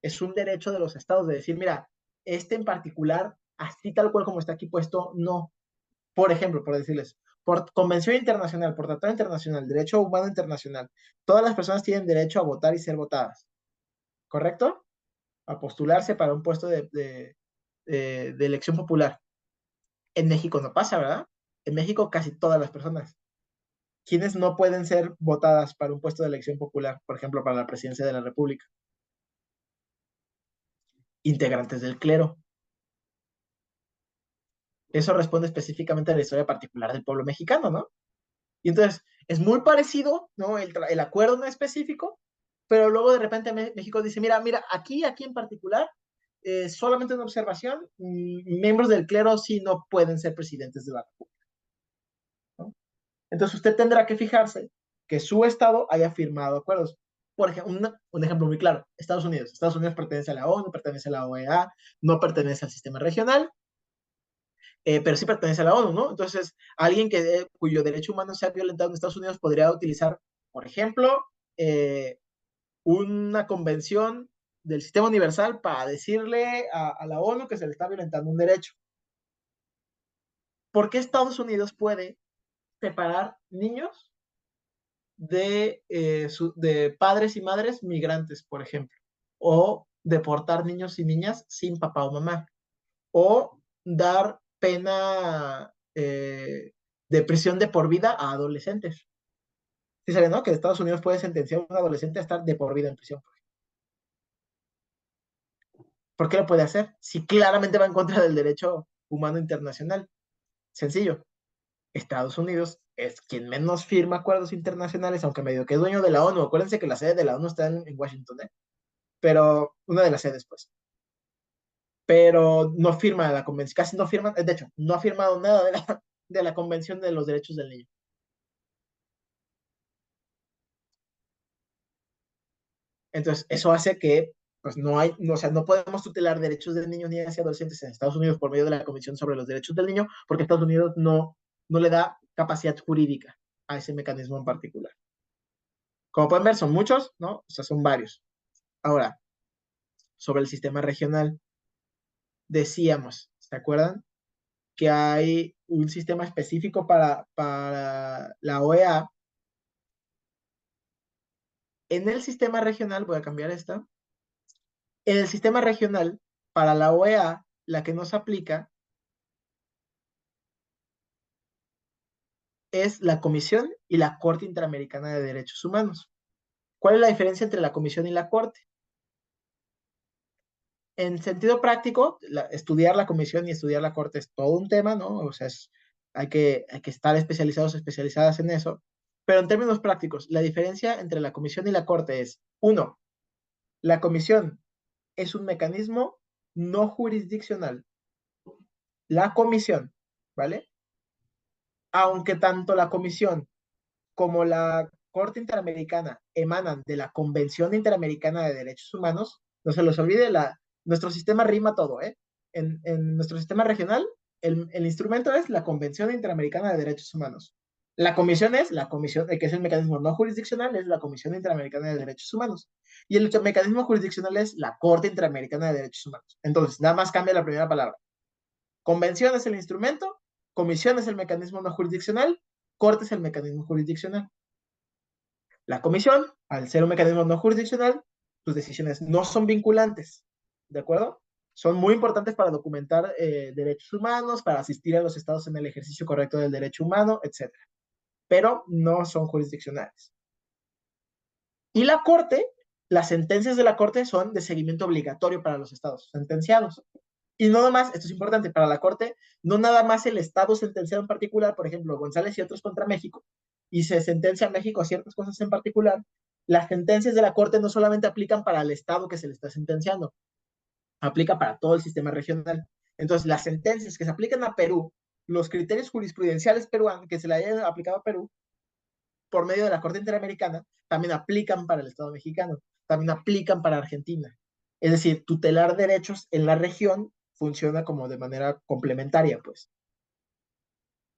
Es un derecho de los estados de decir, mira, este en particular, así tal cual como está aquí puesto, no. Por ejemplo, por decirles, por convención internacional, por tratado internacional, derecho humano internacional, todas las personas tienen derecho a votar y ser votadas, ¿correcto? A postularse para un puesto de elección popular. En México no pasa, ¿verdad? En México casi todas las personas. ¿Quiénes no pueden ser votadas para un puesto de elección popular? Por ejemplo, para la presidencia de la República. Integrantes del clero. Eso responde específicamente a la historia particular del pueblo mexicano, ¿no? Y entonces, es muy parecido, ¿no? El acuerdo no específico, pero luego de repente México dice, mira, aquí en particular, solamente una observación, miembros del clero sí no pueden ser presidentes de la República, ¿no? Entonces usted tendrá que fijarse que su estado haya firmado acuerdos. Por ejemplo, un ejemplo muy claro, Estados Unidos. Estados Unidos pertenece a la ONU, pertenece a la OEA, no pertenece al sistema regional, pero sí pertenece a la ONU, ¿no? Entonces, alguien cuyo derecho humano sea violentado en Estados Unidos podría utilizar, por ejemplo, eh, una convención del sistema universal para decirle a la ONU que se le está violentando un derecho. ¿Por qué Estados Unidos puede separar niños de padres y madres migrantes, por ejemplo? O deportar niños y niñas sin papá o mamá? O dar pena de prisión de por vida a adolescentes. Sí saben, ¿no? Que Estados Unidos puede sentenciar a un adolescente a estar de por vida en prisión. ¿Por qué lo puede hacer? Si claramente va en contra del derecho humano internacional. Sencillo. Estados Unidos es quien menos firma acuerdos internacionales, aunque medio que es dueño de la ONU. Acuérdense que la sede de la ONU está en Washington, ¿eh? Pero una de las sedes, pues. Pero no firma la convención, casi no firma, de hecho, no ha firmado nada de la Convención de los Derechos del Niño. Entonces, eso hace que pues o sea, no podemos tutelar derechos de niños ni hacia adolescentes en Estados Unidos por medio de la Comisión sobre los Derechos del Niño, porque Estados Unidos no le da capacidad jurídica a ese mecanismo en particular. Como pueden ver, son muchos, ¿no? O sea, son varios. Ahora, sobre el sistema regional, decíamos, ¿se acuerdan? Que hay un sistema específico para la OEA. En el sistema regional, voy a cambiar esta, en el sistema regional, para la OEA, la que nos aplica es la Comisión y la Corte Interamericana de Derechos Humanos. ¿Cuál es la diferencia entre la Comisión y la Corte? En sentido práctico, estudiar la comisión y estudiar la corte es todo un tema, ¿no? O sea, hay que estar especializados, especializadas en eso. Pero en términos prácticos, la diferencia entre la comisión y la corte es, uno, la comisión es un mecanismo no jurisdiccional. La comisión, ¿vale? Aunque tanto la comisión como la Corte Interamericana emanan de la Convención Interamericana de Derechos Humanos, no se los olvide, nuestro sistema rima todo, ¿eh? En nuestro sistema regional, el instrumento es la Convención Interamericana de Derechos Humanos. La comisión es la comisión, que es el mecanismo no jurisdiccional, es la Comisión Interamericana de Derechos Humanos. Y el mecanismo jurisdiccional es la Corte Interamericana de Derechos Humanos. Entonces, nada más cambia la primera palabra. Convención es el instrumento, comisión es el mecanismo no jurisdiccional, corte es el mecanismo jurisdiccional. La comisión, al ser un mecanismo no jurisdiccional, sus decisiones no son vinculantes, ¿de acuerdo? Son muy importantes para documentar derechos humanos, para asistir a los estados en el ejercicio correcto del derecho humano, etc. Pero no son jurisdiccionales. Y la Corte, las sentencias de la Corte son de seguimiento obligatorio para los estados sentenciados. Y no nada más, esto es importante, para la Corte, no nada más el estado sentenciado en particular, por ejemplo, González y otros contra México, y se sentencia a México a ciertas cosas en particular, las sentencias de la Corte no solamente aplican para el estado que se le está sentenciando, aplica para todo el sistema regional. Entonces, las sentencias que se aplican a Perú, los criterios jurisprudenciales peruanos que se le hayan aplicado a Perú, por medio de la Corte Interamericana, también aplican para el Estado mexicano, también aplican para Argentina. Es decir, tutelar derechos en la región funciona como de manera complementaria, pues.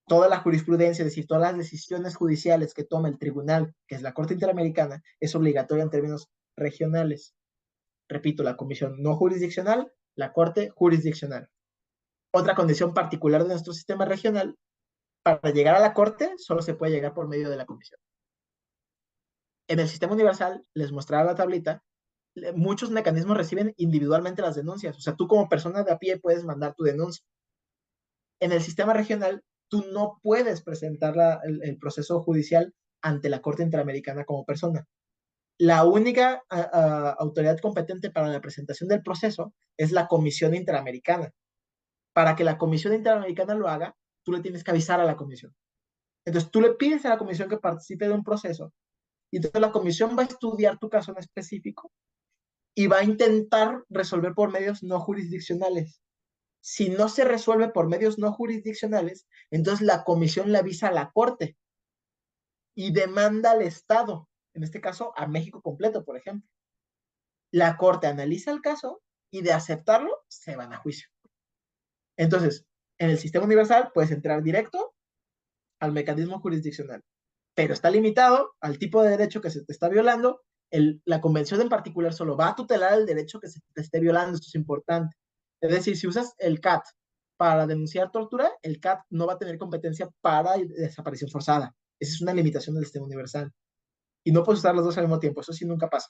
Toda la jurisprudencia, es decir, todas las decisiones judiciales que toma el tribunal, que es la Corte Interamericana, es obligatoria en términos regionales. Repito, la comisión no jurisdiccional, la Corte jurisdiccional. Otra condición particular de nuestro sistema regional, para llegar a la Corte solo se puede llegar por medio de la comisión. En el sistema universal, les mostraba la tablita, muchos mecanismos reciben individualmente las denuncias. O sea, tú como persona de a pie puedes mandar tu denuncia. En el sistema regional, tú no puedes presentar el proceso judicial ante la Corte Interamericana como persona. La única autoridad competente para la presentación del proceso es la Comisión Interamericana. Para que la Comisión Interamericana lo haga, tú le tienes que avisar a la Comisión. Entonces, tú le pides a la Comisión que participe de un proceso y entonces la Comisión va a estudiar tu caso en específico y va a intentar resolver por medios no jurisdiccionales. Si no se resuelve por medios no jurisdiccionales, entonces la comisión le avisa a la Corte y demanda al Estado, en este caso a México completo, por ejemplo. La Corte analiza el caso y de aceptarlo se van a juicio. Entonces, en el sistema universal puedes entrar directo al mecanismo jurisdiccional, pero está limitado al tipo de derecho que se te está violando. La convención en particular solo va a tutelar el derecho que se te esté violando, esto es importante. Es decir, si usas el CAT para denunciar tortura, el CAT no va a tener competencia para desaparición forzada. Esa es una limitación del sistema universal. Y no puedes usar los dos al mismo tiempo, eso sí nunca pasa.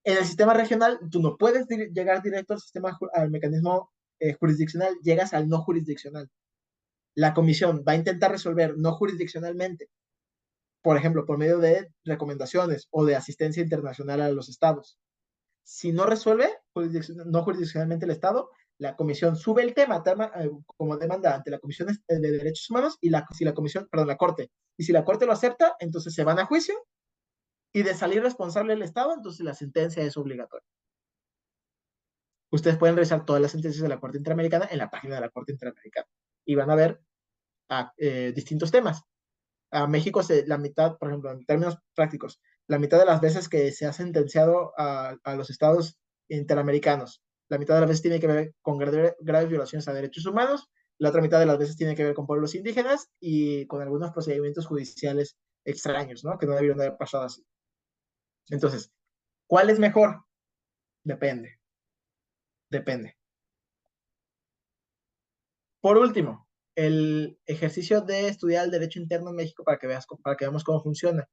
En el sistema regional, tú no puedes llegar directo al mecanismo jurisdiccional, llegas al no jurisdiccional. La comisión va a intentar resolver no jurisdiccionalmente, por ejemplo, por medio de recomendaciones o de asistencia internacional a los estados. Si no resuelve no jurisdiccionalmente el Estado, la comisión sube el tema como demanda ante la Comisión de Derechos Humanos y si la comisión, perdón, la Corte. Y si la Corte lo acepta, entonces se van a juicio y de salir responsable el Estado, entonces la sentencia es obligatoria. Ustedes pueden revisar todas las sentencias de la Corte Interamericana en la página de la Corte Interamericana y van a ver distintos temas. A México, la mitad, por ejemplo, en términos prácticos, la mitad de las veces que se ha sentenciado a los estados interamericanos, la mitad de las veces tiene que ver con graves violaciones a derechos humanos, la otra mitad de las veces tiene que ver con pueblos indígenas y con algunos procedimientos judiciales extraños, ¿no? Que no debieron haber pasado así. Entonces, ¿cuál es mejor? Depende, depende. Por último, el ejercicio de estudiar el derecho interno en México para que veamos cómo funciona.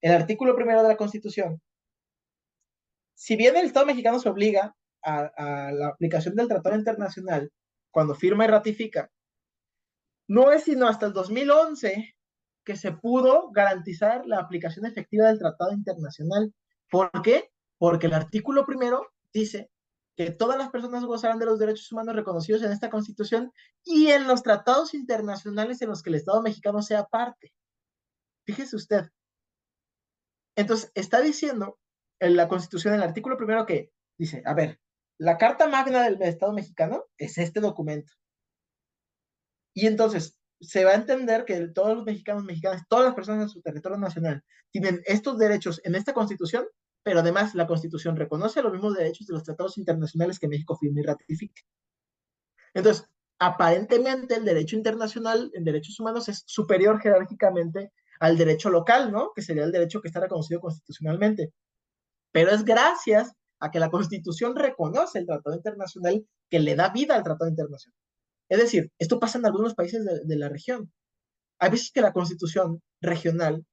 El artículo primero de la Constitución, si bien el Estado mexicano se obliga a la aplicación del Tratado Internacional cuando firma y ratifica, no es sino hasta el 2011 que se pudo garantizar la aplicación efectiva del Tratado Internacional. ¿Por qué? Porque el artículo primero dice que todas las personas gozarán de los derechos humanos reconocidos en esta Constitución y en los tratados internacionales en los que el Estado mexicano sea parte. Fíjese usted. Entonces, está diciendo en la Constitución, en el artículo primero, que dice, a ver, la Carta Magna del Estado mexicano es este documento. Y entonces, se va a entender que todos los mexicanos, mexicanas, todas las personas en su territorio nacional tienen estos derechos en esta Constitución, pero además la Constitución reconoce los mismos derechos de los tratados internacionales que México firme y ratifique. Entonces, aparentemente el derecho internacional en derechos humanos es superior jerárquicamente al derecho local, ¿no? Que sería el derecho que está reconocido constitucionalmente. Pero es gracias a que la Constitución reconoce el tratado internacional que le da vida al tratado internacional. Es decir, esto pasa en algunos países de la región. Hay veces que la Constitución regional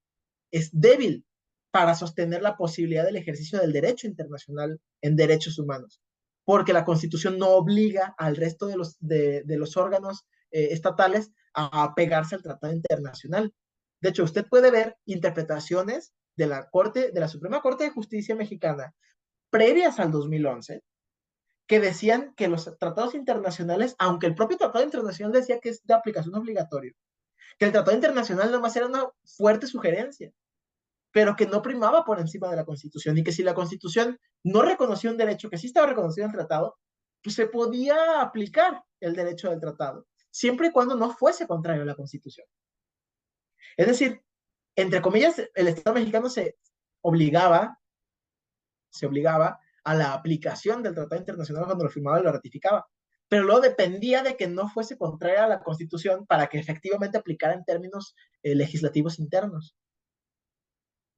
es débil para sostener la posibilidad del ejercicio del derecho internacional en derechos humanos, porque la Constitución no obliga al resto de los órganos estatales a apegarse al tratado internacional. De hecho, usted puede ver interpretaciones de la Suprema Corte de Justicia mexicana previas al 2011 que decían que los tratados internacionales, aunque el propio tratado internacional decía que es de aplicación obligatoria, que el tratado internacional nomás era una fuerte sugerencia, pero que no primaba por encima de la Constitución y que si la Constitución no reconocía un derecho que sí estaba reconocido en el tratado, pues se podía aplicar el derecho del tratado, siempre y cuando no fuese contrario a la Constitución. Es decir, entre comillas, el Estado mexicano obligaba, se obligaba a la aplicación del tratado internacional cuando lo firmaba y lo ratificaba, pero luego dependía de que no fuese contraria a la Constitución para que efectivamente aplicara en términos legislativos internos.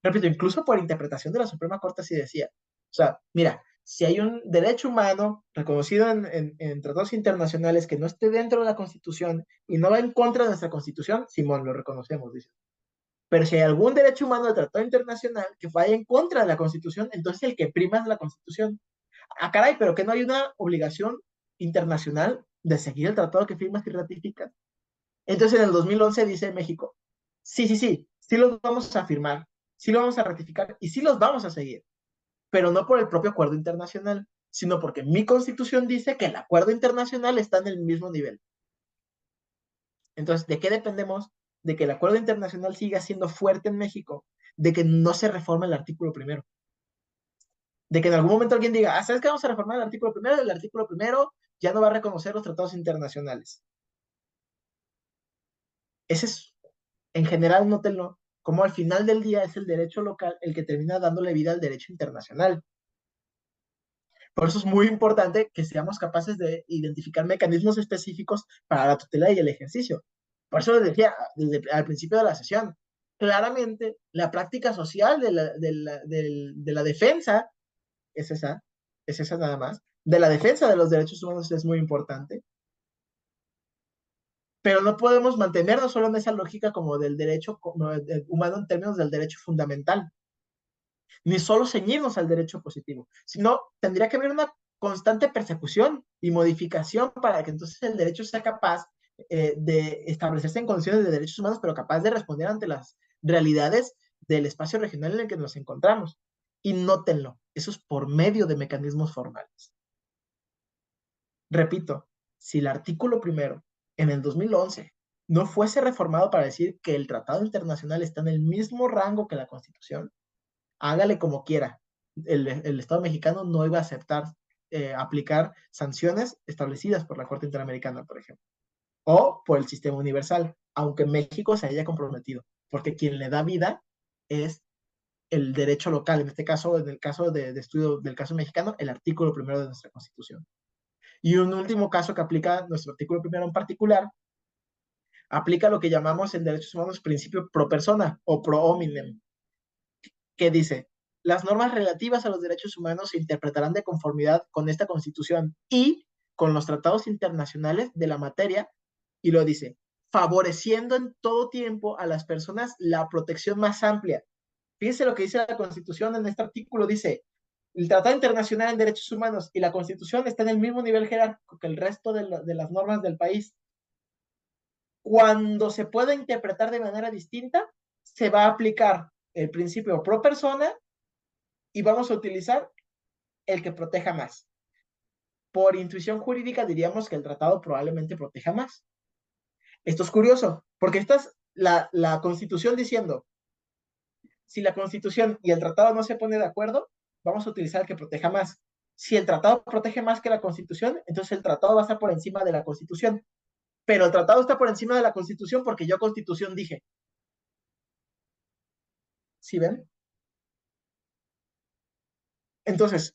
Repito, incluso por interpretación de la Suprema Corte así decía. O sea, mira, si hay un derecho humano reconocido en tratados internacionales que no esté dentro de la Constitución y no va en contra de nuestra Constitución, Simón, lo reconocemos, dice. Pero si hay algún derecho humano de tratado internacional que vaya en contra de la Constitución, entonces el que prima es la Constitución. Ah, caray, pero que no hay una obligación internacional de seguir el tratado que firmas y ratificas. Entonces en el 2011 dice México, sí los vamos a firmar, sí los vamos a ratificar y sí los vamos a seguir, pero no por el propio acuerdo internacional, sino porque mi Constitución dice que el acuerdo internacional está en el mismo nivel. Entonces, ¿de qué dependemos? De que el acuerdo internacional siga siendo fuerte en México, de que no se reforme el artículo primero, de que en algún momento alguien diga, ¿sabes qué? Vamos a reformar el artículo primero, el artículo primero ya no va a reconocer los tratados internacionales. Ese es, en general, nótenlo, como al final del día es el derecho local el que termina dándole vida al derecho internacional. Por eso es muy importante que seamos capaces de identificar mecanismos específicos para la tutela y el ejercicio. Por eso les decía desde al principio de la sesión, claramente la práctica social de la defensa es esa nada más, de la defensa de los derechos humanos es muy importante, pero no podemos mantenernos solo en esa lógica como del derecho humano en términos del derecho fundamental, ni solo ceñirnos al derecho positivo, sino tendría que haber una constante persecución y modificación para que entonces el derecho sea capaz de establecerse en condiciones de derechos humanos, pero capaz de responder ante las realidades del espacio regional en el que nos encontramos. Y nótenlo, eso es por medio de mecanismos formales. Repito, si el artículo primero en el 2011 no fuese reformado para decir que el tratado internacional está en el mismo rango que la Constitución, hágale como quiera. El Estado mexicano no iba a aceptar aplicar sanciones establecidas por la Corte Interamericana, por ejemplo, o por el sistema universal, aunque México se haya comprometido, porque quien le da vida es el derecho local, en este caso, en el caso de estudio del caso mexicano, el artículo primero de nuestra Constitución. Y un último caso que aplica nuestro artículo primero en particular, aplica lo que llamamos en derechos humanos principio pro persona o pro hominem, que dice, las normas relativas a los derechos humanos se interpretarán de conformidad con esta Constitución y con los tratados internacionales de la materia, y lo dice, favoreciendo en todo tiempo a las personas la protección más amplia. Fíjense lo que dice la Constitución en este artículo, dice, el Tratado Internacional en Derechos Humanos y la Constitución están en el mismo nivel jerárquico que el resto de las normas del país. Cuando se pueda interpretar de manera distinta, se va a aplicar el principio pro persona y vamos a utilizar el que proteja más. por intuición jurídica diríamos que el tratado probablemente proteja más. Esto es curioso, porque esta es la Constitución diciendo, si la Constitución y el tratado no se ponen de acuerdo, vamos a utilizar el que proteja más. Si el tratado protege más que la Constitución, entonces el tratado va a estar por encima de la Constitución. Pero el tratado está por encima de la Constitución porque yo Constitución dije. ¿Sí ven? Entonces,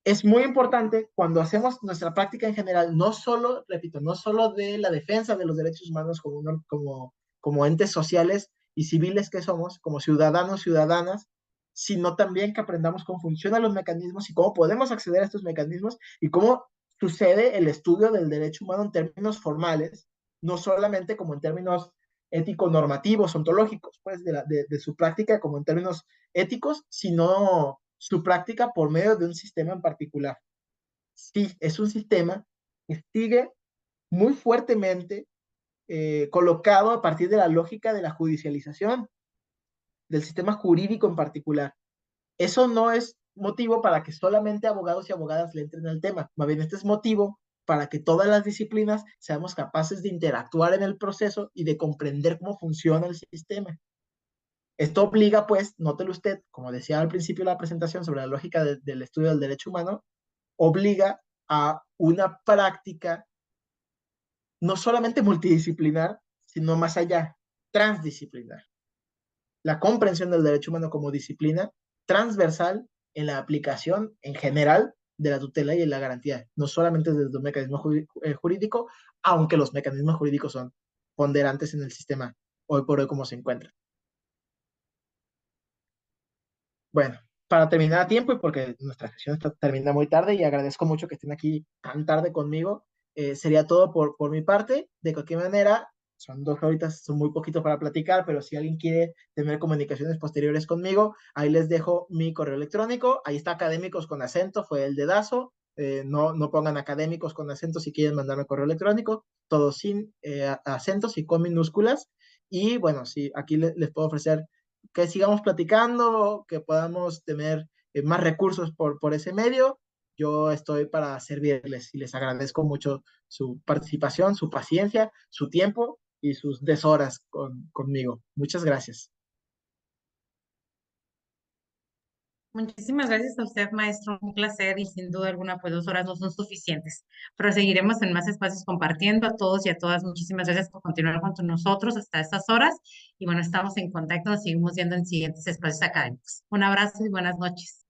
es muy importante cuando hacemos nuestra práctica en general, no solo, repito, no solo de la defensa de los derechos humanos como entes sociales y civiles que somos, como ciudadanos, ciudadanas, sino también que aprendamos cómo funcionan los mecanismos y cómo podemos acceder a estos mecanismos y cómo sucede el estudio del derecho humano en términos formales, no solamente como en términos ético-normativos, ontológicos, pues de su práctica como en términos éticos, sino su práctica por medio de un sistema en particular. Sí, es un sistema que sigue muy fuertemente colocado a partir de la lógica de la judicialización, del sistema jurídico en particular. Eso no es motivo para que solamente abogados y abogadas le entren al tema, más bien este es motivo para que todas las disciplinas seamos capaces de interactuar en el proceso y de comprender cómo funciona el sistema. Esto obliga, pues, nótelo usted, como decía al principio de la presentación sobre la lógica del estudio del derecho humano, obliga a una práctica no solamente multidisciplinar, sino más allá, transdisciplinar. La comprensión del derecho humano como disciplina transversal en la aplicación en general de la tutela y de la garantía, no solamente desde un mecanismo jurídico, aunque los mecanismos jurídicos son ponderantes en el sistema hoy por hoy como se encuentra. Bueno, para terminar a tiempo y porque nuestra sesión termina muy tarde y agradezco mucho que estén aquí tan tarde conmigo, sería todo por mi parte. De cualquier manera, son 2 horitas, son muy poquito para platicar, pero si alguien quiere tener comunicaciones posteriores conmigo, ahí les dejo mi correo electrónico. Ahí está académicos con acento, fue el dedazo. No pongan académicos con acento si quieren mandarme correo electrónico, todo sin acentos y con minúsculas. Y bueno, sí, aquí les puedo ofrecer que sigamos platicando, que podamos tener más recursos por ese medio. Yo estoy para servirles y les agradezco mucho su participación, su paciencia, su tiempo y sus deshoras conmigo. Muchas gracias. Muchísimas gracias a usted, maestro. Un placer y sin duda alguna, pues 2 horas no son suficientes. Pero seguiremos en más espacios compartiendo a todos y a todas. Muchísimas gracias por continuar con nosotros hasta estas horas. Y bueno, estamos en contacto, nos seguimos viendo en siguientes espacios académicos. Un abrazo y buenas noches.